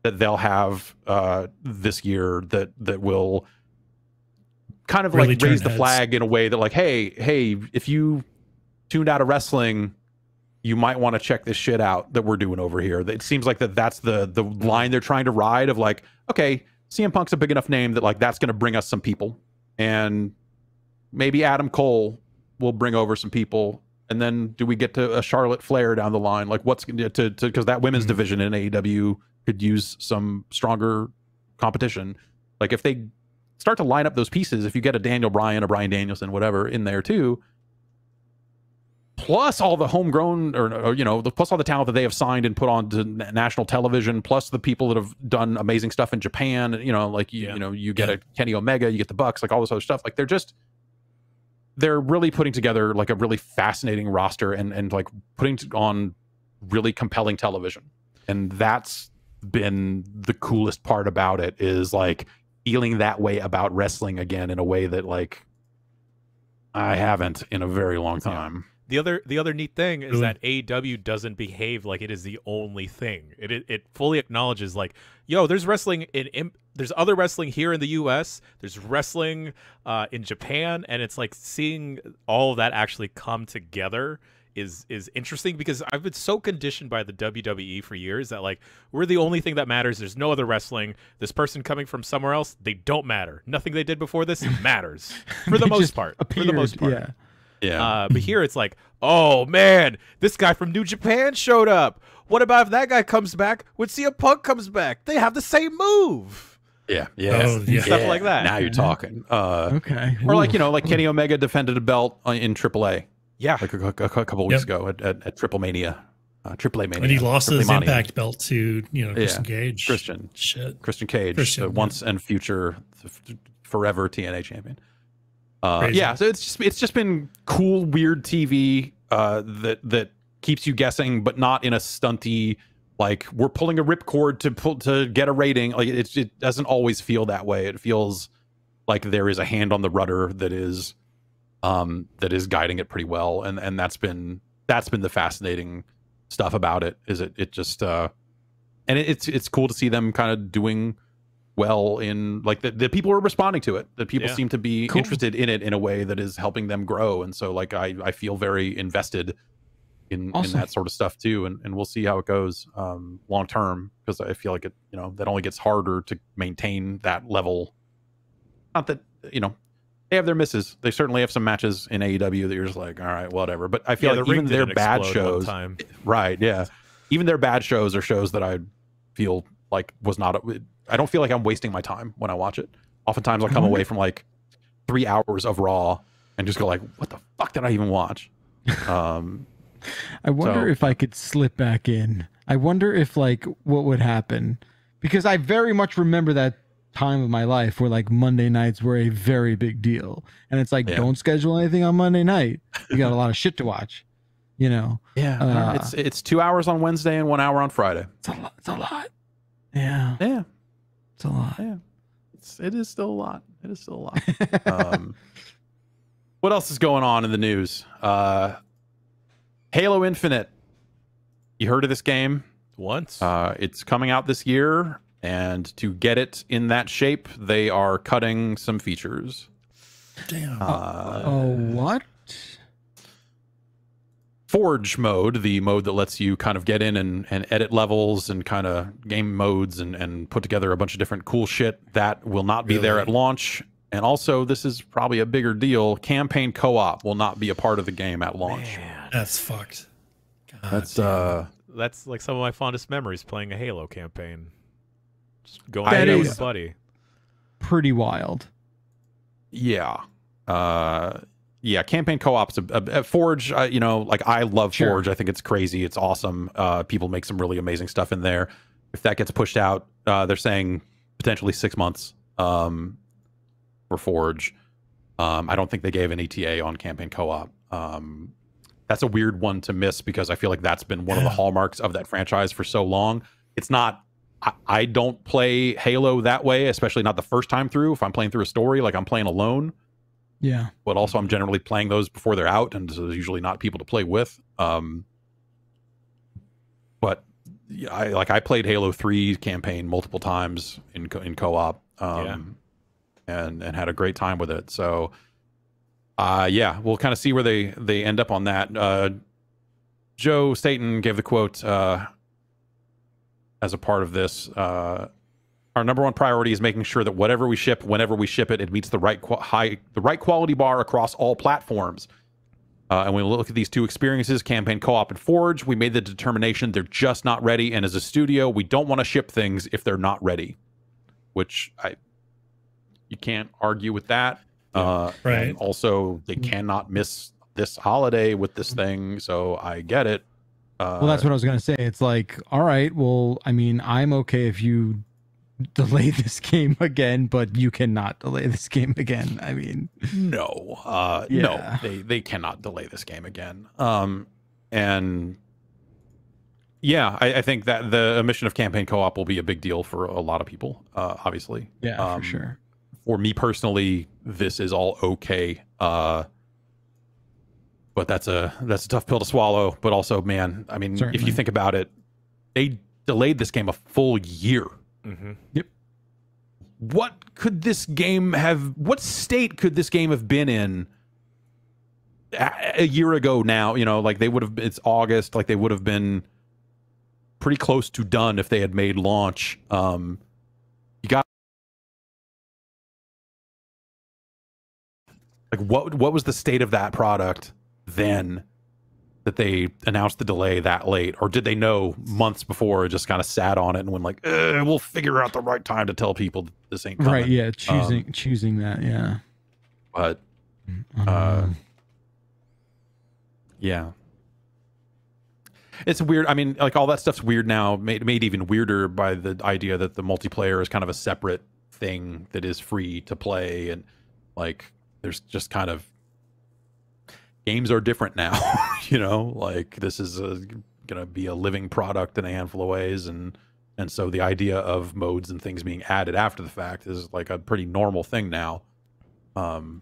[SPEAKER 1] that they'll have this year that will kind of really like raise the flag in a way that like, hey, if you tuned out of wrestling, you might want to check this shit out that we're doing over here. It seems like that's the line they're trying to ride of like, okay, CM Punk's a big enough name that like that's going to bring us some people, and maybe Adam Cole will bring over some people. And then do we get to a Charlotte Flair down the line? Like what's going to because that women's division in AEW could use some stronger competition. Like if they start to line up those pieces, if you get a Daniel Bryan, a Bryan Danielson, whatever in there too, plus all the homegrown or you know, plus all the talent that they have signed and put on to national television, plus the people that have done amazing stuff in Japan, you know, like you know, you get a Kenny Omega, you get the Bucks, like all this other stuff. Like they're really putting together like a really fascinating roster and like putting on really compelling television. And that's been the coolest part about it, is like feeling that way about wrestling again in a way that like I haven't in a very long time.
[SPEAKER 2] The other neat thing is that AEW doesn't behave like it is the only thing. It fully acknowledges like, yo, there's wrestling there's other wrestling here in the US, there's wrestling in Japan, and it's like seeing all of that actually come together is interesting, because I've been so conditioned by the WWE for years that like we're the only thing that matters. There's no other wrestling. This person coming from somewhere else, they don't matter. Nothing they did before this matters for the most part. For the most part.
[SPEAKER 1] Yeah.
[SPEAKER 2] But here it's like, oh man, this guy from New Japan showed up. What about if that guy comes back when CM Punk comes back? They have the same move.
[SPEAKER 1] Yeah.
[SPEAKER 2] Stuff like that.
[SPEAKER 1] Now you're talking.
[SPEAKER 3] Okay.
[SPEAKER 1] Or like, you know, like Kenny Omega defended a belt in AAA.
[SPEAKER 2] Yeah.
[SPEAKER 1] Like a couple weeks ago at Triple Mania. Triple A Mania.
[SPEAKER 4] And he lost his Impact belt to, you know, Christian Cage.
[SPEAKER 1] Christian Cage, once and future forever TNA champion. Yeah, so it's just been cool, weird TV that keeps you guessing, but not in a stunty like we're pulling a ripcord to get a rating. Like it doesn't always feel that way. It feels like there is a hand on the rudder that is guiding it pretty well, and that's been the fascinating stuff about it. Is it just and it's cool to see them kind of doing well in like the people are responding to it, that people seem to be interested in it in a way that is helping them grow. And so like I feel very invested in that sort of stuff too, and we'll see how it goes long term, because I feel like it, you know, that only gets harder to maintain that level. Not that, you know, they have their misses. They certainly have some matches in AEW that you're just like, all right, whatever. But I feel like even their bad shows, right? Yeah, even their bad shows are shows that I feel like was not. I don't feel like I'm wasting my time when I watch it. Oftentimes, I'll come away from like 3 hours of Raw and just go like, what the fuck did I even watch?
[SPEAKER 3] I wonder if I could slip back in. I wonder if like what would happen, because I very much remember that time of my life where like Monday nights were a very big deal, and it's like, don't schedule anything on Monday night. You got a lot of shit to watch, you know.
[SPEAKER 1] Yeah, it's 2 hours on Wednesday and 1 hour on Friday.
[SPEAKER 3] It's a lot. It's a lot. Yeah, it's a lot.
[SPEAKER 1] Yeah, it is still a lot. It is still a lot. What else is going on in the news? Halo Infinite. You heard of this game?
[SPEAKER 2] Once.
[SPEAKER 1] It's coming out this year, and to get it in that shape, they are cutting some features.
[SPEAKER 4] Damn.
[SPEAKER 3] What?
[SPEAKER 1] Forge mode, the mode that lets you kind of get in and edit levels and kind of game modes and put together a bunch of different cool shit, that will not be there at launch. And also, this is probably a bigger deal, campaign co-op will not be a part of the game at launch.
[SPEAKER 2] Man.
[SPEAKER 4] That's fucked.
[SPEAKER 1] God,
[SPEAKER 2] that's like some of my fondest memories, playing a Halo campaign. Just going out with a buddy.
[SPEAKER 3] Pretty wild.
[SPEAKER 1] Yeah. Yeah, campaign co-op's a Forge, you know, like I love Forge. I think it's crazy. It's awesome. People make some really amazing stuff in there. If that gets pushed out, they're saying potentially 6 months for Forge. I don't think they gave an ETA on campaign co-op. That's a weird one to miss, because I feel like that's been one of the hallmarks of that franchise for so long. It's not, I don't play Halo that way, especially not the first time through. If I'm playing through a story, like I'm playing alone.
[SPEAKER 3] Yeah.
[SPEAKER 1] But also I'm generally playing those before they're out, and so there's usually not people to play with. But I played Halo 3 campaign multiple times in co-op, and had a great time with it. So yeah, we'll kind of see where they end up on that. Joe Staten gave the quote as a part of this. Our number one priority is making sure that whatever we ship, whenever we ship it, it meets the right quality bar across all platforms. And when we look at these two experiences, campaign co-op and Forge, we made the determination they're just not ready. And as a studio, we don't want to ship things if they're not ready. Which you can't argue with that.
[SPEAKER 4] Right.
[SPEAKER 1] And also, they cannot miss this holiday with this thing, so I get it.
[SPEAKER 3] Well, that's what I was gonna say. It's like, all right, well, I mean, I'm okay if you delay this game again, but you cannot delay this game again. I mean,
[SPEAKER 1] no, they cannot delay this game again. And yeah, I think that the omission of campaign co-op will be a big deal for a lot of people, obviously.
[SPEAKER 3] Yeah, for sure.
[SPEAKER 1] For me personally, this is all okay. But that's a tough pill to swallow. But also, man, I mean, if you think about it, they delayed this game a full year.
[SPEAKER 2] Mm-hmm.
[SPEAKER 3] Yep.
[SPEAKER 1] What state could this game have been in a year ago now? You know, like it's August, like they would have been pretty close to done if they had made launch. You got like what was the state of that product then that they announced the delay that late? Or did they know months before, just kind of sat on it and went like, we'll figure out the right time to tell people this ain't coming.
[SPEAKER 3] Right, yeah, choosing that, yeah.
[SPEAKER 1] But yeah. It's weird. I mean, like all that stuff's weird now, made even weirder by the idea that the multiplayer is kind of a separate thing that is free to play, and like there's just kind of games are different now. You know, like this is gonna be a living product in a handful of ways, and so the idea of modes and things being added after the fact is like a pretty normal thing now. But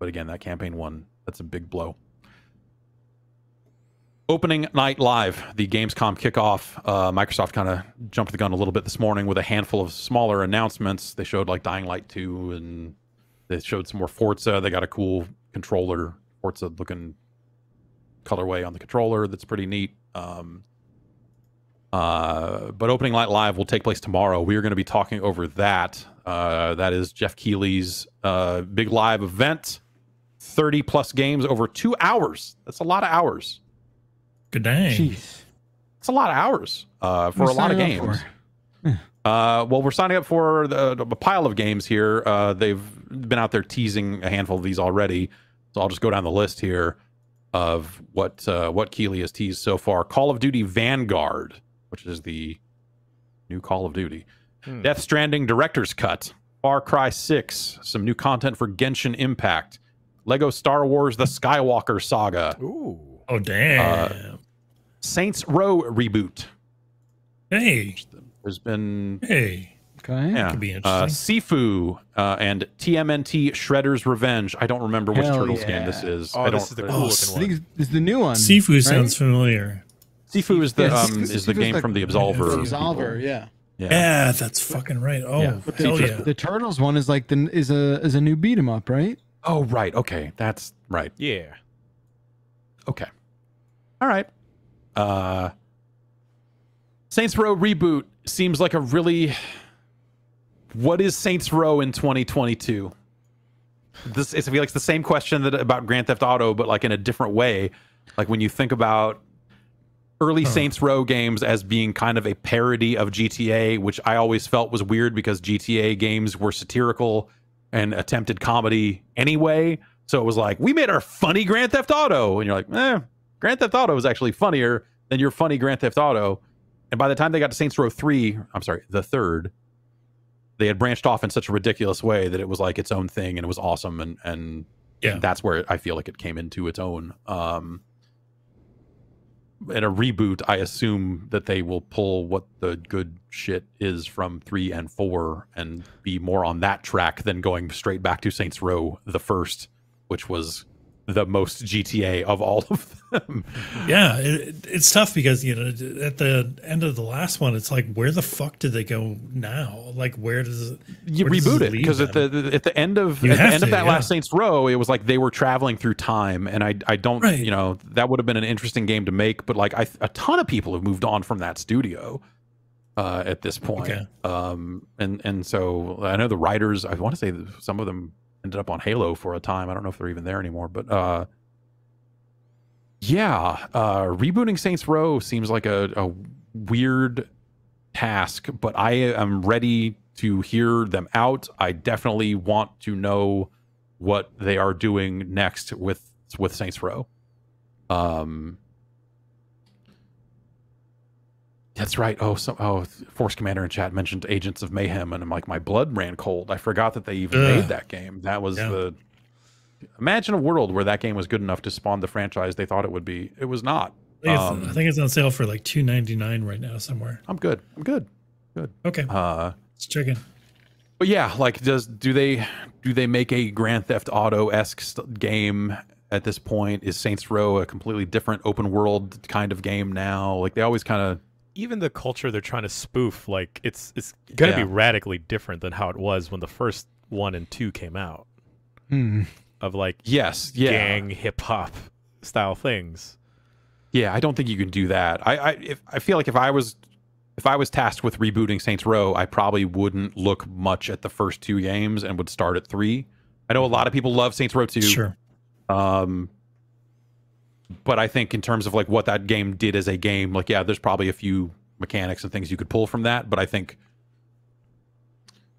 [SPEAKER 1] again, that campaign one, that's a big blow. Opening night live, the Gamescom kickoff. Microsoft kind of jumped the gun a little bit this morning with a handful of smaller announcements. They showed like Dying Light 2, and they showed some more Forza. They got a cool controller, Forza looking colorway on the controller that's pretty neat. But Opening Night Live will take place tomorrow. We are going to be talking over that. That is Jeff Keighley's big live event. 30 plus games over 2 hours. That's a lot of hours.
[SPEAKER 4] Good dang.
[SPEAKER 3] Jeez.
[SPEAKER 1] It's a lot of hours for a lot of games. Well, we're signing up for a pile of games here. They've been out there teasing a handful of these already. So I'll just go down the list here of what Keighley has teased so far. Call of Duty Vanguard, which is the new Call of Duty. Death Stranding Director's Cut. Far Cry 6. Some new content for Genshin Impact. Lego Star Wars The Skywalker Saga.
[SPEAKER 2] Ooh.
[SPEAKER 4] Oh, damn.
[SPEAKER 1] Saints Row reboot.
[SPEAKER 4] Hey.
[SPEAKER 1] There's been...
[SPEAKER 4] Hey.
[SPEAKER 3] Okay.
[SPEAKER 1] Yeah.
[SPEAKER 4] Could be interesting.
[SPEAKER 1] Sifu and TMNT Shredder's Revenge. I don't remember which Turtles game this is.
[SPEAKER 2] Oh, this is the cool looking one.
[SPEAKER 3] This is the new one.
[SPEAKER 4] Sifu
[SPEAKER 3] right?
[SPEAKER 4] sounds familiar.
[SPEAKER 1] Sifu is the game from the Absolver.
[SPEAKER 3] Absolver, yeah.
[SPEAKER 4] Yeah, that's fucking right. Oh,
[SPEAKER 1] Yeah.
[SPEAKER 3] The Turtles one is like is a new beat 'em up, right?
[SPEAKER 1] Oh, right. Okay, that's right.
[SPEAKER 2] Yeah.
[SPEAKER 1] Okay. All right. Saints Row reboot seems like a really... What is Saints Row in 2022? I feel like it's the same question about Grand Theft Auto, but like in a different way. Like when you think about early Saints Row games as being kind of a parody of GTA, which I always felt was weird because GTA games were satirical and attempted comedy anyway. So it was like, we made our funny Grand Theft Auto. And you're like, Grand Theft Auto is actually funnier than your funny Grand Theft Auto. And by the time they got to Saints Row 3, I'm sorry, the third, they had branched off in such a ridiculous way that it was like its own thing and it was awesome. And that's where I feel like it came into its own. In a reboot, I assume that they will pull what the good shit is from 3 and 4 and be more on that track than going straight back to Saints Row the first, which was the most GTA of all of them.
[SPEAKER 4] Yeah, it's tough because, you know, at the end of the last one, it's like, where the fuck did they go now? Like, where does it...
[SPEAKER 1] You reboot it, because at the end of that last Saints Row, it was like they were traveling through time, and I don't, you know, that would have been an interesting game to make, but like a ton of people have moved on from that studio at this point.
[SPEAKER 4] Okay.
[SPEAKER 1] And so I know the writers, I want to say some of them ended up on Halo for a time. I don't know if they're even there anymore, but rebooting Saints Row seems like a weird task, but I am ready to hear them out. I definitely want to know what they are doing next with Saints Row. That's right. Force Commander in chat mentioned Agents of Mayhem, and I'm like, my blood ran cold. I forgot that they even made that game. That was imagine a world where that game was good enough to spawn the franchise they thought it would be. It was not.
[SPEAKER 4] I think it's on sale for like $2.99 right now somewhere.
[SPEAKER 1] I'm good.
[SPEAKER 4] Okay. Let's check in.
[SPEAKER 1] But yeah, like, do they make a Grand Theft Auto-esque game at this point? Is Saints Row a completely different open world kind of game now? Like, they always kind of...
[SPEAKER 2] Even the culture they're trying to spoof, like, it's going to be radically different than how it was when the first 1 and 2 came out. Of like, gang hip-hop style things.
[SPEAKER 1] Yeah, I don't think you can do that. I feel like if I was tasked with rebooting Saints Row, I probably wouldn't look much at the first 2 games and would start at 3. I know a lot of people love Saints Row 2.
[SPEAKER 4] Sure.
[SPEAKER 1] But I think in terms of like what that game did as a game, like, yeah, there's probably a few mechanics and things you could pull from that. But I think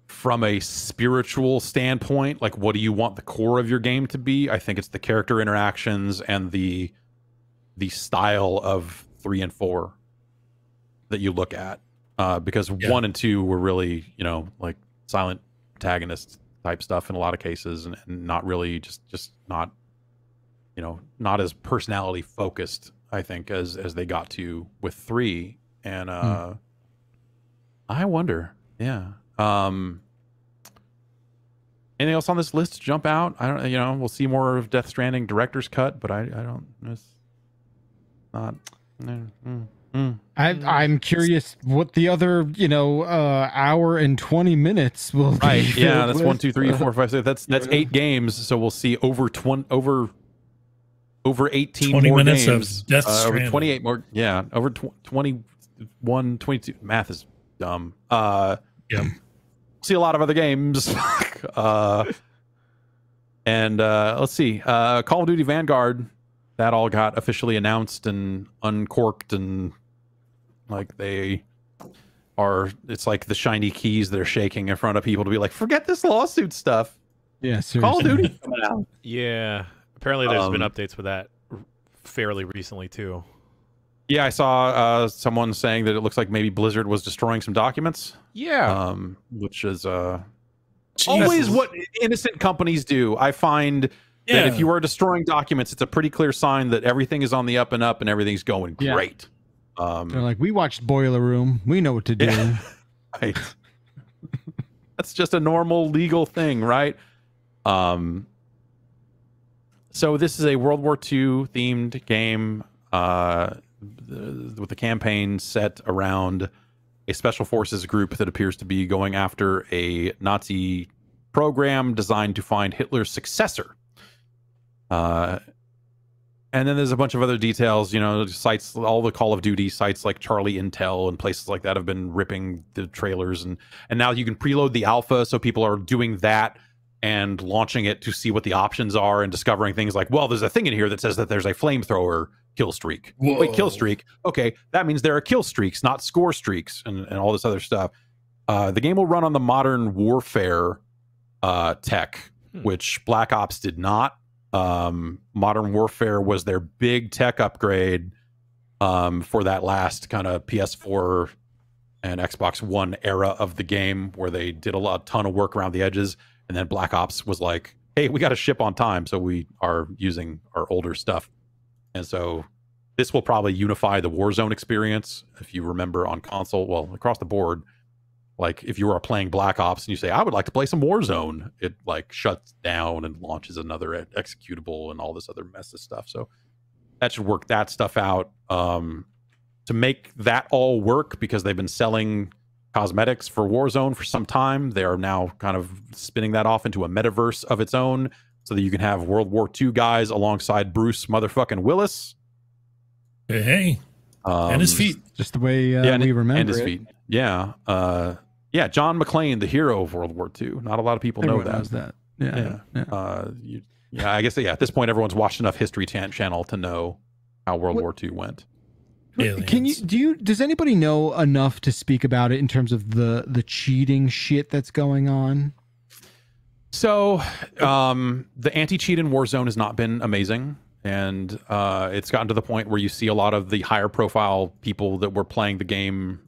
[SPEAKER 1] from a spiritual standpoint, like, what do you want the core of your game to be? I think it's the character interactions and the style of 3 and 4 that you look at. Because 1 and 2 were really, you know, like silent protagonist type stuff in a lot of cases, and not really just not, you know, not as personality focused, I think, as they got to with 3. And I wonder, anything else on this list jump out? I don't, you know, we'll see more of Death Stranding director's cut, but I don't, it's not.
[SPEAKER 3] I'm curious what the other, you know, hour and 20 minutes will be.
[SPEAKER 1] Yeah, that's 1, 2, 3, 4, 5, 6. That's 8 games. So we'll see over over 18
[SPEAKER 4] 20
[SPEAKER 1] more
[SPEAKER 4] minutes
[SPEAKER 1] games.
[SPEAKER 4] Of Death
[SPEAKER 1] over 28 more. Yeah, over 21, 22. Math is dumb. See a lot of other games. And let's see. Call of Duty Vanguard, that all got officially announced and uncorked, and like it's like the shiny keys that are shaking in front of people to be like, forget this lawsuit stuff.
[SPEAKER 3] Yeah, seriously.
[SPEAKER 1] Call of Duty coming out.
[SPEAKER 2] Yeah. Apparently there's been updates with that fairly recently too.
[SPEAKER 1] Yeah, I saw someone saying that it looks like maybe Blizzard was destroying some documents.
[SPEAKER 2] Yeah.
[SPEAKER 1] Which is always what innocent companies do. I find that if you are destroying documents, it's a pretty clear sign that everything is on the up and up and everything's going great.
[SPEAKER 3] They're like, we watched Boiler Room. We know what to do.
[SPEAKER 1] Yeah. Right. That's just a normal legal thing, right? So this is a World War II themed game with the campaign set around a special forces group that appears to be going after a Nazi program designed to find Hitler's successor. And then there's a bunch of other details, sites, all the Call of Duty sites like Charlie Intel and places like that have been ripping the trailers. And now you can preload the alpha, so people are doing that and launching it to see what the options are and discovering things like, well, there's a thing in here that says that there's a flamethrower kill streak.
[SPEAKER 4] Whoa.
[SPEAKER 1] Wait, kill streak? Okay, that means there are kill streaks, not score streaks, and all this other stuff. The game will run on the Modern Warfare tech, which Black Ops did not. Modern Warfare was their big tech upgrade for that last kind of PS4 and Xbox One era of the game, where they did a ton of work around the edges. And then Black Ops was like, hey, we got to ship on time, so we are using our older stuff. And so this will probably unify the Warzone experience. If you remember on console, well, across the board, like if you are playing Black Ops and you say, I would like to play some Warzone, it like shuts down and launches another executable and all this other mess of stuff. So that should work that stuff out. To make that all work, because they've been selling cosmetics for Warzone for some time, they are now kind of spinning that off into a metaverse of its own, so that you can have World War II guys alongside Bruce motherfucking Willis.
[SPEAKER 4] Hey. And his feet.
[SPEAKER 3] Just the way we remember
[SPEAKER 1] and his feet. Yeah. John McClane, the hero of World War II. Not a lot of people
[SPEAKER 3] Everyone
[SPEAKER 1] know that.
[SPEAKER 3] knows that. Yeah.
[SPEAKER 1] I guess at this point, everyone's watched enough History Channel to know how World War II went.
[SPEAKER 4] Aliens.
[SPEAKER 3] Does anybody know enough to speak about it in terms of the cheating shit that's going on?
[SPEAKER 1] So the anti-cheat in Warzone has not been amazing, and it's gotten to the point where you see a lot of the higher profile people that were playing the game,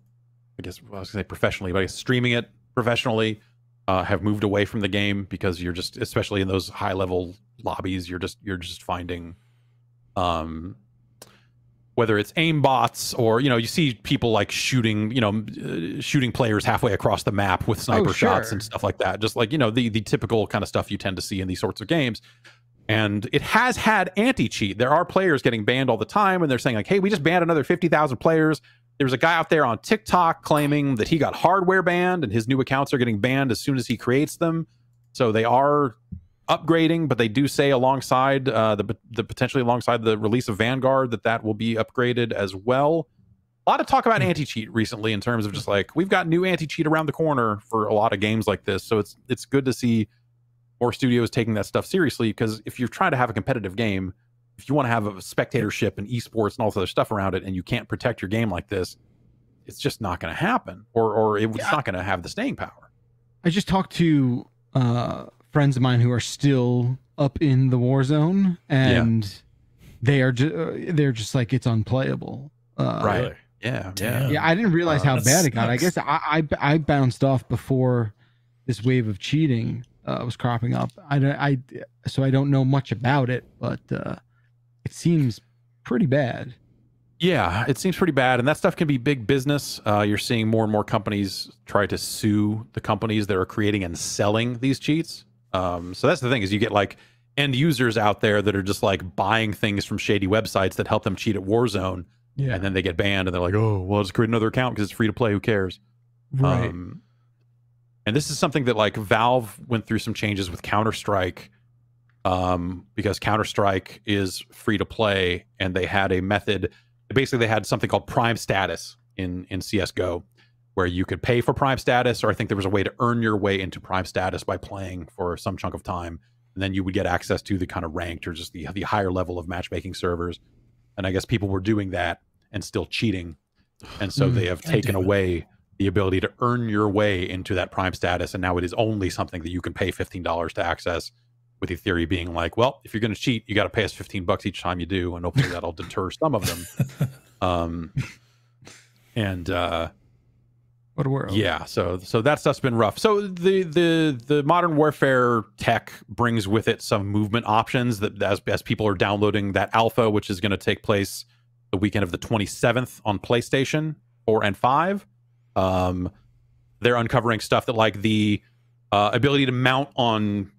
[SPEAKER 1] I guess I was gonna say professionally, but I guess streaming it professionally, have moved away from the game, because you're just, especially in those high level lobbies, you're just finding whether it's aim bots or, you see people like shooting players halfway across the map with sniper shots and stuff like that. Just like, the typical kind of stuff you tend to see in these sorts of games. And it has had anti-cheat. There are players getting banned all the time, and they're saying like, hey, we just banned another 50,000 players. There's a guy out there on TikTok claiming that he got hardware banned and his new accounts are getting banned as soon as he creates them. So they are upgrading, but they do say alongside the potentially alongside the release of Vanguard that will be upgraded as well. A lot of talk about anti-cheat recently, in terms of just like, we've got new anti-cheat around the corner for a lot of games like this. So it's good to see more studios taking that stuff seriously, because if you're trying to have a competitive game, if you want to have a spectatorship and esports and all this other stuff around it, and you can't protect your game like this, it's just not going to happen, or it's not going to have the staying power.
[SPEAKER 3] I just talked to friends of mine who are still up in the war zone, and they're just like, it's unplayable.
[SPEAKER 1] Right. Yeah.
[SPEAKER 3] I didn't realize how bad it got. I guess I bounced off before this wave of cheating was cropping up. So I don't know much about it, but it seems pretty bad.
[SPEAKER 1] Yeah, it seems pretty bad, and that stuff can be big business. You're seeing more and more companies try to sue the companies that are creating and selling these cheats. So that's the thing, is you get like end users out there that are just like buying things from shady websites that help them cheat at Warzone, and then they get banned, and they're like, oh, well, I'll just create another account because it's free to play. Who cares?
[SPEAKER 3] Right.
[SPEAKER 1] And this is something that like Valve went through some changes with Counter-Strike because Counter-Strike is free to play, and they had a method. Basically, they had something called Prime Status in CS:GO, where you could pay for Prime Status, or I think there was a way to earn your way into Prime Status by playing for some chunk of time, and then you would get access to the kind of ranked or just the higher level of matchmaking servers. And I guess people were doing that and still cheating, and so they have taken away the ability to earn your way into that Prime Status, and now it is only something that you can pay $15 to access. With the theory being like, well, if you're going to cheat, you got to pay us $15 each time you do, and hopefully that'll deter some of them.
[SPEAKER 3] What a world!
[SPEAKER 1] Yeah, so that stuff's been rough. So the Modern Warfare tech brings with it some movement options that as people are downloading that alpha, which is going to take place the weekend of the 27th on PlayStation 4 and 5. They're uncovering stuff that like the ability to mount on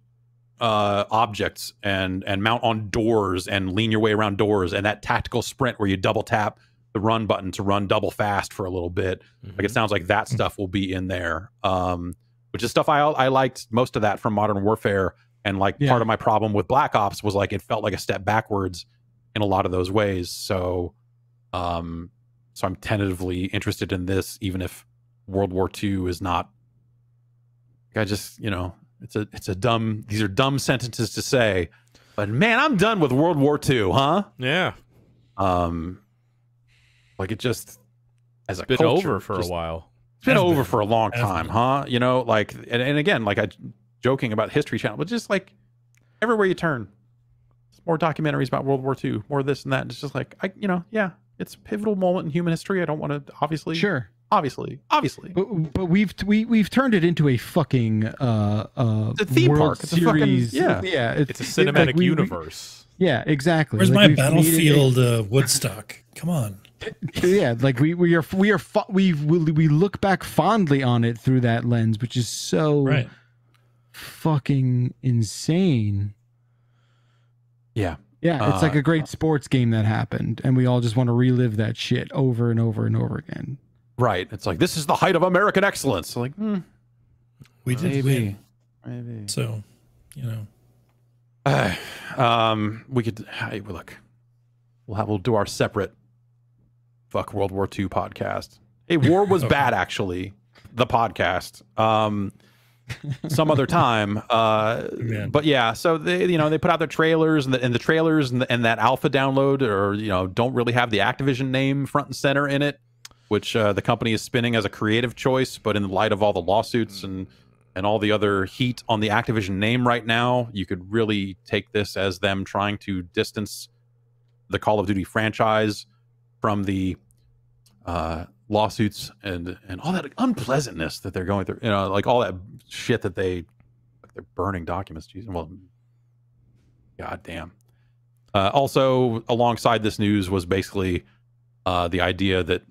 [SPEAKER 1] objects and mount on doors and lean your way around doors, and that tactical sprint where you double tap the run button to run double fast for a little bit. Like, it sounds like that stuff will be in there, which is stuff I liked most of that from Modern Warfare. And like part of my problem with Black Ops was like it felt like a step backwards in a lot of those ways. So I'm tentatively interested in this, even if World War II is not. I just, it's a dumb. These are dumb sentences to say, but man, I'm done with World War II, huh?
[SPEAKER 2] Yeah.
[SPEAKER 1] Like, it just, as a
[SPEAKER 2] been
[SPEAKER 1] culture,
[SPEAKER 2] over for a while.
[SPEAKER 1] It's been over for a long time, huh? Like, and again, like I joking about History Channel, but just like everywhere you turn, more documentaries about World War II, more this and that. And it's just like, it's a pivotal moment in human history. I don't want to, obviously.
[SPEAKER 3] But we've turned it into a fucking
[SPEAKER 1] it's a theme
[SPEAKER 3] World
[SPEAKER 1] park. It's
[SPEAKER 3] Series.
[SPEAKER 1] a fucking,
[SPEAKER 3] it's
[SPEAKER 2] a cinematic universe.
[SPEAKER 3] Yeah, exactly.
[SPEAKER 4] Where's my Battlefield Woodstock? Come on.
[SPEAKER 3] Yeah, like we look back fondly on it through that lens, which is so fucking insane.
[SPEAKER 1] Yeah.
[SPEAKER 3] Yeah, it's like a great sports game that happened, and we all just want to relive that shit over and over and over again.
[SPEAKER 1] Right. It's like, this is the height of American excellence. So like,
[SPEAKER 4] we did
[SPEAKER 1] maybe.
[SPEAKER 4] So,
[SPEAKER 1] we could look. We'll do our separate fuck World War II podcast. Hey, War Was Bad, actually. The podcast. Some other time. But yeah, so they put out their trailers, and the trailers and that alpha download, or don't really have the Activision name front and center in it, which the company is spinning as a creative choice. But in light of all the lawsuits and all the other heat on the Activision name right now, you could really take this as them trying to distance the Call of Duty franchise from the lawsuits and all that unpleasantness that they're going through, like all that shit that they're burning documents. Jeez, well, goddamn. Also, alongside this news was basically the idea that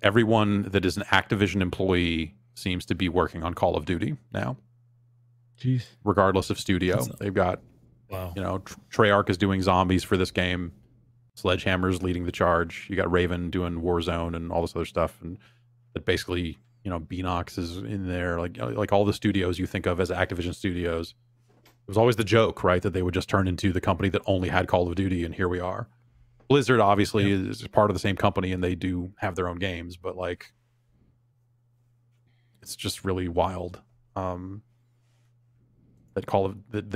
[SPEAKER 1] everyone that is an Activision employee seems to be working on Call of Duty now.
[SPEAKER 3] Jeez.
[SPEAKER 1] Regardless of studio, they've got, Treyarch is doing zombies for this game. Sledgehammer's leading the charge. You got Raven doing Warzone and all this other stuff, and that basically, Beanox is in there, like all the studios you think of as Activision studios. It was always the joke, right, that they would just turn into the company that only had Call of Duty, and here we are. Blizzard obviously is part of the same company, and they do have their own games, but like, it's just really wild. That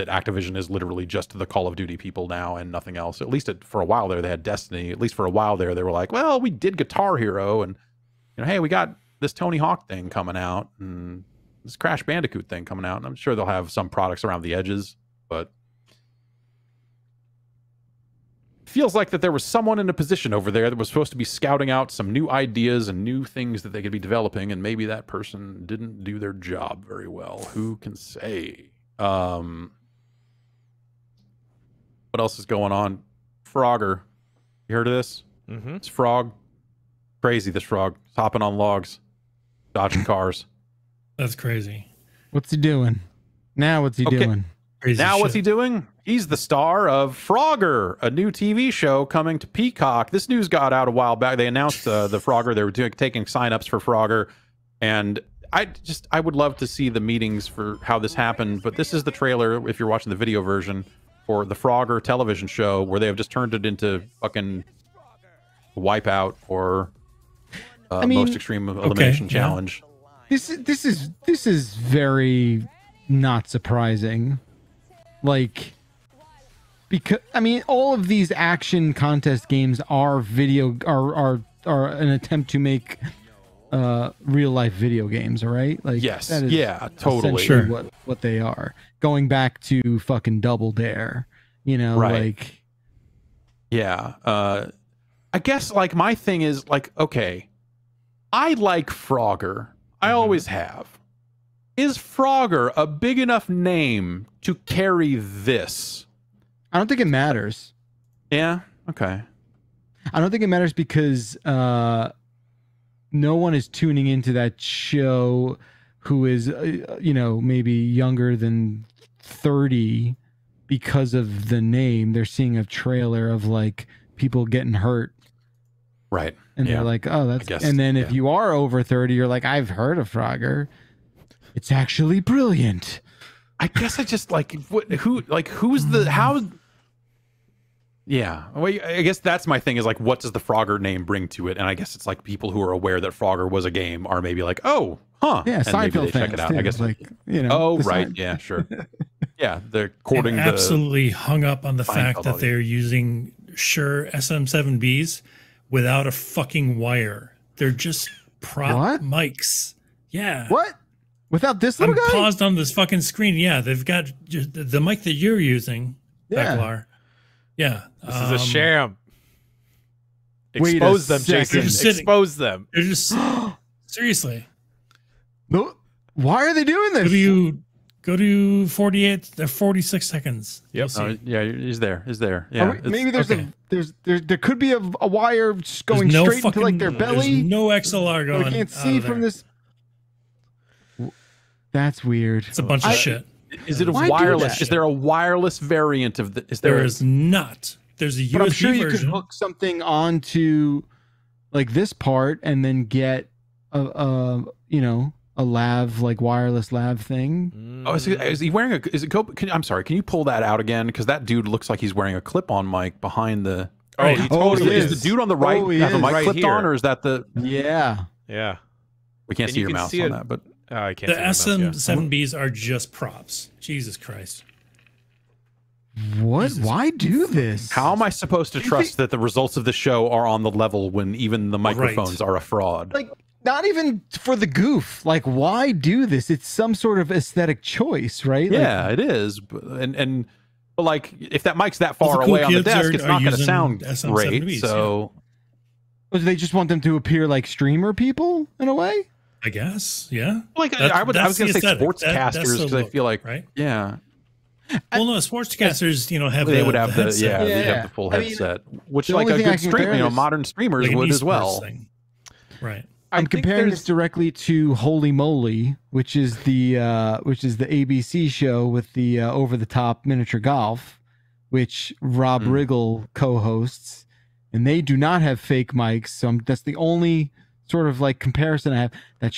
[SPEAKER 1] Activision is literally just the Call of Duty people now and nothing else. At least for a while there, they had Destiny. At least for a while there, they were like, well, we did Guitar Hero, and hey, we got this Tony Hawk thing coming out, and this Crash Bandicoot thing coming out. And I'm sure they'll have some products around the edges, but it feels like that there was someone in a position over there that was supposed to be scouting out some new ideas and new things that they could be developing, and maybe that person didn't do their job very well. Who can say? What else is going on? Frogger. You heard of this?
[SPEAKER 2] Mm-hmm.
[SPEAKER 1] It's Frog. Crazy, this Frog. He's hopping on logs. Dodging cars.
[SPEAKER 4] That's crazy.
[SPEAKER 3] What's he doing? Now what's he doing?
[SPEAKER 4] Crazy
[SPEAKER 1] now
[SPEAKER 4] shit.
[SPEAKER 1] What's he doing? He's the star of Frogger, a new TV show coming to Peacock. This news got out a while back. They announced the Frogger. They were taking signups for Frogger. And I would love to see the meetings for how this happened, but this is the trailer, if you're watching the video version, for the Frogger television show, where they have just turned it into fucking Wipeout or Most Extreme Elimination Challenge.
[SPEAKER 3] This is very not surprising. Like, because I mean, all of these action contest games are an attempt to make real life video games, all right? Like,
[SPEAKER 1] yes,
[SPEAKER 3] that is
[SPEAKER 1] totally
[SPEAKER 3] sure what they are. Going back to fucking Double Dare, you know, like,
[SPEAKER 1] yeah. I guess like my thing is like, okay, I like Frogger. I always have. Is Frogger a big enough name to carry this?
[SPEAKER 3] I don't think it matters.
[SPEAKER 1] Yeah. Okay.
[SPEAKER 3] I don't think it matters because no one is tuning into that show who is, you know, maybe younger than 30 because of the name. They're seeing a trailer of like people getting hurt.
[SPEAKER 1] Right.
[SPEAKER 3] And they're like, oh, that's... And then if you are over 30, you're like, I've heard of Frogger. It's actually brilliant.
[SPEAKER 1] I guess I just like, who's the... How... Yeah, well, I guess that's my thing is like, what does the Frogger name bring to it? And I guess it's like people who are aware that Frogger was a game are maybe like, oh, huh.
[SPEAKER 3] Yeah,
[SPEAKER 1] and
[SPEAKER 3] Seinfeld fans
[SPEAKER 1] check it out.
[SPEAKER 3] too.
[SPEAKER 1] I guess
[SPEAKER 3] like, you know.
[SPEAKER 1] Oh, right. Yeah, sure. Yeah, they're courting the...
[SPEAKER 4] absolutely hung up on the fact that they're using SM7Bs without a fucking wire. They're just prop mics. Yeah.
[SPEAKER 3] What? Without this little guy?
[SPEAKER 4] Paused on this fucking screen. Yeah, they've got the mic that you're using, Beklar. Yeah.
[SPEAKER 2] This is a sham. Expose them, Jason. Expose them.
[SPEAKER 4] They're just seriously.
[SPEAKER 3] No. Why are they doing this?
[SPEAKER 4] Go to 46 seconds.
[SPEAKER 1] Yep. Yeah, he's there. Yeah.
[SPEAKER 3] Maybe there could be a wire just going straight into like their belly.
[SPEAKER 4] There's no XLR going.
[SPEAKER 3] I can't see from this. That's weird.
[SPEAKER 4] It's a bunch of shit.
[SPEAKER 1] Is it a wireless? Is there a wireless variant of the?
[SPEAKER 4] There is not. There's a USB
[SPEAKER 3] but I'm sure you
[SPEAKER 4] version.
[SPEAKER 3] could hook something onto like this part and then get a wireless lav thing.
[SPEAKER 1] Oh, is he wearing a? Is it? I'm sorry. Can you pull that out again? Because that dude looks like he's wearing a clip-on mic behind the.
[SPEAKER 2] Oh, he totally
[SPEAKER 1] is. The dude on the right have the mic
[SPEAKER 2] right
[SPEAKER 1] clipped
[SPEAKER 2] here.
[SPEAKER 1] on, or is that the?
[SPEAKER 3] Yeah.
[SPEAKER 1] We can't see your mouse on that, but.
[SPEAKER 2] I can't.
[SPEAKER 4] The SM7Bs are just props. Jesus Christ.
[SPEAKER 3] What? Why do this?
[SPEAKER 1] How am I supposed to trust that the results of the show are on the level when even the microphones are a fraud?
[SPEAKER 3] Like, not even for the goof. Like, why do this? It's some sort of aesthetic choice, right?
[SPEAKER 1] Yeah,
[SPEAKER 3] like,
[SPEAKER 1] it is. But like, if that mic's that far away on the desk, it's not going to sound great. So,
[SPEAKER 3] do they just want them to appear like streamer people in a way?
[SPEAKER 4] I guess, yeah.
[SPEAKER 1] Like I was going to say sportscasters because I feel like, yeah.
[SPEAKER 4] Well, no, sportscasters, have
[SPEAKER 1] they would have the have the full headset, which like a good stream, modern streamers would as well.
[SPEAKER 4] Right.
[SPEAKER 3] I'm comparing this directly to Holy Moly, which is the ABC show with the over the top miniature golf, which Rob Riggle co-hosts, and they do not have fake mics. So that's the only sort of like comparison I have. That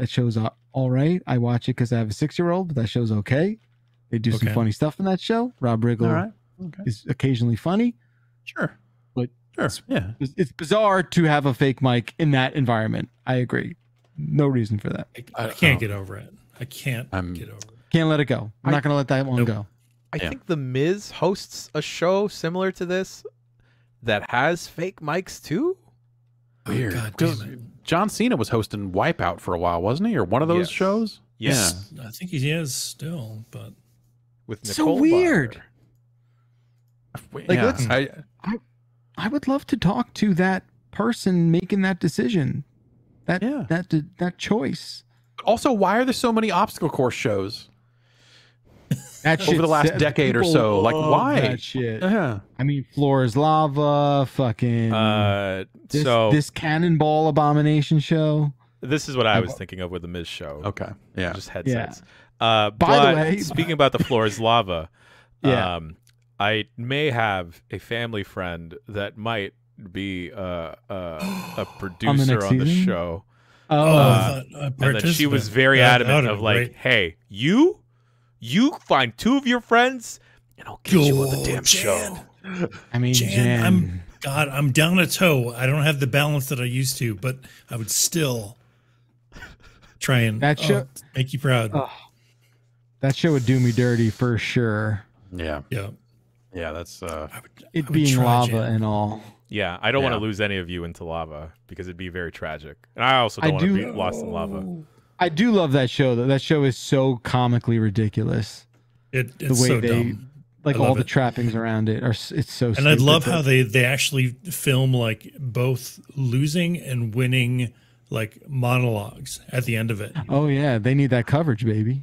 [SPEAKER 3] show's all right. I watch it because I have a 6-year-old, but that show's okay. They do some funny stuff in that show. Rob Riggle is occasionally funny.
[SPEAKER 1] Sure.
[SPEAKER 3] But
[SPEAKER 1] it's
[SPEAKER 3] bizarre to have a fake mic in that environment. I agree. No reason for that.
[SPEAKER 4] I can't get over it. I can't get over it.
[SPEAKER 3] Can't let it go. I'm not going to let that one go.
[SPEAKER 2] I think The Miz hosts a show similar to this that has fake mics too.
[SPEAKER 1] Weird. God damn it. John Cena was hosting Wipeout for a while, wasn't he? Or one of those shows?
[SPEAKER 4] Yes. Yeah. I think he is still, but
[SPEAKER 2] with Nicole
[SPEAKER 3] so weird.
[SPEAKER 1] Like,
[SPEAKER 3] I would love to talk to that person making that decision. That choice.
[SPEAKER 1] Also, why are there so many obstacle course shows?
[SPEAKER 3] That
[SPEAKER 1] over the last decade or so, like why?
[SPEAKER 3] That shit. I mean, Floor is Lava, fucking this Cannonball Abomination show.
[SPEAKER 2] This is what I was thinking of with the Miz show.
[SPEAKER 1] Okay, yeah,
[SPEAKER 2] just headsets.
[SPEAKER 3] By the way,
[SPEAKER 2] speaking about the Floor is Lava, I may have a family friend that might be a producer on the show. And then she was very adamant of like, hey, you find 2 of your friends and I'll get you on the damn show.
[SPEAKER 3] I mean,
[SPEAKER 4] Jan, I'm down a toe. I don't have the balance that I used to, but I would still try and make you proud.
[SPEAKER 3] That show would do me dirty for sure.
[SPEAKER 1] Yeah.
[SPEAKER 4] Yeah.
[SPEAKER 1] Yeah, that's
[SPEAKER 3] it being lava Jan. And all.
[SPEAKER 2] Yeah, I don't want to lose any of you into lava because it'd be very tragic. And I also don't want to be lost in lava.
[SPEAKER 3] I do love that show though. That show is so comically ridiculous.
[SPEAKER 4] It's the way so dumb.
[SPEAKER 3] Like all the trappings around it are it's so
[SPEAKER 4] and I love how they actually film like both losing and winning like monologues at the end of it.
[SPEAKER 3] Oh yeah, they need that coverage, baby.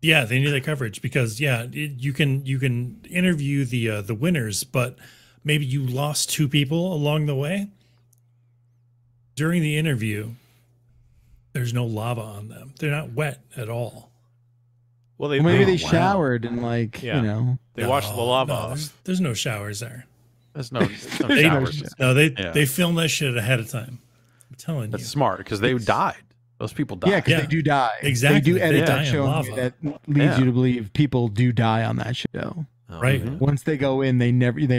[SPEAKER 4] Yeah, they need that coverage because you can interview the winners, but maybe you lost 2 people along the way. During the interview, there's no lava on them. They're not wet at all.
[SPEAKER 3] Well, maybe they showered and
[SPEAKER 2] they washed the lava off.
[SPEAKER 4] There's no showers there.
[SPEAKER 1] There's no showers.
[SPEAKER 4] They filmed that shit ahead of time. I'm telling you.
[SPEAKER 1] That's smart because they died. Those people die.
[SPEAKER 3] Yeah, because they do die.
[SPEAKER 4] Exactly.
[SPEAKER 3] They do edit that show that leads you to believe people do die on that show.
[SPEAKER 4] Right.
[SPEAKER 3] Once they go in, they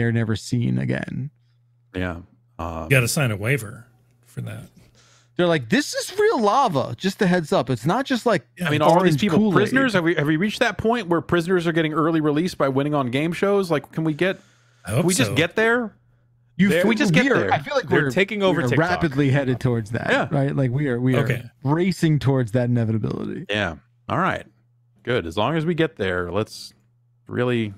[SPEAKER 3] are never seen again.
[SPEAKER 1] Yeah.
[SPEAKER 4] You got to sign a waiver for that.
[SPEAKER 3] They're like, this is real lava. Just a heads up. It's not just like
[SPEAKER 1] I mean, all these people Kool-Aid. Prisoners. Have we reached that point where prisoners are getting early release by winning on game shows? Like, can we get? Just get there? We just get there.
[SPEAKER 3] I feel like
[SPEAKER 2] we're taking over.
[SPEAKER 3] We're rapidly headed towards that. Yeah. Right. Like we are racing towards that inevitability.
[SPEAKER 1] Yeah. All right. Good. As long as we get there, let's really.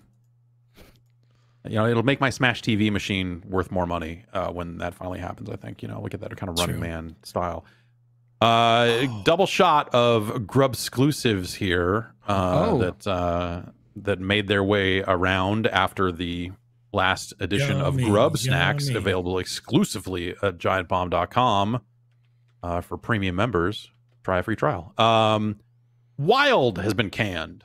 [SPEAKER 1] It'll make my Smash TV machine worth more money when that finally happens. I think we'll get that kind of Running Man style. Double shot of Grub exclusives here that made their way around after the last edition of Grub Snacks, available exclusively at GiantBomb.com for premium members. Try a free trial. Wild has been canned.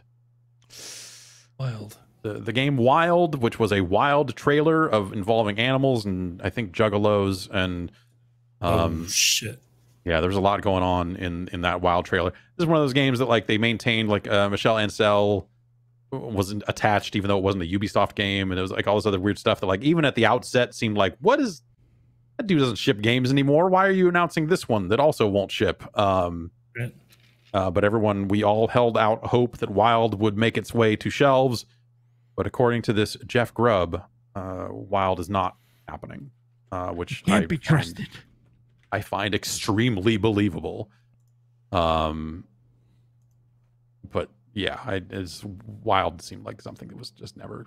[SPEAKER 4] Wild.
[SPEAKER 1] The game Wild, which was a Wild trailer involving animals and I think juggalos and
[SPEAKER 4] shit.
[SPEAKER 1] Yeah, there's a lot going on in that Wild trailer. This is one of those games that like they maintained, like Michelle Ancel wasn't attached even though it wasn't a Ubisoft game, and it was like all this other weird stuff that like even at the outset seemed like, what is that dude doesn't ship games anymore? Why are you announcing this one that also won't ship? But we all held out hope that Wild would make its way to shelves. But according to this Jeff Grubb, Wild is not happening, which
[SPEAKER 3] can't be trusted.
[SPEAKER 1] I find extremely believable. But yeah, it's Wild seemed like something that was just never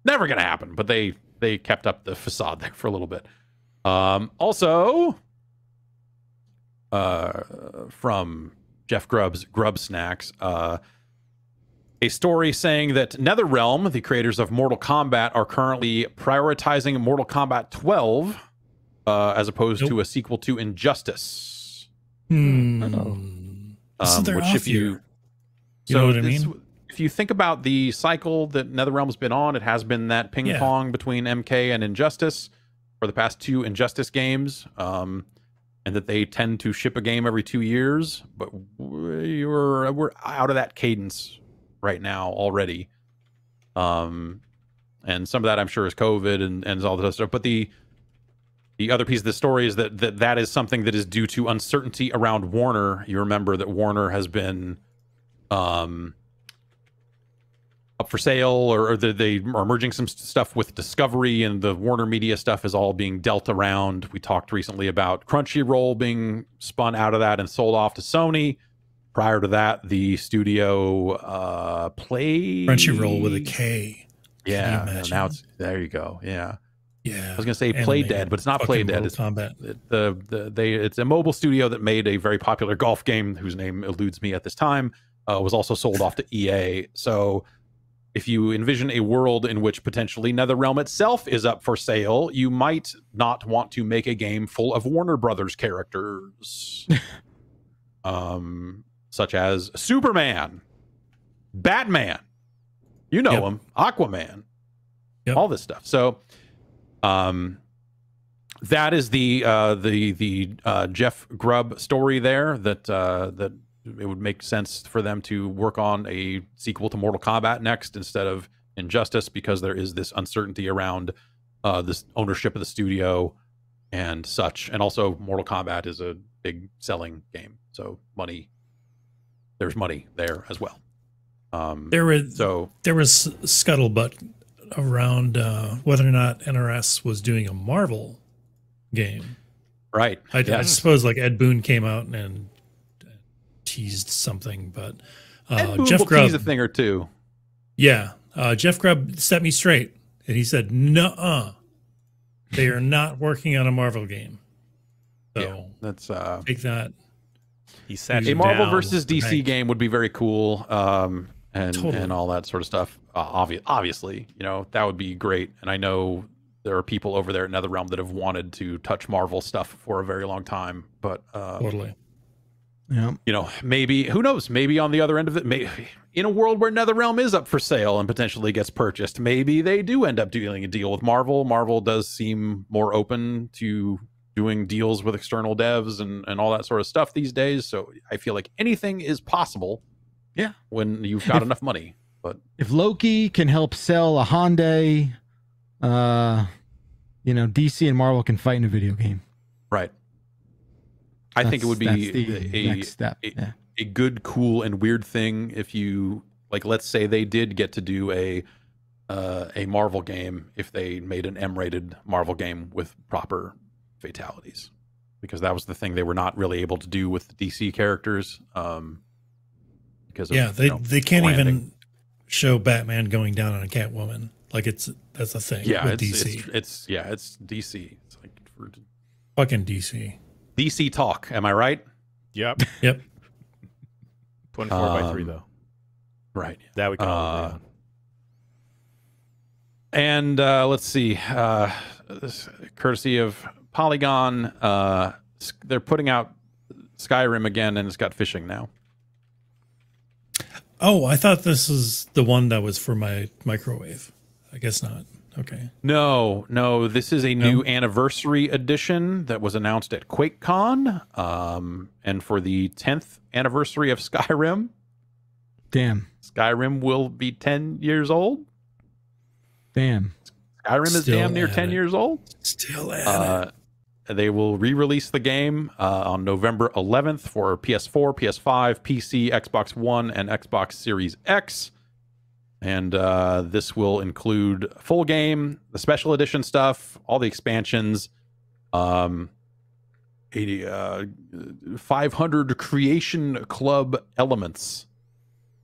[SPEAKER 1] going to happen. But they kept up the facade there for a little bit. Also, from Jeff Grubb's Grub Snacks, a story saying that NetherRealm, the creators of Mortal Kombat, are currently prioritizing Mortal Kombat 12 as opposed to a sequel to Injustice.
[SPEAKER 4] Isn't there
[SPEAKER 1] which,
[SPEAKER 4] off
[SPEAKER 1] if you
[SPEAKER 4] know what I mean?
[SPEAKER 1] If you think about the cycle that NetherRealm's been on, it has been that ping pong between MK and Injustice for the past 2 Injustice games, and that they tend to ship a game every 2 years. But we're out of that cadence right now already, and some of that I'm sure is COVID and all that stuff. But the other piece of the story is that is something that is due to uncertainty around Warner. You remember that Warner has been up for sale, or they are merging some stuff with Discovery, and the Warner Media stuff is all being dealt around. We talked recently about Crunchyroll being spun out of that and sold off to Sony. Prior to that, the studio played
[SPEAKER 4] Crunchyroll with a K.
[SPEAKER 1] Yeah, now it's there. You go. Yeah. I was gonna say Play Dead, but it's not Play Dead. It's it's a mobile studio that made a very popular golf game whose name eludes me at this time. Was also sold off to EA. So if you envision a world in which potentially NetherRealm itself is up for sale, you might not want to make a game full of Warner Brothers characters. Such as Superman, Batman, him, Aquaman, all this stuff. So That is the Jeff Grubb story there. That it would make sense for them to work on a sequel to Mortal Kombat next instead of Injustice, because there is this uncertainty around this ownership of the studio and such. And also, Mortal Kombat is a big selling game, so there's money there as well.
[SPEAKER 4] There was scuttlebutt around whether or not NRS was doing a Marvel game.
[SPEAKER 1] Right.
[SPEAKER 4] I suppose like Ed Boon came out and teased something, but
[SPEAKER 1] Ed Boon
[SPEAKER 4] Jeff
[SPEAKER 1] will
[SPEAKER 4] Grubb
[SPEAKER 1] tease a thing or two.
[SPEAKER 4] Yeah. Jeff Grubb set me straight, and he said, "Nuh-uh, they are not working on a Marvel game." So
[SPEAKER 1] yeah, that's
[SPEAKER 4] take that.
[SPEAKER 2] He said
[SPEAKER 1] a Marvel versus DC game would be very cool, and all that sort of stuff. Obviously, that would be great. And I know there are people over there at NetherRealm that have wanted to touch Marvel stuff for a very long time, but
[SPEAKER 4] totally.
[SPEAKER 3] Yeah.
[SPEAKER 1] Maybe, who knows? Maybe on the other end of it, maybe in a world where NetherRealm is up for sale and potentially gets purchased, maybe they do end up doing a deal with Marvel. Marvel does seem more open to doing deals with external devs and all that sort of stuff these days. So I feel like anything is possible.
[SPEAKER 3] Yeah.
[SPEAKER 1] When you've got enough money. But
[SPEAKER 3] if Loki can help sell a Hyundai, DC and Marvel can fight in a video game.
[SPEAKER 1] Right. I think it would be
[SPEAKER 3] next step.
[SPEAKER 1] A good, cool, and weird thing if you, like, let's say they did get to do a Marvel game, if they made an M-rated Marvel game with proper fatalities, because that was the thing they were not really able to do with the DC characters. Because of,
[SPEAKER 4] they can't even show Batman going down on a Catwoman. Like that's a thing.
[SPEAKER 1] Yeah,
[SPEAKER 4] with
[SPEAKER 1] it's
[SPEAKER 4] DC.
[SPEAKER 1] It's DC. It's like
[SPEAKER 4] fucking DC.
[SPEAKER 1] DC talk. Am I right?
[SPEAKER 2] Yep. 24/3 though.
[SPEAKER 1] Right.
[SPEAKER 2] That we can all agree on.
[SPEAKER 1] And let's see. Courtesy of Polygon, they're putting out Skyrim again, and it's got fishing now.
[SPEAKER 4] Oh, I thought this was the one that was for my microwave. I guess not. Okay.
[SPEAKER 1] No. This is a new anniversary edition that was announced at QuakeCon, and for the 10th anniversary of Skyrim.
[SPEAKER 3] Damn.
[SPEAKER 1] Skyrim will be 10 years old.
[SPEAKER 3] Damn.
[SPEAKER 1] Skyrim is damn near 10 years old.
[SPEAKER 4] Still at it.
[SPEAKER 1] They will re-release the game on November 11th for PS4, PS5, PC, Xbox One, and Xbox Series X. And this will include full game, the special edition stuff, all the expansions, 500 Creation Club elements,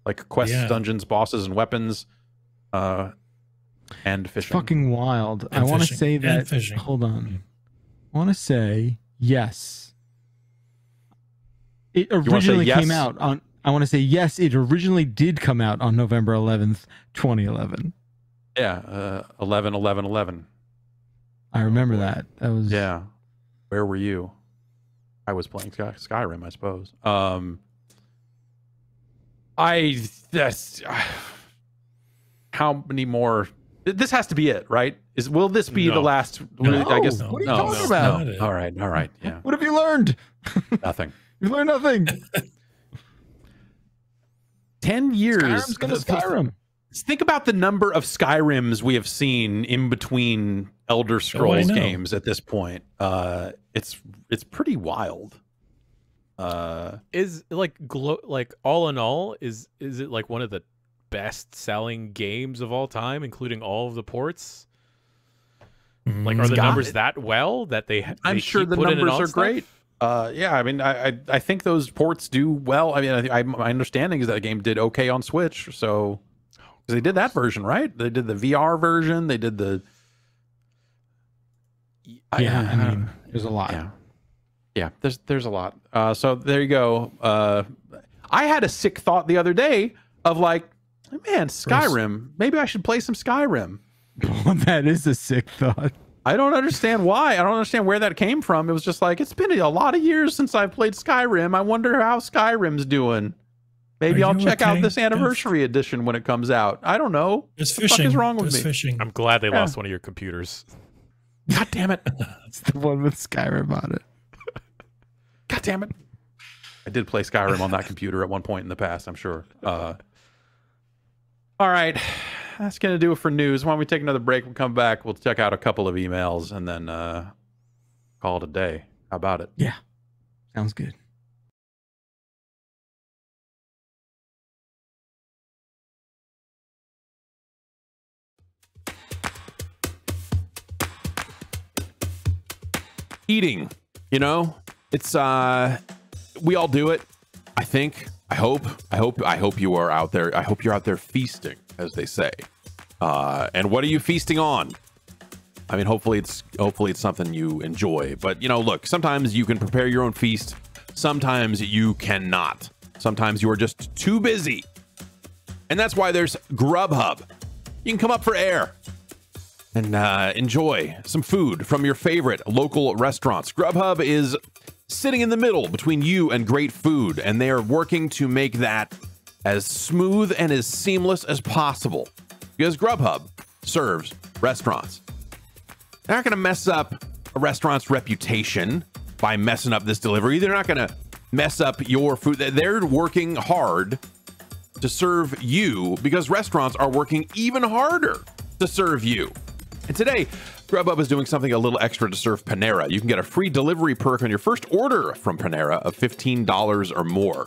[SPEAKER 1] like quests, dungeons, bosses, and weapons, and fishing.
[SPEAKER 3] It's fucking wild.
[SPEAKER 4] And
[SPEAKER 3] I want to
[SPEAKER 4] fishing.
[SPEAKER 3] say that.
[SPEAKER 4] And fishing.
[SPEAKER 3] Hold on. I want to say yes. It originally came out on. I want to say yes. It originally did come out on November 11th, 2011.
[SPEAKER 1] Yeah, 11/11/11.
[SPEAKER 3] I remember that. That was
[SPEAKER 1] Where were you? I was playing Skyrim, I suppose. How many more? This has to be it, right? Will this be the last? I guess.
[SPEAKER 3] What are you talking about?
[SPEAKER 1] All right. Yeah.
[SPEAKER 3] What have you learned?
[SPEAKER 1] Nothing.
[SPEAKER 3] You learned nothing.
[SPEAKER 1] 10 years.
[SPEAKER 3] Skyrim's gonna Skyrim.
[SPEAKER 1] Think about the number of Skyrims we have seen in between Elder Scrolls games at this point. It's pretty wild.
[SPEAKER 2] Is like all in all, is it like one of the best-selling games of all time, including all of the ports? Like, are the numbers that well that they
[SPEAKER 1] I'm sure the numbers are great. Yeah, I mean, I think those ports do well. I mean, my understanding is that the game did okay on Switch, so because they did that version, right? They did the VR version. They did the
[SPEAKER 3] I mean, there's a lot.
[SPEAKER 1] Yeah, there's a lot. So there you go. I had a sick thought the other day of like, man, Skyrim. Maybe I should play some Skyrim.
[SPEAKER 3] Well, that is a sick thought.
[SPEAKER 1] I don't understand why. I don't understand where that came from. It was just like, it's been a lot of years since I've played Skyrim. I wonder how Skyrim's doing. Maybe I'll check out this anniversary edition when it comes out. I don't know.
[SPEAKER 4] It's
[SPEAKER 1] fishing. What the fuck is wrong with me?
[SPEAKER 4] Fishing.
[SPEAKER 2] I'm glad they lost one of your computers.
[SPEAKER 1] God damn it.
[SPEAKER 3] It's the one with Skyrim on it.
[SPEAKER 1] God damn it. I did play Skyrim on that computer at one point in the past, I'm sure. All right. That's going to do it for news. Why don't we take another break? We'll come back. We'll check out a couple of emails and then call it a day. How about it?
[SPEAKER 3] Yeah. Sounds good.
[SPEAKER 1] Eating, you know, it's we all do it. I think, I hope you are out there. I hope you're out there feasting, as they say. And what are you feasting on? I mean, hopefully it's something you enjoy. But you know, look, sometimes you can prepare your own feast. Sometimes you cannot. Sometimes you are just too busy. And that's why there's Grubhub. You can come up for air and enjoy some food from your favorite local restaurants. Grubhub is sitting in the middle between you and great food, and they are working to make that as smooth and as seamless as possible. Because Grubhub serves restaurants. They're not going to mess up a restaurant's reputation by messing up this delivery. They're not going to mess up your food. They're working hard to serve you because restaurants are working even harder to serve you. And today, Grubhub is doing something a little extra to serve Panera. You can get a free delivery perk on your first order from Panera of $15 or more.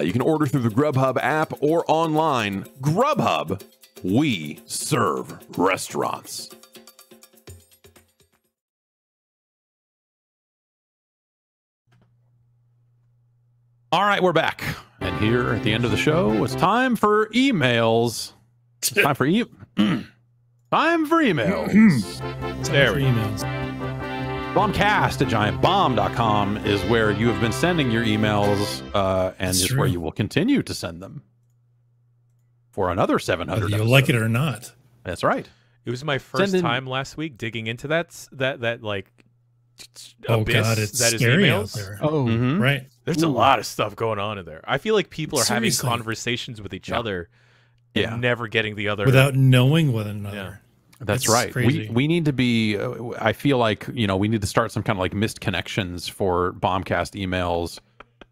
[SPEAKER 1] You can order through the Grubhub app or online. Grubhub, we serve restaurants. All right, we're back. And here at the end of the show, it's time for emails. It's time for time for emails.
[SPEAKER 2] There we go.
[SPEAKER 1] Bombcast at giantbomb.com is where you have been sending your emails, and is where you will continue to send them for another 700
[SPEAKER 4] whether you
[SPEAKER 1] episodes.
[SPEAKER 4] like it or not.
[SPEAKER 1] That's right.
[SPEAKER 2] It was my first time last week digging into that like abyss
[SPEAKER 4] God, it's
[SPEAKER 2] that is
[SPEAKER 4] scary
[SPEAKER 2] emails.
[SPEAKER 4] out there.
[SPEAKER 3] Oh,
[SPEAKER 4] Right.
[SPEAKER 2] There's a lot of stuff going on in there. I feel like people are
[SPEAKER 4] Seriously.
[SPEAKER 2] having conversations with each other
[SPEAKER 1] Yeah.
[SPEAKER 2] and never getting the other
[SPEAKER 4] Without knowing one another.
[SPEAKER 2] Yeah.
[SPEAKER 1] That's
[SPEAKER 4] It's
[SPEAKER 1] right.
[SPEAKER 4] crazy.
[SPEAKER 1] We need to be. I feel like we need to start some kind of like missed connections for Bombcast emails,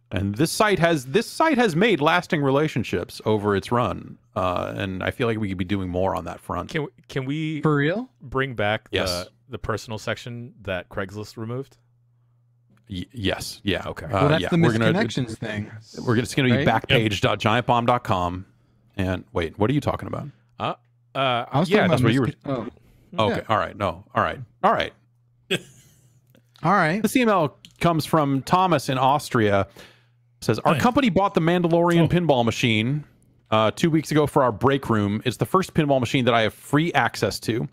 [SPEAKER 1] and this site has made lasting relationships over its run, and I feel like we could be doing more on that front.
[SPEAKER 2] Can we
[SPEAKER 3] for real?
[SPEAKER 2] bring back
[SPEAKER 1] Yes.
[SPEAKER 2] the personal section that Craigslist removed?
[SPEAKER 1] Yes. Yeah.
[SPEAKER 2] Okay.
[SPEAKER 3] Well, that's
[SPEAKER 1] yeah.
[SPEAKER 3] the
[SPEAKER 1] We're gonna
[SPEAKER 3] misconnections thing.
[SPEAKER 1] it's going to be
[SPEAKER 3] Right?
[SPEAKER 1] backpage.giantbomb.com. And wait, what are you talking about?
[SPEAKER 3] I was
[SPEAKER 2] yeah,
[SPEAKER 3] talking
[SPEAKER 1] that's
[SPEAKER 3] about
[SPEAKER 1] what you were.
[SPEAKER 3] Oh,
[SPEAKER 1] Okay.
[SPEAKER 3] yeah.
[SPEAKER 1] All right. No. All right. All right.
[SPEAKER 3] All right.
[SPEAKER 1] This email comes from Thomas in Austria. It says, our company bought the Mandalorian pinball machine 2 weeks ago for our break room. It's the first pinball machine that I have free access to.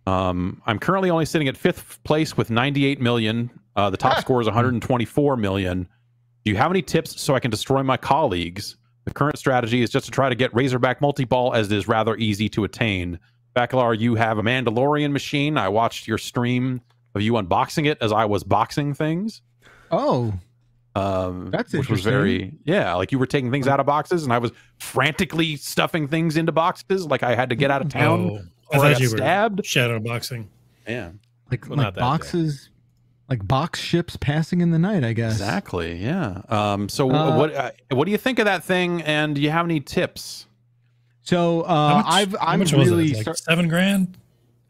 [SPEAKER 1] I'm currently only sitting at 5th place with 98 million. The top score is 124 million. Do you have any tips so I can destroy my colleagues? The current strategy is just to try to get Razorback multi-ball, as it is rather easy to attain. Bacalar, you have a Mandalorian machine. I watched your stream of you unboxing it as I was boxing things.
[SPEAKER 3] Oh,
[SPEAKER 1] which
[SPEAKER 3] that's
[SPEAKER 1] was
[SPEAKER 3] interesting.
[SPEAKER 1] very like you were taking things out of boxes, and I was frantically stuffing things into boxes, like I had to get out of town
[SPEAKER 4] I
[SPEAKER 1] or I
[SPEAKER 4] thought
[SPEAKER 1] got
[SPEAKER 4] you
[SPEAKER 1] stabbed.
[SPEAKER 4] were shadow boxing.
[SPEAKER 1] Yeah,
[SPEAKER 3] like
[SPEAKER 2] Well, not
[SPEAKER 3] like
[SPEAKER 2] that
[SPEAKER 3] boxes, like box ships passing in the night. I guess.
[SPEAKER 1] exactly. Yeah. So what do you think of that thing, and do you have any tips?
[SPEAKER 3] So
[SPEAKER 4] How
[SPEAKER 3] I'm
[SPEAKER 4] much was
[SPEAKER 3] really
[SPEAKER 4] it? Like $7,000?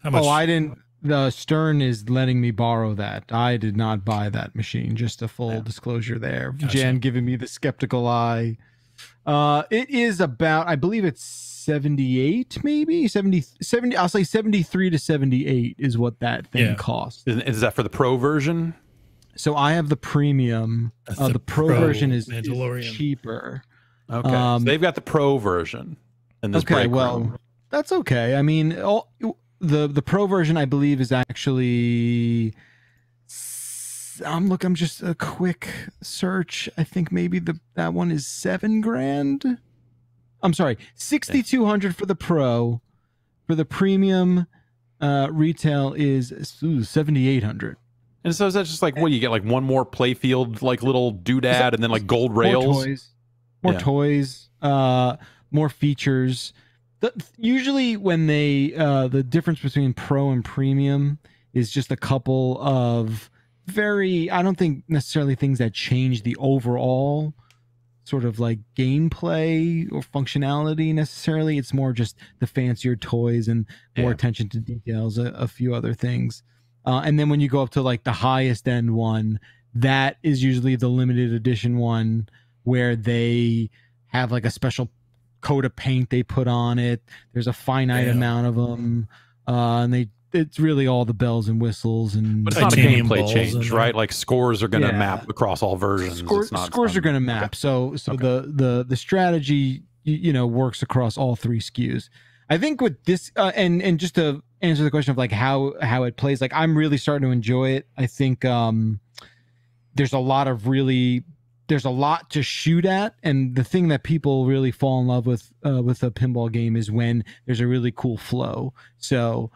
[SPEAKER 4] How much?
[SPEAKER 3] Oh, I didn't. The Stern is letting me borrow that. I did not buy that machine. Just a full disclosure there.
[SPEAKER 4] Gotcha.
[SPEAKER 3] Jan giving me the skeptical eye. It is about, I believe it's 78, maybe 70. I'll say 73 to 78 is what that thing costs.
[SPEAKER 1] Is that for the pro version?
[SPEAKER 3] So I have the premium.
[SPEAKER 4] That's
[SPEAKER 3] The pro version is
[SPEAKER 4] Mandalorian.
[SPEAKER 3] cheaper.
[SPEAKER 1] Okay, so they've got the pro version in this
[SPEAKER 3] Okay,
[SPEAKER 1] break
[SPEAKER 3] well,
[SPEAKER 1] room.
[SPEAKER 3] that's okay. I mean, the pro version, I believe, is actually. I'm just a quick search. I think maybe that one is $7,000. I'm sorry, 6,200 for the pro. For the premium, retail is 7,800.
[SPEAKER 1] And so is that just like what you get, like one more playfield, like little doodad, and then like gold rails?
[SPEAKER 3] More
[SPEAKER 1] Yeah.
[SPEAKER 3] toys, more features. Usually when they the difference between pro and premium is just a couple of I don't think necessarily things that change the overall sort of like gameplay or functionality necessarily. It's more just the fancier toys and more attention to details, a few other things. And then when you go up to like the highest end one, that is usually the limited edition one where they have like a special coat of paint they put on it. There's a finite amount of them. And it's really all the bells and whistles, and
[SPEAKER 1] but it's not a gameplay change, right? Like scores are going to map across all versions.
[SPEAKER 3] Scores are going to map. Okay. So the strategy, works across all 3 SKUs. I think with this, and just to answer the question of like how it plays, like I'm really starting to enjoy it. I think there's a lot to shoot at, and the thing that people really fall in love with a pinball game is when there's a really cool flow. So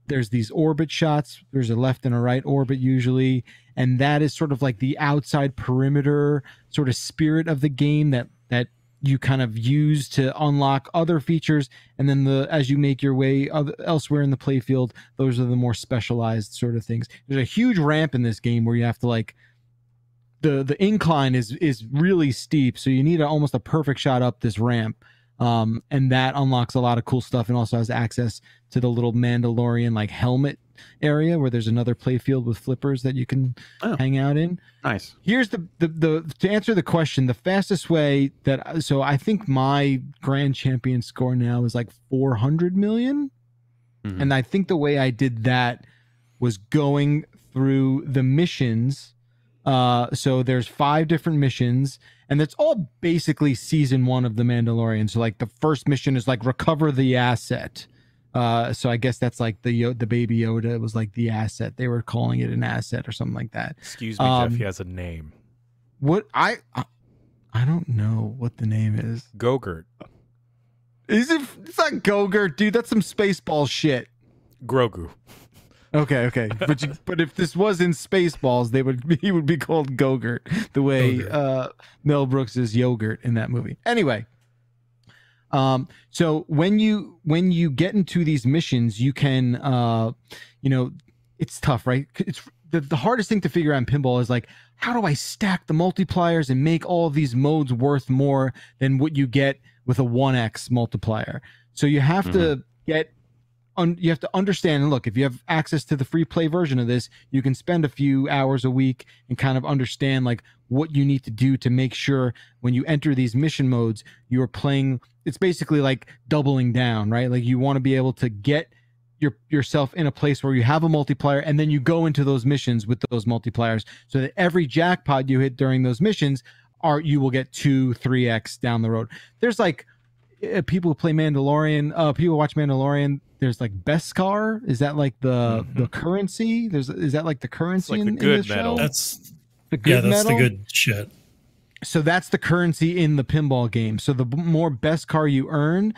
[SPEAKER 3] there's these orbit shots. There's a left and a right orbit usually, and that is sort of like the outside perimeter sort of spirit of the game that you kind of use to unlock other features. And then as you make your way elsewhere in the playfield, those are the more specialized sort of things. There's a huge ramp in this game where you have to like, the incline is really steep, so you need almost a perfect shot up this ramp, and that unlocks a lot of cool stuff, and also has access to the little Mandalorian like helmet area where there's another playfield with flippers that you can hang out in.
[SPEAKER 1] Nice.
[SPEAKER 3] Here's the to answer the question, the fastest way so I think my grand champion score now is like 400 million, and I think the way I did that was going through the missions. So there's 5 different missions, and that's all basically season 1 of The Mandalorian. So like the first mission is like recover the asset. So I guess that's like the baby Yoda was like the asset. They were calling it an asset or something like that.
[SPEAKER 2] Excuse me, Jeff, he has a name.
[SPEAKER 3] What I don't know what the name is.
[SPEAKER 2] Gogurt.
[SPEAKER 3] Is it? It's not Gogurt, dude. That's some Spaceball shit.
[SPEAKER 2] Grogu.
[SPEAKER 3] Okay, but if this was in Spaceballs, he would be called Gogurt, the way Mel Brooks is yogurt in that movie. Anyway, so when you get into these missions, you can it's tough, right? It's the hardest thing to figure out in pinball is like, how do I stack the multipliers and make all of these modes worth more than what you get with a 1x multiplier? So you have to you have to understand, and look, if you have access to the free play version of this, you can spend a few hours a week and kind of understand like what you need to do to make sure when you enter these mission modes, you're playing, it's basically like doubling down, right? Like you want to be able to get yourself in a place where you have a multiplier, and then you go into those missions with those multipliers so that every jackpot you hit during those missions you will get 2-3x down the road. There's like people who play Mandalorian, people watch Mandalorian. There's like Beskar. Is that like the currency? Is that like the currency
[SPEAKER 2] like
[SPEAKER 3] in
[SPEAKER 2] the good
[SPEAKER 3] this
[SPEAKER 2] metal?
[SPEAKER 3] Show?
[SPEAKER 4] That's
[SPEAKER 3] the good
[SPEAKER 4] that's
[SPEAKER 3] metal?
[SPEAKER 4] the good shit.
[SPEAKER 3] So that's the currency in the pinball game. So the more Beskar you earn,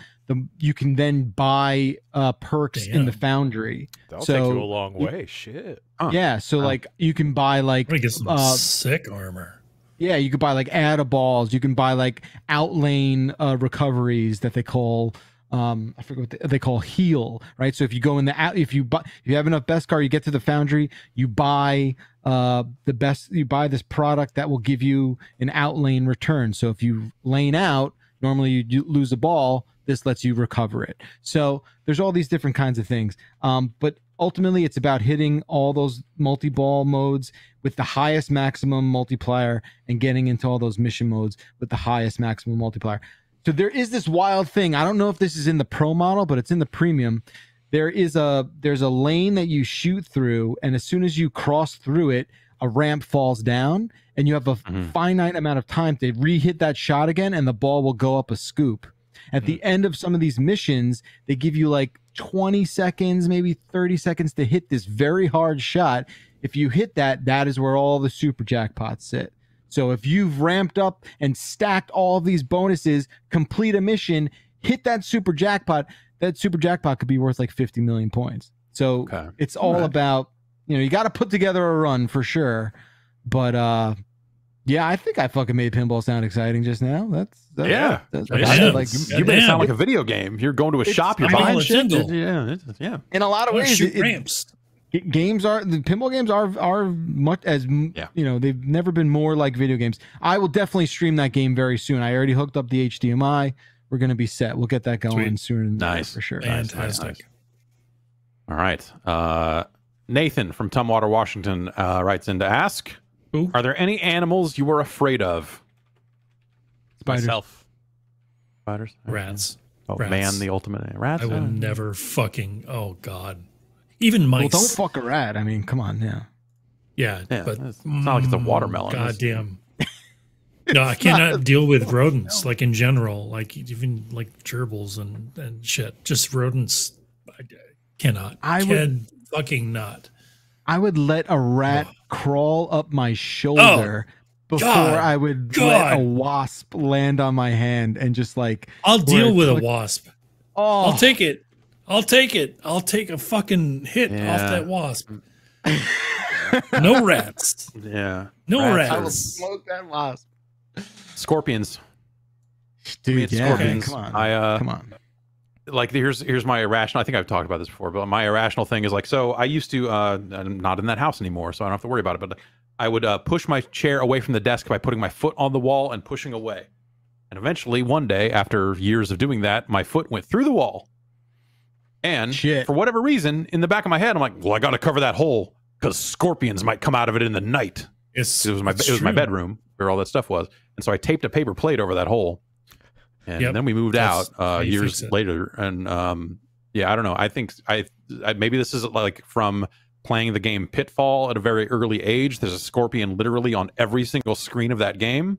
[SPEAKER 3] you can then buy perks in the foundry.
[SPEAKER 2] That'll take you a long way. Shit.
[SPEAKER 3] Yeah. So like you can buy like
[SPEAKER 4] get some sick armor.
[SPEAKER 3] Yeah, you could buy like ADA balls. You can buy like outlane recoveries that they call I forget what they call heal, right? So if you go in if you have enough Beskar, you get to the foundry, you buy this product that will give you an outlane return. So if you lane out, normally you lose a ball, this lets you recover it. So there's all these different kinds of things. But ultimately it's about hitting all those multi-ball modes with the highest maximum multiplier and getting into all those mission modes with the highest maximum multiplier. So there is this wild thing. I don't know if this is in the pro model, but it's in the premium. There's a lane that you shoot through, and as soon as you cross through it, a ramp falls down, and you have a finite amount of time to re-hit that shot again, and the ball will go up a scoop. At the end of some of these missions, they give you like 20 seconds, maybe 30 seconds to hit this very hard shot. If you hit that, that is where all the super jackpots sit. So if you've ramped up and stacked all of these bonuses, complete a mission, hit that super jackpot, that super jackpot could be worth like 50 million points. So it's all about, you got to put together a run for sure. But yeah, I think I fucking made pinball sound exciting just now. That's
[SPEAKER 1] like you made it sound like a video game. You're going to a shop, you're buying shit. Yeah.
[SPEAKER 3] In a lot of ways,
[SPEAKER 4] ramps.
[SPEAKER 3] Games are the pinball games are much as they've never been more like video games. I will definitely stream that game very soon. I already hooked up the HDMI. We're gonna be set. We'll get that going soon.
[SPEAKER 1] Nice
[SPEAKER 3] for sure.
[SPEAKER 4] Fantastic.
[SPEAKER 1] Nice. All right. Nathan from Tumwater, Washington writes in to ask: Are there any animals you were afraid of?
[SPEAKER 3] Spiders.
[SPEAKER 2] Myself.
[SPEAKER 1] Spiders.
[SPEAKER 4] Rats.
[SPEAKER 1] Oh
[SPEAKER 4] Rats.
[SPEAKER 1] man, the ultimate rats.
[SPEAKER 4] I will never fucking. Oh god. Even mice.
[SPEAKER 3] Well, don't fuck a rat. I mean, come on,
[SPEAKER 4] Yeah,
[SPEAKER 1] but it's not like it's a watermelon.
[SPEAKER 4] Goddamn. No, I cannot deal with rodents, like in general, like even like gerbils and shit. Just rodents. I cannot. I would fucking not.
[SPEAKER 3] I would let a rat crawl up my shoulder before I would let a wasp land on my hand and just like.
[SPEAKER 4] I'll deal with a wasp.
[SPEAKER 3] Oh,
[SPEAKER 4] I'll take it. I'll take it. I'll take a fucking hit off that wasp. No rats.
[SPEAKER 1] Yeah.
[SPEAKER 4] No rats.
[SPEAKER 3] I will smoke that wasp.
[SPEAKER 1] Scorpions.
[SPEAKER 3] Dude,
[SPEAKER 1] scorpions.
[SPEAKER 3] Come on. Come on.
[SPEAKER 1] Like here's my irrational. I think I've talked about this before, but my irrational thing is like, so I used to. I'm not in that house anymore, so I don't have to worry about it. But I would push my chair away from the desk by putting my foot on the wall and pushing away. And eventually, one day, after years of doing that, my foot went through the wall. And for whatever reason, in the back of my head, I'm like, well, I got to cover that hole because scorpions might come out of it in the night. It was my bedroom where all that stuff was. And so I taped a paper plate over that hole. And then we moved out years later. And I don't know. I think I maybe this is like from playing the game Pitfall at a very early age. There's a scorpion literally on every single screen of that game,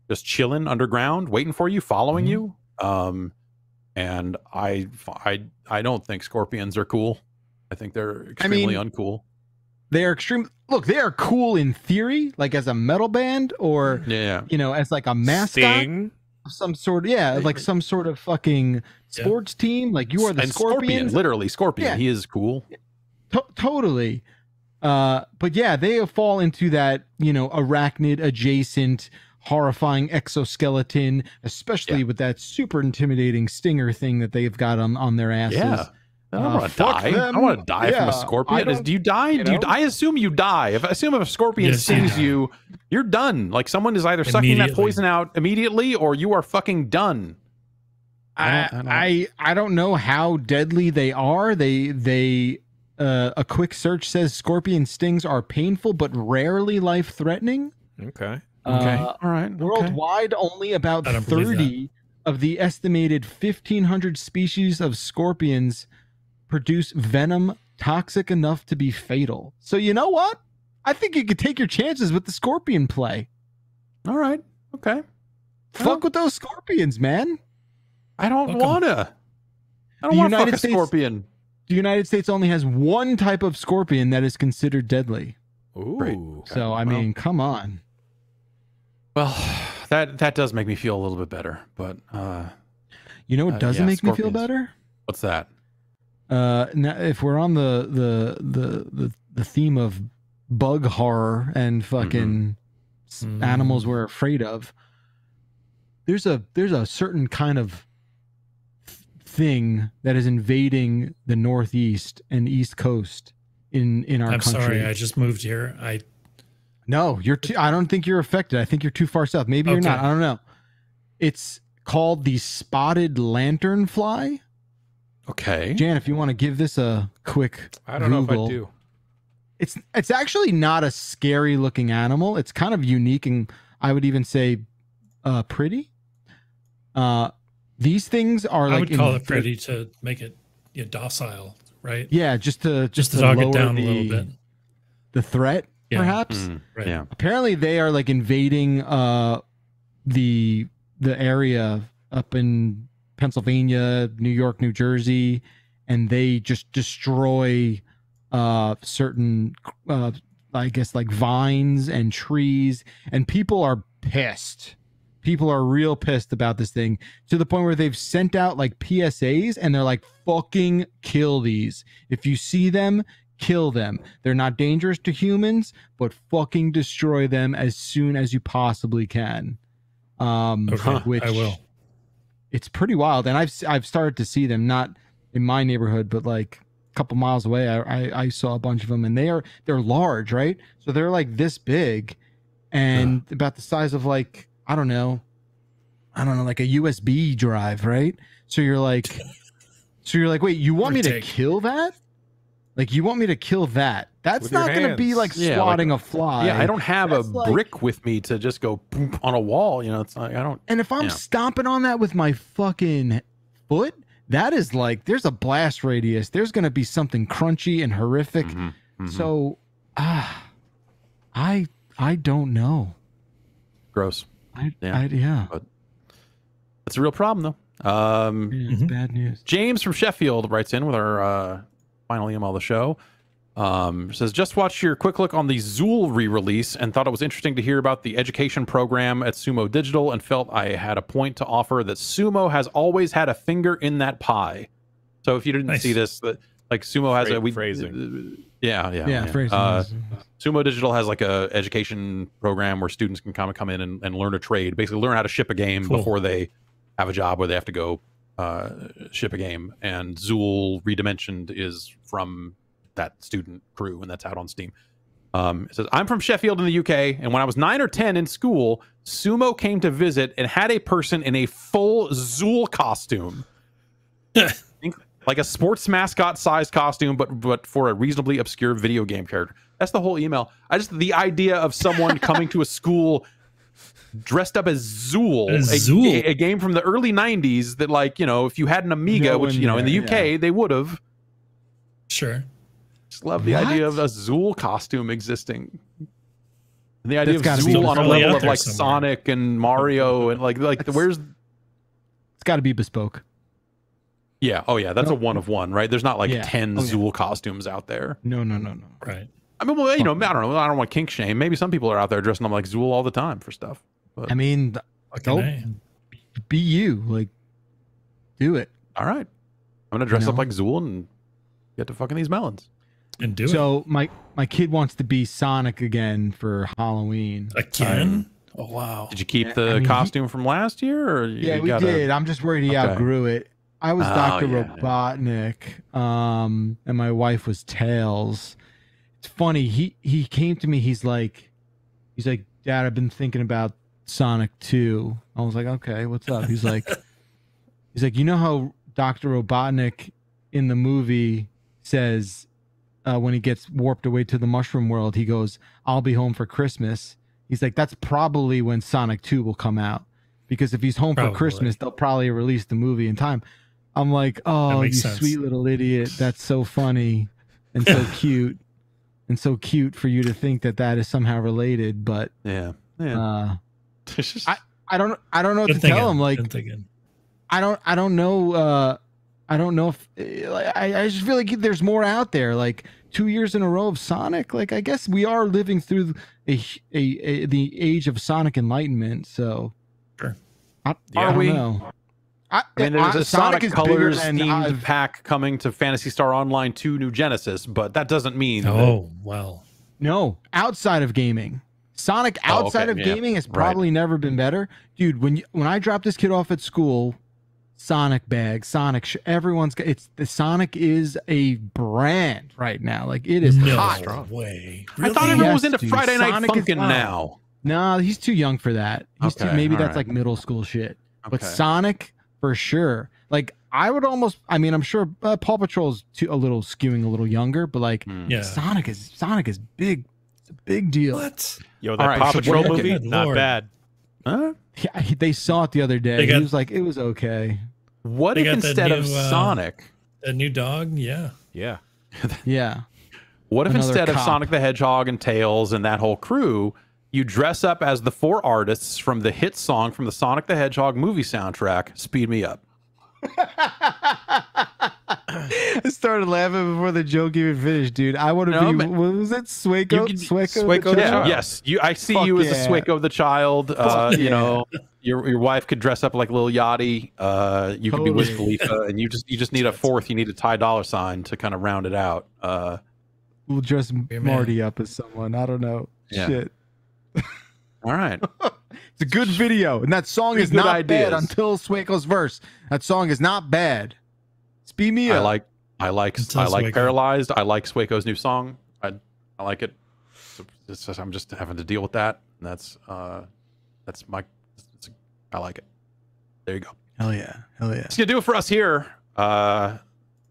[SPEAKER 1] just chilling underground, waiting for you, following you. And I don't think scorpions are cool. I think they're extremely uncool.
[SPEAKER 3] They are extreme. Look, they are cool in theory, like as a metal band, or as like a mascot of some sort. Like some sort of fucking sports team. Like you are the Scorpion.
[SPEAKER 1] Literally, Scorpion. Yeah. He is cool.
[SPEAKER 3] Totally. But yeah, they fall into that arachnid adjacent, horrifying exoskeleton, especially with that super intimidating stinger thing that they've got on their asses.
[SPEAKER 1] Yeah. I don't want to die. I don't want to die from a scorpion. Do you die? I assume you die. If a scorpion stings you, you're done. Like someone is either sucking that poison out immediately or you are fucking done.
[SPEAKER 3] I don't know how deadly they are. They a quick search says scorpion stings are painful but rarely life-threatening.
[SPEAKER 2] Okay.
[SPEAKER 1] All right.
[SPEAKER 3] Worldwide, only about 30 of the estimated 1,500 species of scorpions produce venom toxic enough to be fatal. So you know what? I think you could take your chances with the scorpion play.
[SPEAKER 1] All right. Okay.
[SPEAKER 3] Fuck with those scorpions, man.
[SPEAKER 1] I don't want to. I don't want to fuck a scorpion.
[SPEAKER 3] The United States only has one type of scorpion that is considered deadly.
[SPEAKER 2] Ooh.
[SPEAKER 1] Great.
[SPEAKER 3] So, I mean, come on.
[SPEAKER 1] Well, that does make me feel a little bit better, but
[SPEAKER 3] you know what doesn't make me feel better?
[SPEAKER 1] What's that?
[SPEAKER 3] Now, if we're on the theme of bug horror and fucking animals we're afraid of, there's a certain kind of thing that is invading the Northeast and East Coast in our country.
[SPEAKER 4] I'm sorry, I just moved here.
[SPEAKER 3] No, I don't think you're affected. I think you're too far south. Maybe you're not. I don't know. It's called the spotted lanternfly.
[SPEAKER 1] Okay.
[SPEAKER 3] Jan, if you want to give this a quick
[SPEAKER 2] I don't
[SPEAKER 3] Google,
[SPEAKER 2] know if I do.
[SPEAKER 3] It's actually not a scary looking animal. It's kind of unique and I would even say pretty. These things are
[SPEAKER 4] I would call it pretty to make it docile, right?
[SPEAKER 3] Yeah, just to
[SPEAKER 4] dog it down a little bit.
[SPEAKER 3] The threat, perhaps.
[SPEAKER 4] Right.
[SPEAKER 1] Yeah.
[SPEAKER 3] Apparently, they are like invading the area up in Pennsylvania, New York, New Jersey, and they just destroy certain I guess like vines and trees, and people are pissed. People are real pissed about this thing to the point where they've sent out like PSAs and they're like, fucking kill these. If you see them, kill them. They're not dangerous to humans, but fucking destroy them as soon as you possibly can. Which
[SPEAKER 4] I will.
[SPEAKER 3] It's pretty wild. And I've started to see them, not in my neighborhood, but like a couple miles away, I saw a bunch of them, and they're large, right? So they're like this big, and about the size of like I don't know, like a USB drive, right? So you're like, wait, you want me to kill that? Like you want me to kill that? That's not going to be like swatting a fly.
[SPEAKER 1] Yeah, I don't have a brick with me to just go boom on a wall. You know, it's like I don't.
[SPEAKER 3] And if I'm stomping on that with my fucking foot, that is like there's a blast radius. There's going to be something crunchy and horrific. So, I don't know.
[SPEAKER 1] Gross.
[SPEAKER 3] Yeah.
[SPEAKER 1] But it's a real problem though.
[SPEAKER 3] It's bad news.
[SPEAKER 1] James from Sheffield writes in with our final email of the show. Says, just watched your quick look on the Zool re-release and thought it was interesting to hear about the education program at Sumo Digital and felt I had a point to offer that Sumo has always had a finger in that pie. So if you didn't see this, like Sumo has
[SPEAKER 2] phrasing.
[SPEAKER 3] Phrasing.
[SPEAKER 1] Sumo Digital has like a education program where students can come in and learn a trade, basically learn how to ship a game before they have a job where they have to go ship a game. And Zool Redimensioned is from that student crew, and that's out on Steam. It says, I'm from Sheffield in the UK, and when I was 9 or 10 in school, Sumo came to visit and had a person in a full Zool costume. Like a sports mascot sized costume, but for a reasonably obscure video game character. That's the whole email. The idea of someone coming to a school dressed up as Zool, a game from the early 90s that, like, you know, if you had an Amiga, which, you know, in the UK, they would have.
[SPEAKER 4] Sure.
[SPEAKER 1] Just love the idea of a Zool costume existing. And the idea of Zool on a level of like somewhere. Sonic and Mario and like where's
[SPEAKER 3] it's got to be bespoke.
[SPEAKER 1] Yeah. Oh yeah, that's a one of one, right? There's not like 10 Zool costumes out there.
[SPEAKER 3] No.
[SPEAKER 4] Right.
[SPEAKER 1] I mean, well, you know, I don't know. I don't want kink shame. Maybe some people are out there dressing up like Zool all the time for stuff. But
[SPEAKER 3] I mean, don't be you. Like, do it.
[SPEAKER 1] All right. I'm gonna dress up like Zool and get to fucking these melons.
[SPEAKER 4] And do it.
[SPEAKER 3] So my kid wants to be Sonic again for Halloween.
[SPEAKER 4] Again? Oh wow!
[SPEAKER 1] Did you keep the costume from last year? Or
[SPEAKER 3] we did. I'm just worried he outgrew it. I was Dr. Robotnik, and my wife was Tails. It's funny. He came to me. He's like, Dad, I've been thinking about Sonic 2. I was like, okay, what's up? He's like, you know how Dr. Robotnik in the movie says, when he gets warped away to the mushroom world, he goes, I'll be home for Christmas. He's like, that's probably when Sonic 2 will come out. Because if he's home for Christmas, they'll probably release the movie in time. I'm like, oh, you sweet little idiot. That's so funny and so cute. And so cute for you to think that is somehow related. But
[SPEAKER 1] I
[SPEAKER 3] don't know what to tell him. Like, I don't know. I don't know if I just feel like there's more out there. Like 2 years in a row of Sonic. Like I guess we are living through the age of Sonic Enlightenment. So
[SPEAKER 4] sure,
[SPEAKER 3] I don't know.
[SPEAKER 1] I mean, there's a Sonic Colors themed pack coming to Phantasy Star Online 2 New Genesis, but that doesn't mean.
[SPEAKER 3] No, outside of gaming. Sonic outside of gaming has probably never been better, dude. When I dropped this kid off at school. Sonic bag, Sonic. Everyone's got the Sonic is a brand right now. Like it is hot.
[SPEAKER 4] No way.
[SPEAKER 1] Really? I thought everyone was into Friday Night Funkin' now.
[SPEAKER 3] No, he's too young for that. He's too. Maybe that's like middle school shit. But Sonic for sure. Like I would almost. I mean, I'm sure Paw Patrol's skewing a little younger, but like Sonic is big. It's a big deal.
[SPEAKER 4] What?
[SPEAKER 2] Yo, that Paw Patrol movie, not bad.
[SPEAKER 1] Huh?
[SPEAKER 3] Yeah, they saw it the other day. He was like, it was okay.
[SPEAKER 1] What if instead of Sonic,
[SPEAKER 4] a new dog? Yeah.
[SPEAKER 1] What if instead of Sonic the Hedgehog and Tails and that whole crew, you dress up as the 4 artists from the hit song from the Sonic the Hedgehog movie soundtrack, "Speed Me Up"?
[SPEAKER 3] I started laughing before the joke even finished, dude. I want to be. What was it? Sueco
[SPEAKER 2] the child.
[SPEAKER 1] Yes, I see you as a Sueco the child. You know, your wife could dress up like Lil Yachty. You could be Wiz Khalifa, and you just need a fourth. You need a Ty Dolla $ign to kind of round it out.
[SPEAKER 3] We'll dress Marty up as someone. I don't know.
[SPEAKER 1] Yeah.
[SPEAKER 3] Shit.
[SPEAKER 1] All right.
[SPEAKER 3] It's a good video, and that song is not bad until Sueco's verse. That song is not bad. Speed Me Up.
[SPEAKER 1] I like Paralyzed. I like Swako's new song. I like it. It's just, I'm just having to deal with that. And that's my. I like it. There you go.
[SPEAKER 3] Hell yeah.
[SPEAKER 1] It's gonna do it for us here.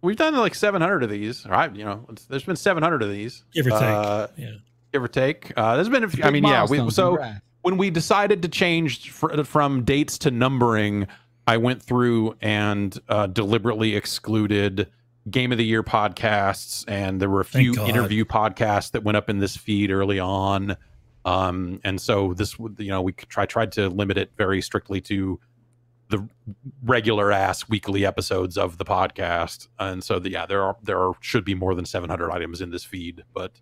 [SPEAKER 1] We've done like 700 of these. Right? There's been 700 of these.
[SPEAKER 4] Give or take.
[SPEAKER 1] Give or take. There's been. When we decided to change from dates to numbering, I went through and deliberately excluded Game of the Year podcasts, and there were a few interview podcasts that went up in this feed early on. And so this, we tried to limit it very strictly to the regular ass weekly episodes of the podcast. And so there should be more than 700 items in this feed, but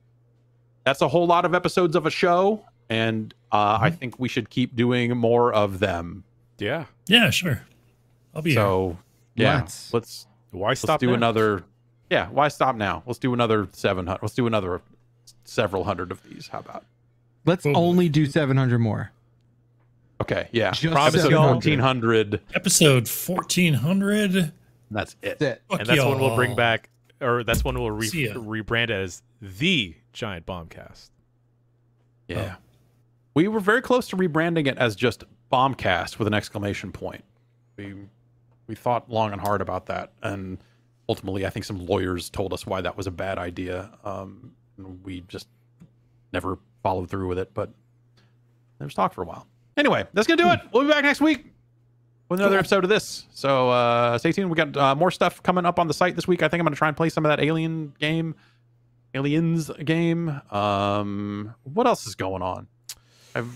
[SPEAKER 1] that's a whole lot of episodes of a show. And I think we should keep doing more of them.
[SPEAKER 2] Yeah.
[SPEAKER 4] Yeah, sure. I'll be
[SPEAKER 1] here. Yeah.
[SPEAKER 2] Why stop
[SPEAKER 1] do another. Yeah. Why stop now? Let's do another 700. Let's do another several hundred of these. How about?
[SPEAKER 3] Let's only do 700 more.
[SPEAKER 1] Okay. Yeah.
[SPEAKER 3] Episode
[SPEAKER 1] 1400.
[SPEAKER 4] Episode 1400.
[SPEAKER 1] That's it.
[SPEAKER 2] And that's when we'll bring back, or that's when we'll rebrand as the Giant Bombcast.
[SPEAKER 1] Yeah. We were very close to rebranding it as just Bombcast with an exclamation point. We thought long and hard about that, and ultimately I think some lawyers told us why that was a bad idea. We just never followed through with it, but there was talk for a while. Anyway, that's gonna do it. We'll be back next week with another episode of this. So stay tuned. We got more stuff coming up on the site this week. I think I'm gonna try and play some of that Aliens game. What else is going on?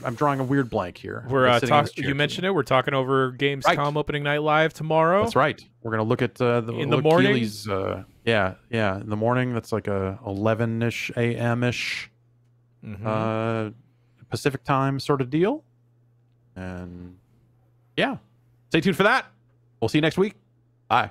[SPEAKER 1] I'm drawing a weird blank here.
[SPEAKER 2] You mentioned it. We're talking over Gamescom opening night live tomorrow.
[SPEAKER 1] That's right. We're gonna look at
[SPEAKER 2] in the morning.
[SPEAKER 1] Keely's, in the morning. That's like a 11ish a.m.ish Pacific time sort of deal. And yeah, stay tuned for that. We'll see you next week. Bye.